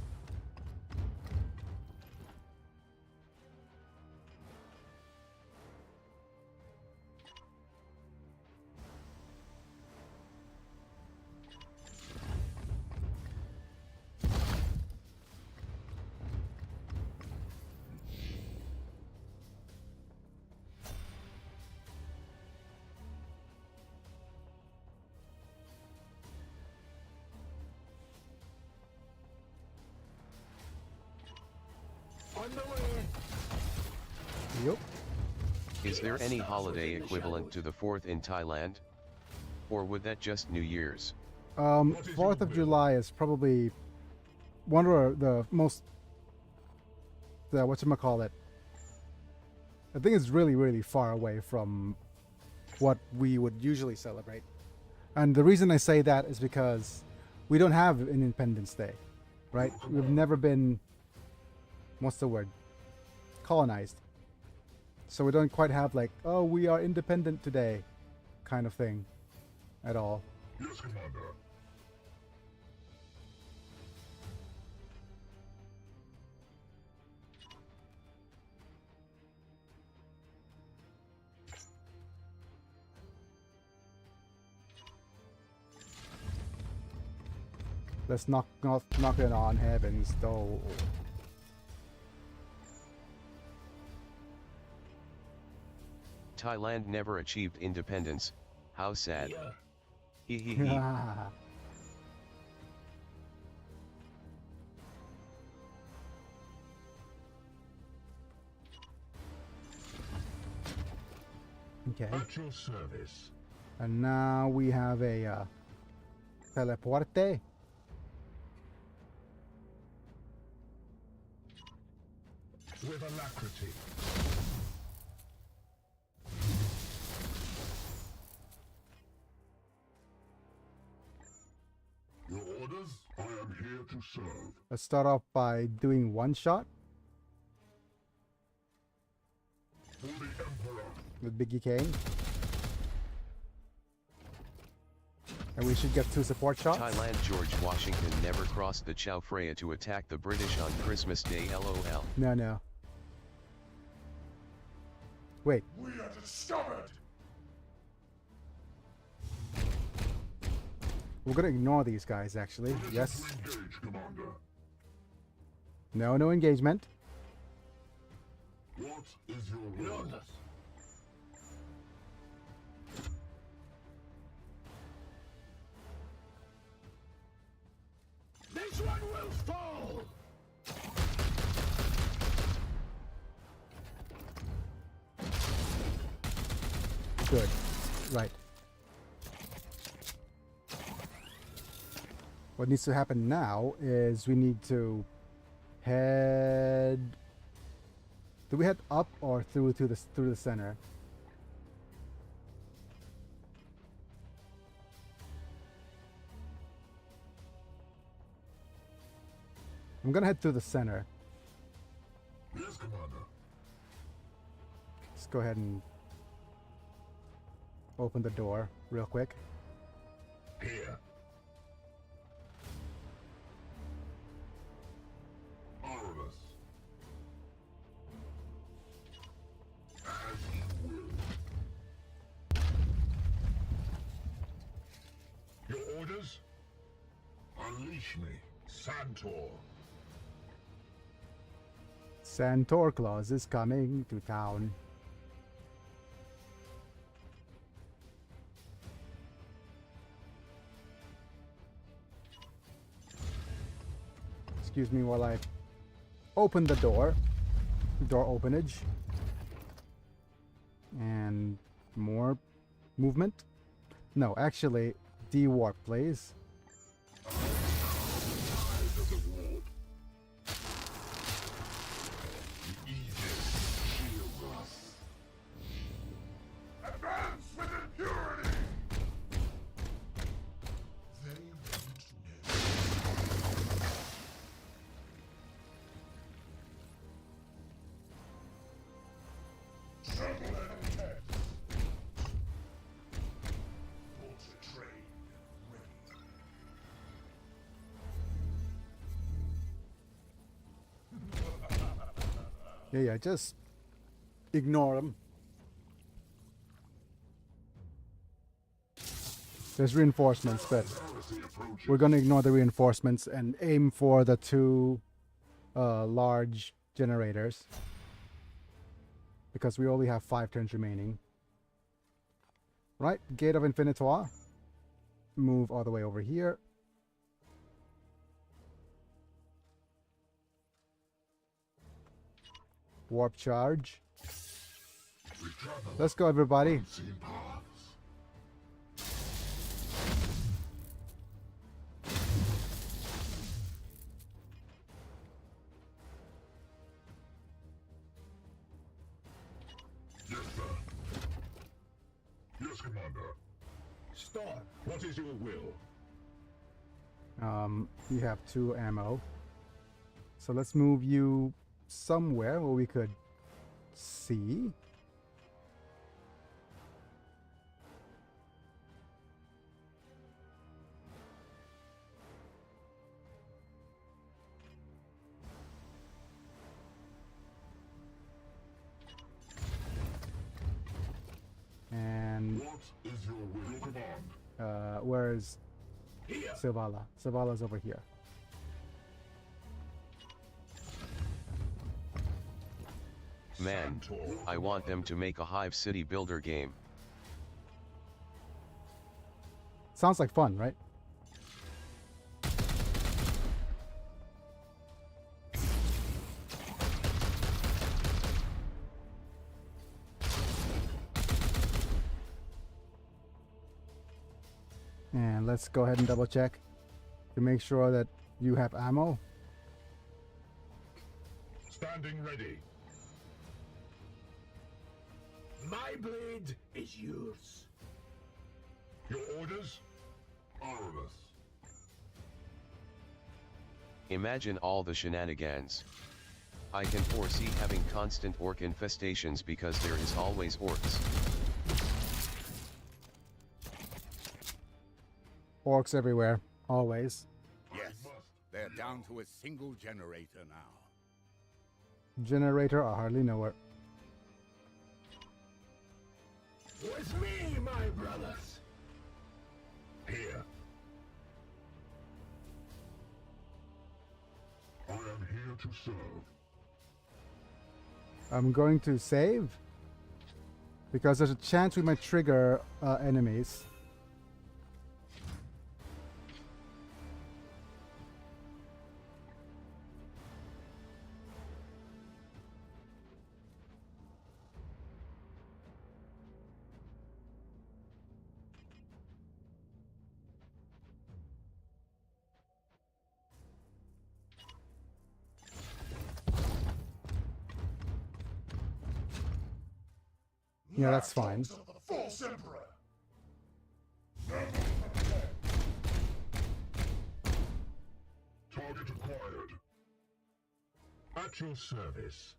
Yep. Is there any holiday equivalent to the 4th in Thailand? Or would that just New Year's? 4th of July is probably one of the most... whatchamacallit. I think it's really, really far away from what we would usually celebrate. And the reason I say that is because we don't have an Independence Day, right? We've never been... What's the word? Colonized. So we don't quite have like, oh, we are independent today kind of thing at all. Yes, Commander. Let's knock it on heaven's door. Thailand never achieved independence. How sad. Here. Hee hee hee. Okay. At your service. And now we have a teleporte. With alacrity. Your orders? I am here to serve. Let's start off by doing one shot For the Emperor. with Biggie Kane. And we should get 2 support shots. Thailand George Washington never crossed the Chao Phraya to attack the British on Christmas Day LOL. No. Wait, We are discovered. we're gonna ignore these guys actually. Ready Yes. to engage, Commander. No engagement. What is your will? This one will fall! Good. Right. What needs to happen now is we need to head. Do we head up or through to the center? I'm gonna head through the center. Yes, Commander. Let's go ahead and open the door real quick. Here. Marvelous. As you will. Your orders? Unleash me, Santor. Santor Claus is coming to town. Excuse me while I open the door. Door openage. And more movement. No, actually, de-warp, please. Eyes of the warp. The Aegis shields us. Advance with impurity! They want to know. Trouble and intense. Mortar train ready. Yeah, just ignore them. There's reinforcements, but Heresy approaching. we're gonna ignore the reinforcements and aim for the 2 large generators. Because we only have 5 turns remaining. Right, Gate of Infinitoire. Move all the way over here. Warp charge. We travel Let's go, everybody. unseen paths. Yes, sir. Yes, Commander. Stop. What is your will? You have 2 ammo. So let's move you somewhere where we could see. And What is your will? Your command. where's Here. Silvala? Silvala's over here. Man, I want them to make a Hive City Builder game. Sounds like fun, right? And let's go ahead and double check to make sure that you have ammo. Standing ready. My blade is yours. Your orders? Aramis. Imagine all the shenanigans. I can foresee having constant orc infestations because there is always orcs. Orcs everywhere, always. Yes, they're down to a single generator now. Generator, I hardly know it. With me, my brothers. Here. I am here to serve. I'm going to save because there's a chance we might trigger enemies. Yeah, that's fine. False Emperor. Target acquired. At your service.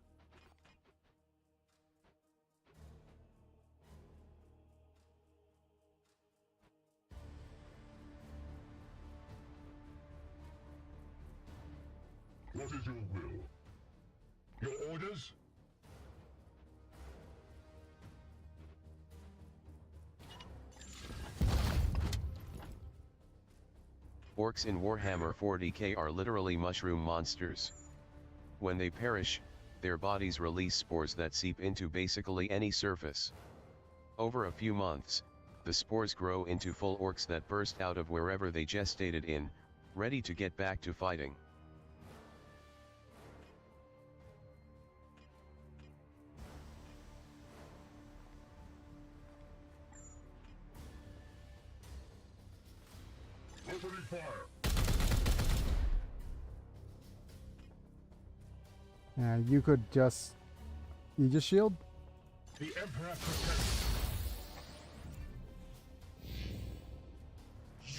What is your will? Your orders? Orcs in Warhammer 40k are literally mushroom monsters. When they perish, their bodies release spores that seep into basically any surface. Over a few months, the spores grow into full orcs that burst out of wherever they gestated in, ready to get back to fighting. Opening fire. And you could just... You just shield? The Emperor protects.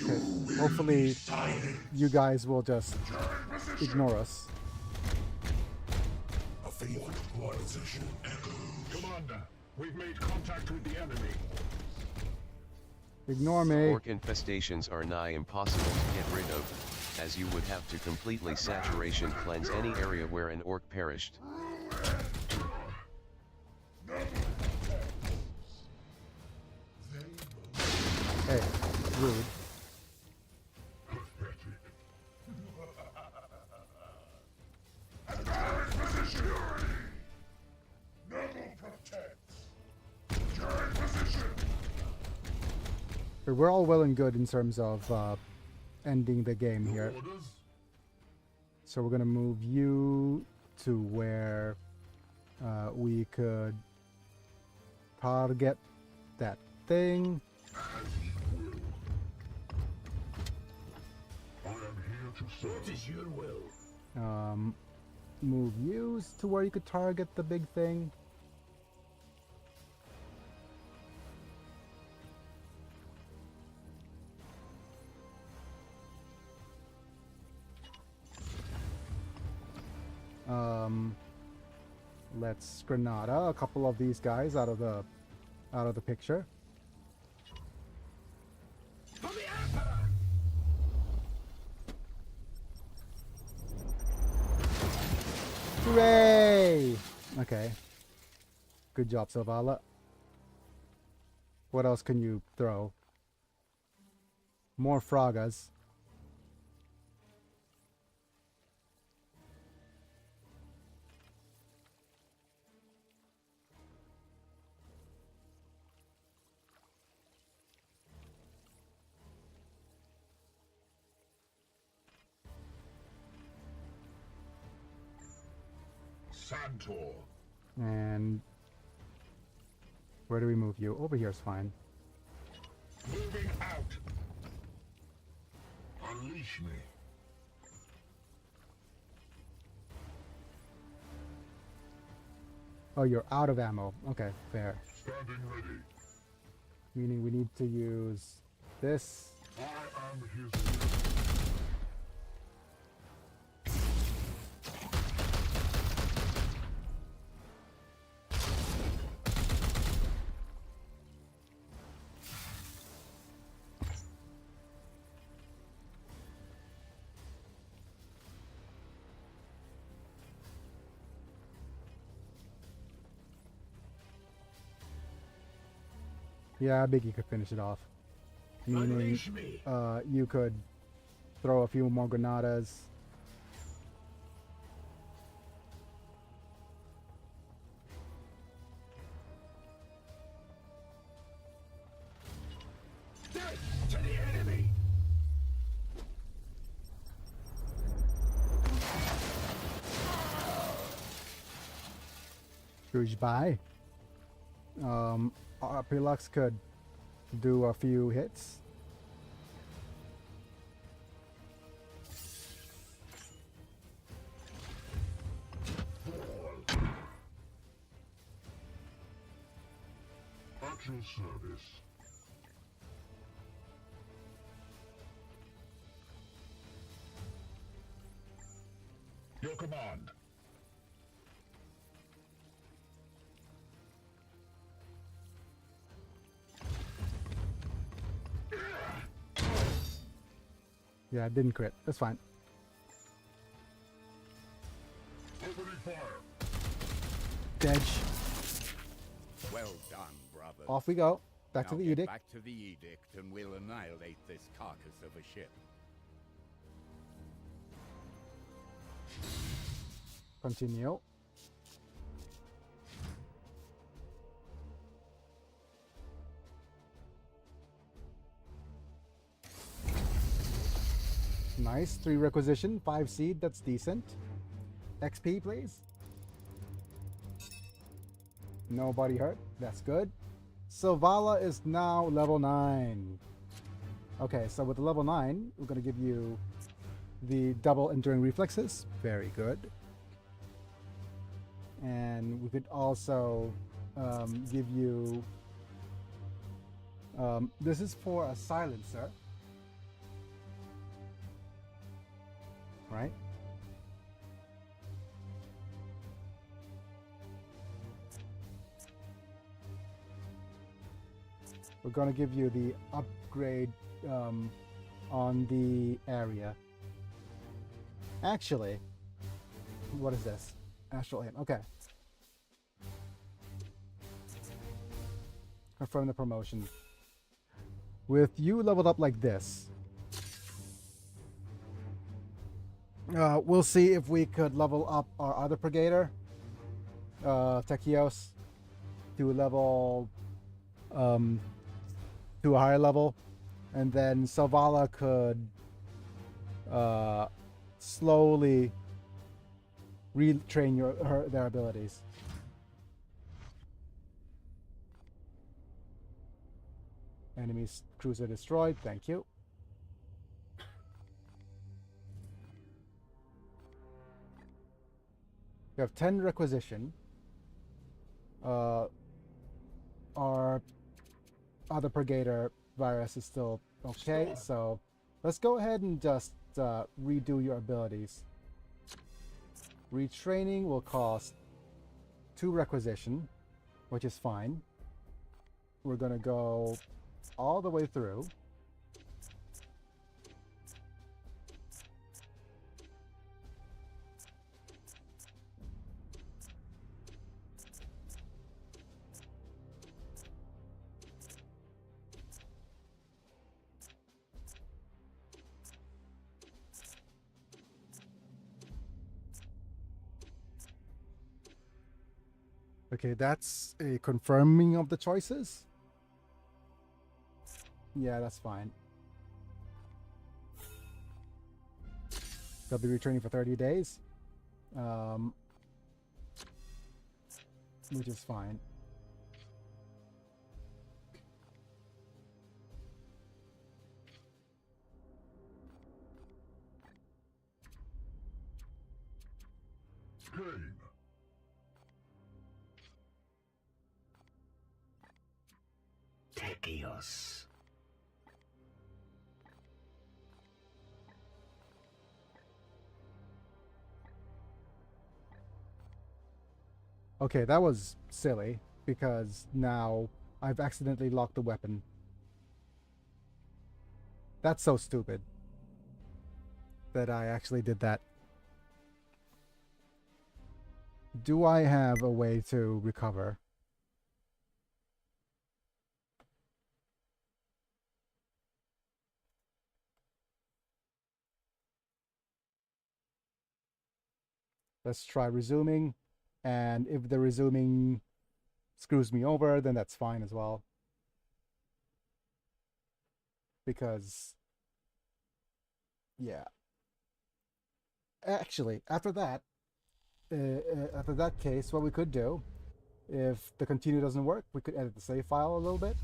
Okay. Hopefully you guys will just ignore us. A faint position echoes. Commander, we've made contact with the enemy. Ignore me. Orc infestations are nigh impossible to get rid of, as you would have to completely saturation cleanse any area where an orc perished. Hey, rude. But we're all well and good in terms of ending the game here. So we're gonna move you to where we could target that thing. I am here to serve. What is your will? Move you to where you could target the big thing. Let's Granada a couple of these guys out of the picture. For the Emperor! Hooray! Okay. Good job, Silvala. What else can you throw? More Fragas. Santor. And where do we move you? Over here is fine. Moving out. Unleash me. Oh, you're out of ammo. Okay, fair. Standing ready. Meaning we need to use this. I am his leader. Yeah, I think you could finish it off. Meaning, Unleash me. you could throw a few more granadas. Death to the enemy. Goodbye. Our Pilux could do a few hits. Fall. At your service. Your command. Yeah, it didn't crit. That's fine. Opening fire. Dead. Well done, brothers. Off we go. Back to Now the get edict. Back to the edict, and we'll annihilate this carcass of a ship. Continue. Nice. 3 requisition, 5 seed. That's decent. XP, please. Nobody hurt. That's good. Silvala is now level 9. Okay, so with the level 9, we're going to give you the double enduring reflexes. Very good. And we could also give you... this is for a silencer. Right? We're going to give you the upgrade on the area. Actually, what is this? Astral aim. Okay. Confirm the promotion. With you leveled up like this, we'll see if we could level up our other Brigader, Techios, to level, to a higher level, and then Silvala could slowly retrain their abilities. Enemy's cruiser destroyed. Thank you. We have 10 requisition. Our other Brigader virus is still okay, so let's go ahead and just redo your abilities. Retraining will cost 2 requisition, which is fine. We're gonna go all the way through. Okay, that's a confirming of the choices. Yeah, that's fine. They'll be returning for 30 days. which is fine. Game. Techios. Okay, that was silly, because now I've accidentally locked the weapon. That's so stupid that I actually did that. Do I have a way to recover? Let's try resuming, and if the resuming screws me over, then that's fine as well. Because, yeah. Actually, after that case, what we could do, if the continue doesn't work, we could edit the save file a little bit.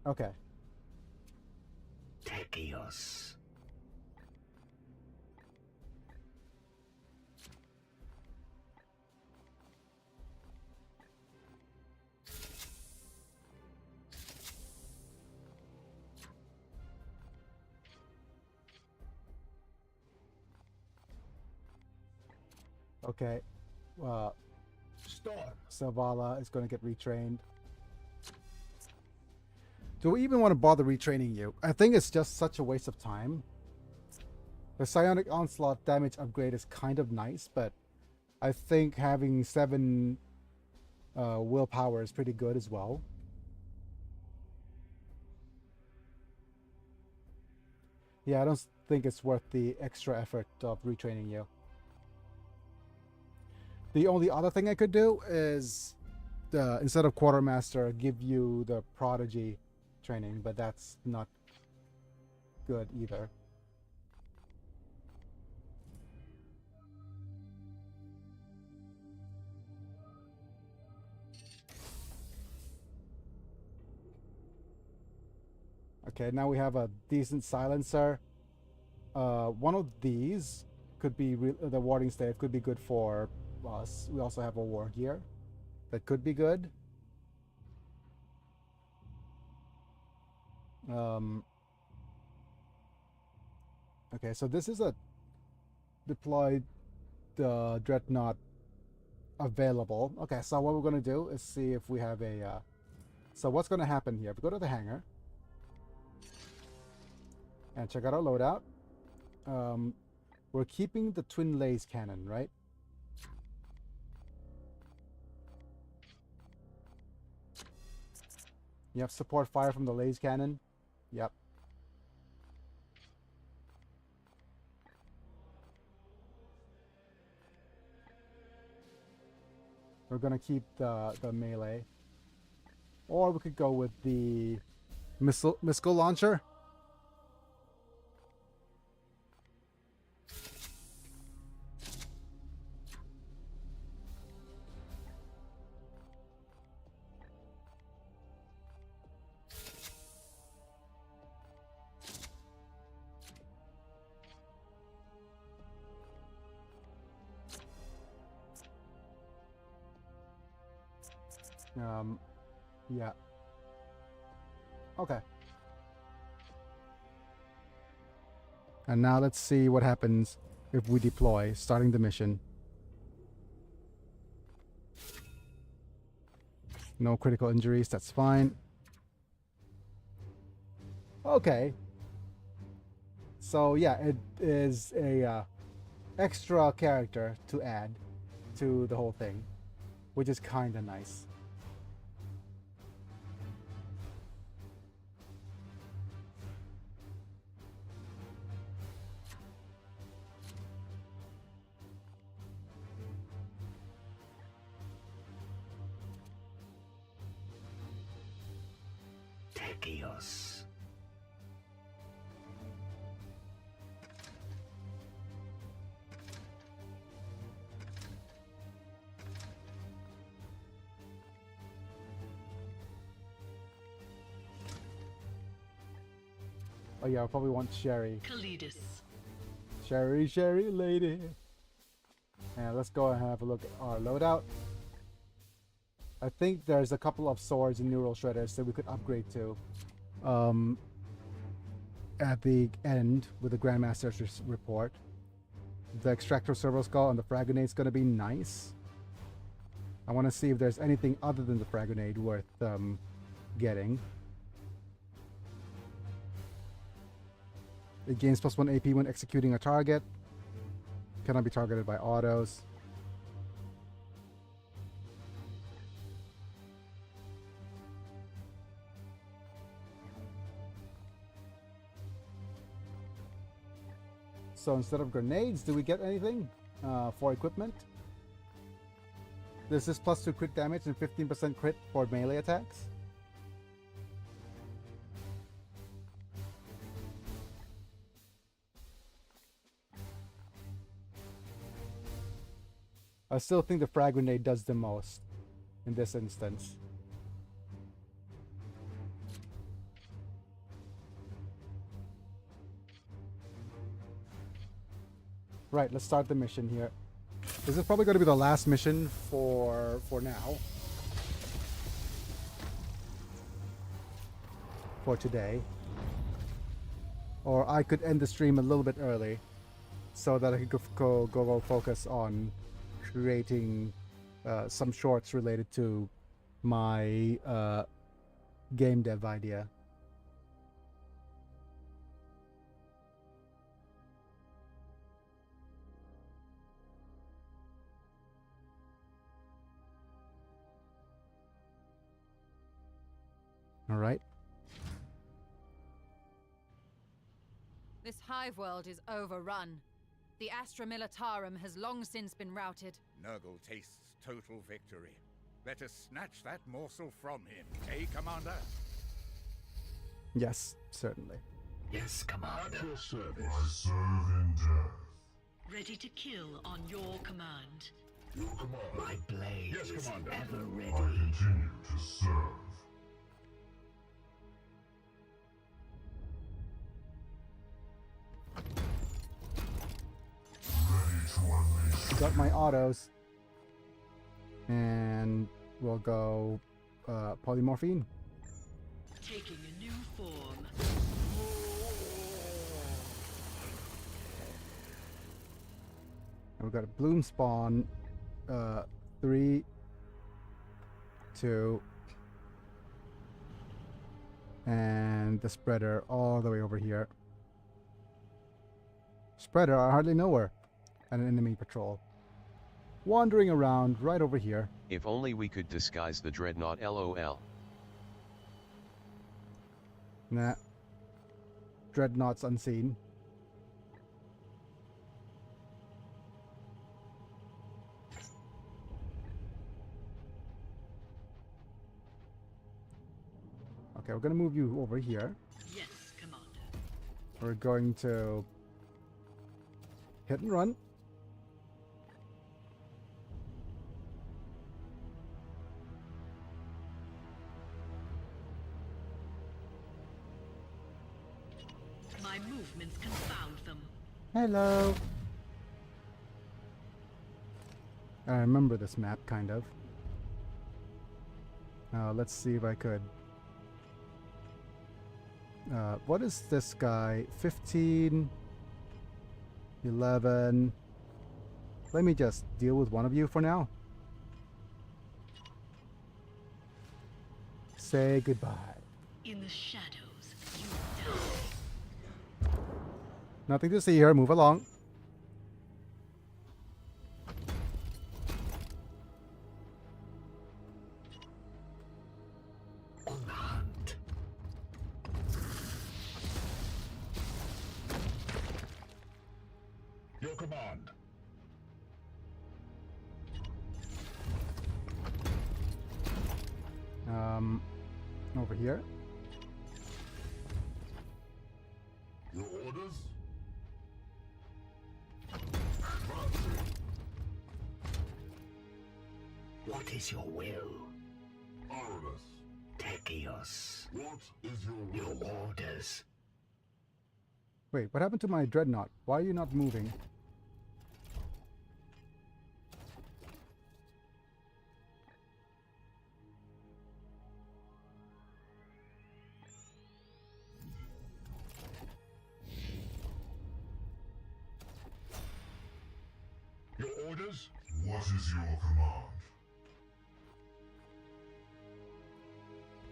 Okay. Techios. Okay. Start. Zavala is going to get retrained. Do we even want to bother retraining you? I think it's just such a waste of time. The Psionic Onslaught damage upgrade is kind of nice, but I think having 7 willpower is pretty good as well. Yeah, I don't think it's worth the extra effort of retraining you. The only other thing I could do is, instead of Quartermaster, give you the Prodigy training, but that's not good either. Okay, now we have a decent silencer. One of these could be the warding stave could be good for us. We also have a war gear that could be good. Okay, so this is a deployed dreadnought available. Okay, so what we're going to do is see if we have a... so what's going to happen here? If we go to the hangar and check out our loadout, we're keeping the twin laser cannon, right? You have support fire from the laser cannon. Yep. We're gonna keep the melee, or we could go with the missile launcher. Yeah. Okay. And now let's see what happens if we deploy, starting the mission. No critical injuries, that's fine. Okay. So yeah, it is a extra character to add to the whole thing, which is kind of nice. Techios. Oh yeah, I probably want Sherry. Kalidus. Sherry, Sherry lady. And let's go and have a look at our loadout. I think there's a couple of swords and neural shredders that we could upgrade to at the end with the Grandmaster's report. The extractor servo skull and the frag grenade is going to be nice. I want to see if there's anything other than the frag grenade worth getting. It gains +1 AP when executing a target. Cannot be targeted by autos. So instead of grenades, do we get anything for equipment? This is +2 crit damage and 15% crit for melee attacks. I still think the frag grenade does the most in this instance. Right, let's start the mission here. This is probably going to be the last mission for now. For today. Or I could end the stream a little bit early so that I could go focus on creating some shorts related to my game dev idea. All right. This hive world is overrun. The Astra Militarum has long since been routed. Nurgle tastes total victory. Let us snatch that morsel from him, eh, Commander? Yes, certainly. Yes, Commander. At your service. I serve in death. Ready to kill on your command. Your command. My blade Yes, is Commander. ever I ready. continue to serve. Ready to unleash. Got my autos. And we'll go polymorphine. Taking a new form. And we've got a bloom spawn. 3, 2, and the spreader all the way over here. Spreader, I hardly know her. And an enemy patrol. Wandering around right over here. If only we could disguise the dreadnought, LOL. Nah. Dreadnoughts unseen. Okay, we're gonna move you over here. Yes, Commander. We're going to hit and run. My movements confound them. Hello. I remember this map, kind of. Let's see if I could. What is this guy? 15, 11. Let me just deal with one of you for now. Say goodbye. In the shadows, you die. Nothing to see here. Move along. On the hunt. Your command. Over here. Orders? What is your will? Artemis, Techios. what is your Your will? orders. Wait, what happened to my dreadnought? Why are you not moving? Your orders? What is your command?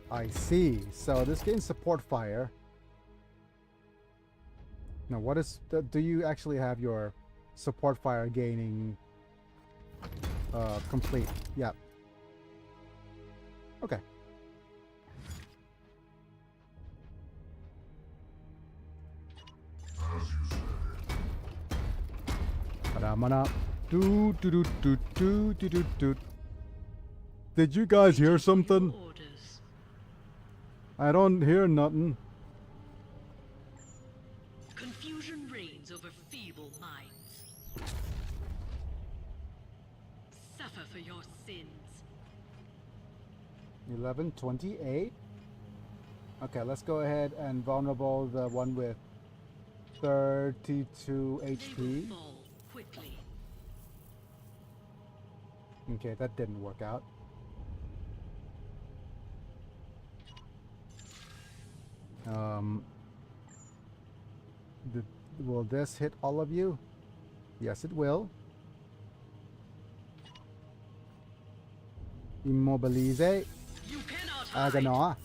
I see. So this gains support fire. Now, what is do you actually have your support fire gaining complete? Yeah. Okay. As you say. Mana. Do do do do do do do do. Did you guys hear something? Orders. I don't hear nothing. Confusion reigns over feeble minds. Suffer for your sins. 1128. Okay, let's go ahead and vulnerable the one with 32 They HP. will fall quickly. Okay, that didn't work out. Will this hit all of you? Yes, it will. Immobilize. You cannot hide. Aganoa.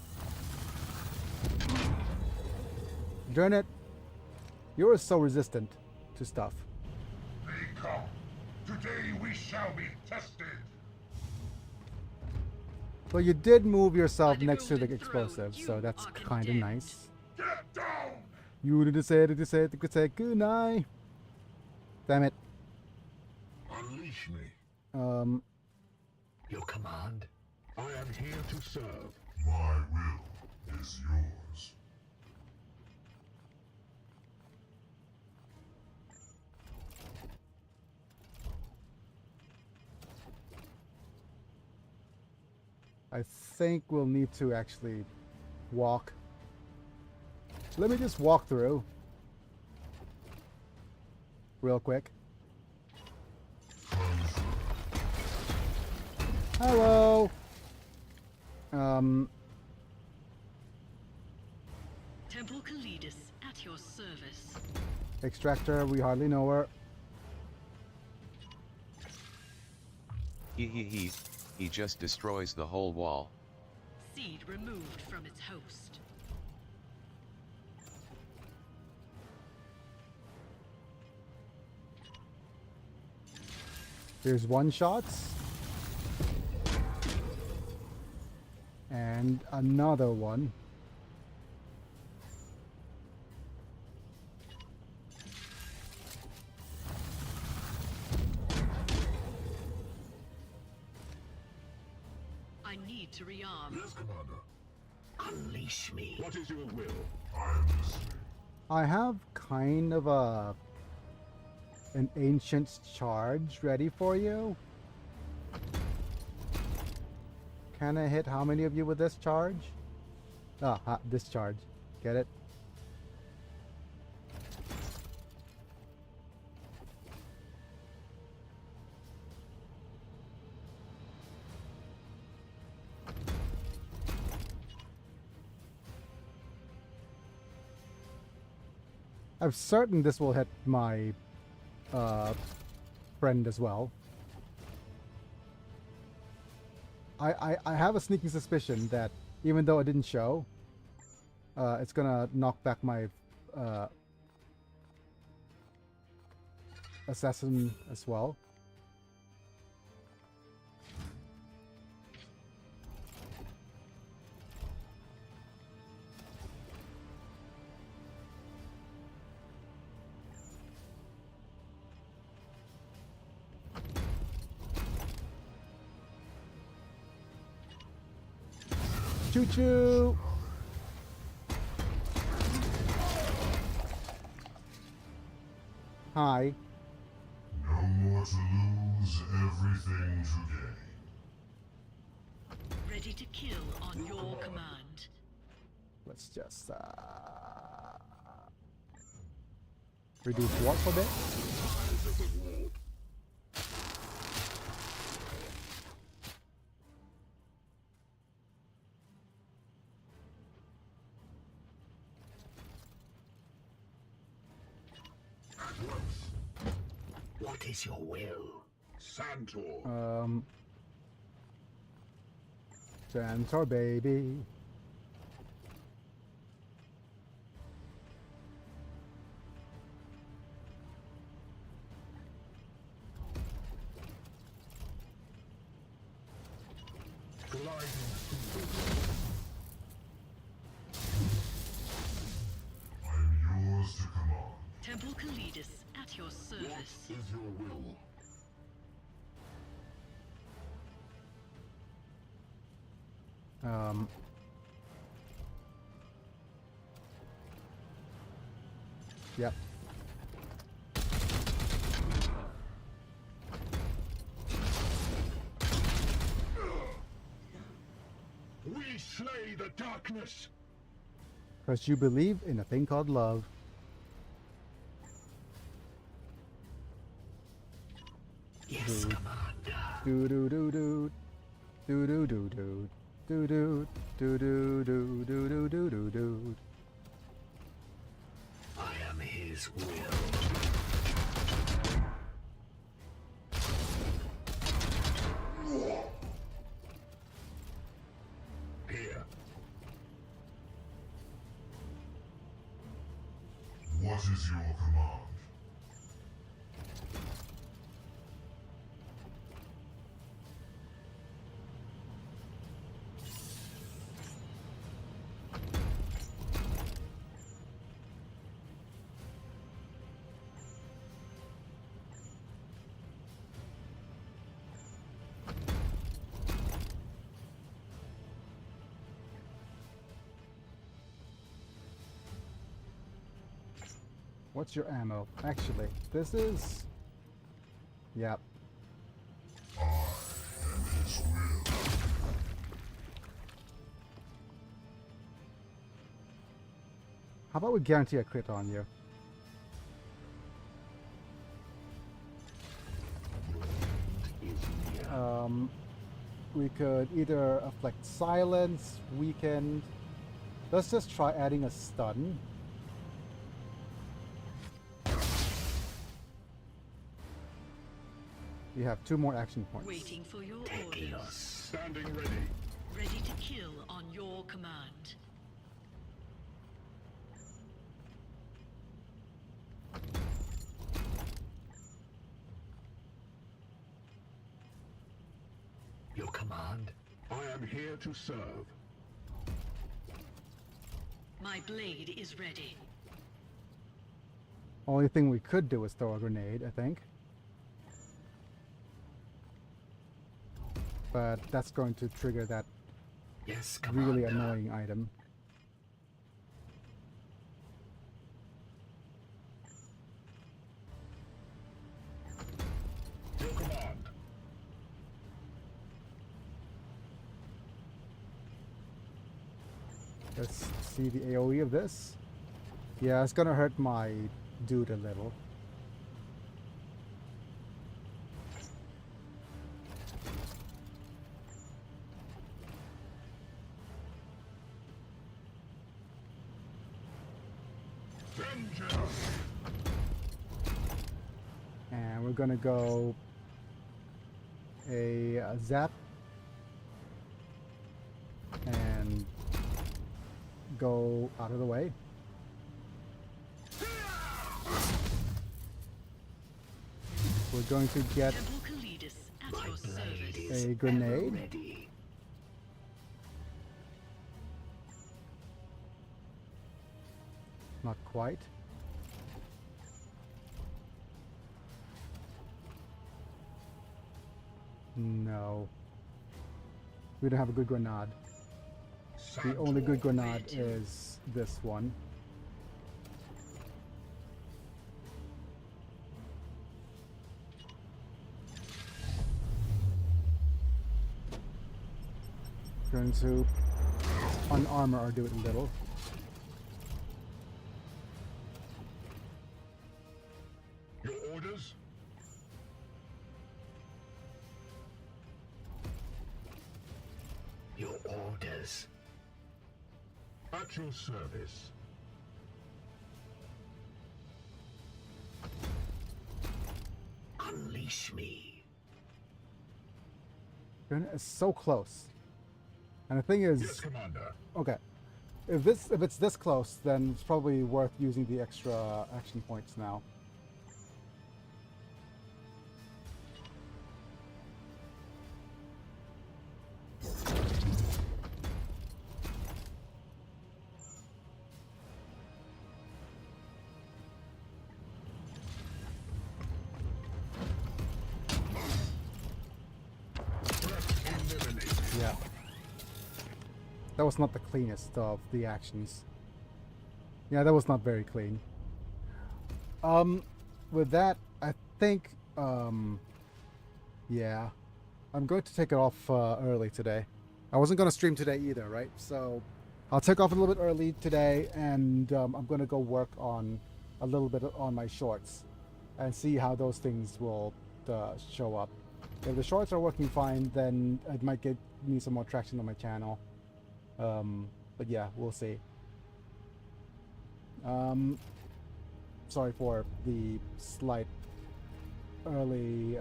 Drain it. You're so resistant to stuff. They come. Today we shall be tested. So you did move yourself By the next to the golden throne, explosive, you so that's are kind of condemned. nice. Get down! You did say good night. Damn it. Unleash me. Your command? I am here to serve. My will is yours. I think we'll need to actually walk. Let me just walk through real quick. Hello. Temple Kalidus at your service. Extractor, we hardly know her. He just destroys the whole wall. Seed removed from its host. Here's one shots. And another one. I need to rearm. Yes, Commander. Unleash me. What is your will? I am listening. I have kind of an ancient charge ready for you. Can I hit how many of you with this charge? This charge. Get it? I'm certain this will hit my friend as well. I have a sneaking suspicion that even though it didn't show, it's gonna knock back my assassin as well. Choo choo! Hi. No more to lose, everything to gain. Ready to kill on your command. Let's just reduce warp a bit. What is your will? Santor. Centaur baby. I'm yours to command. Temple Kalidus at your service. Is your will? Yep. We slay the darkness. Because you believe in a thing called love. Yes, Commander. Do do do do. Do do do do. Do do do do do do do do do do. I am his will. Here. What is your command? What's your ammo? Actually, this is... Yep. I am his will. How about we guarantee a crit on you? We could either afflict silence, weakened. Let's just try adding a stun. You have 2 more action points. Waiting for your Tekios. orders. Standing ready. Ready to kill on your command. Your command? I am here to serve. My blade is ready. Only thing we could do is throw a grenade, I think. But that's going to trigger that Yes, Commander. really annoying item. Your command. Let's see the AoE of this. Yeah, it's gonna hurt my dude a little. Vengeance. And we're gonna go a zap and go out of the way. We're going to get Temple Kalidus at My your blade service. is a grenade. ever ready. Not quite. No. We don't have a good grenade. The only good grenade is this one. Going to unarmor or do it a little. Your orders? Your orders. At your service. Unleash me. It's so close. And the thing is, Yes, Commander. okay, if it's this close, then it's probably worth using the extra action points now. Yeah. That was not the cleanest of the actions. Yeah, that was not very clean. With that, I think, yeah, I'm going to take it off early today. I wasn't going to stream today either, right? So I'll take off a little bit early today, and I'm going to go work on a little bit on my shorts and see how those things will show up. If the shorts are working fine, then it might get me some more traction on my channel. But yeah, we'll see. Sorry for the slight early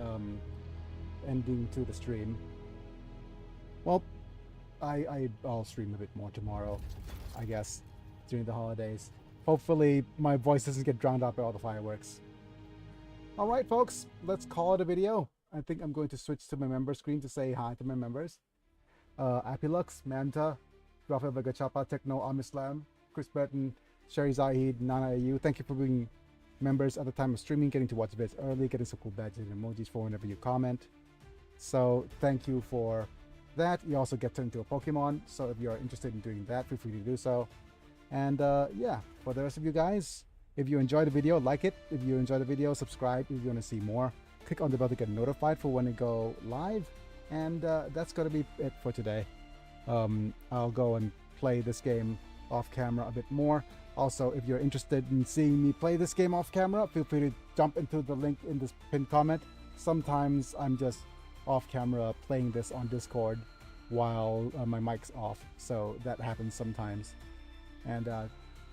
ending to the stream. Well, I'll stream a bit more tomorrow, I guess, during the holidays. Hopefully my voice doesn't get drowned out by all the fireworks. Alright folks, let's call it a video. I think I'm going to switch to my member screen to say hi to my members. Apilux, Manta, Rafael Vegachapa, Techno, Amislam, Chris Burton, Sherry Zahid, Nana AU. Thank you for being members at the time of streaming, getting to watch vids early, getting some cool badges and emojis for whenever you comment. So thank you for that. You also get turned into a Pokemon, so if you're interested in doing that, feel free to do so. And yeah, for the rest of you guys, if you enjoyed the video, like it. If you enjoyed the video, subscribe if you want to see more. Click on the bell to get notified for when it go live. And that's going to be it for today. I'll go and play this game off camera a bit more. Also, if you're interested in seeing me play this game off camera, feel free to jump into the link in this pinned comment. Sometimes I'm just off camera playing this on Discord while my mic's off, so that happens sometimes. And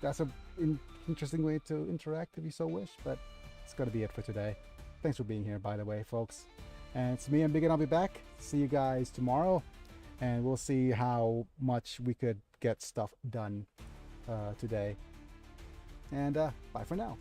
that's an interesting way to interact if you so wish, but it's going to be it for today. Thanks for being here, by the way, folks. And it's me and Big, and I'll be back. See you guys tomorrow, and we'll see how much we could get stuff done today. And bye for now.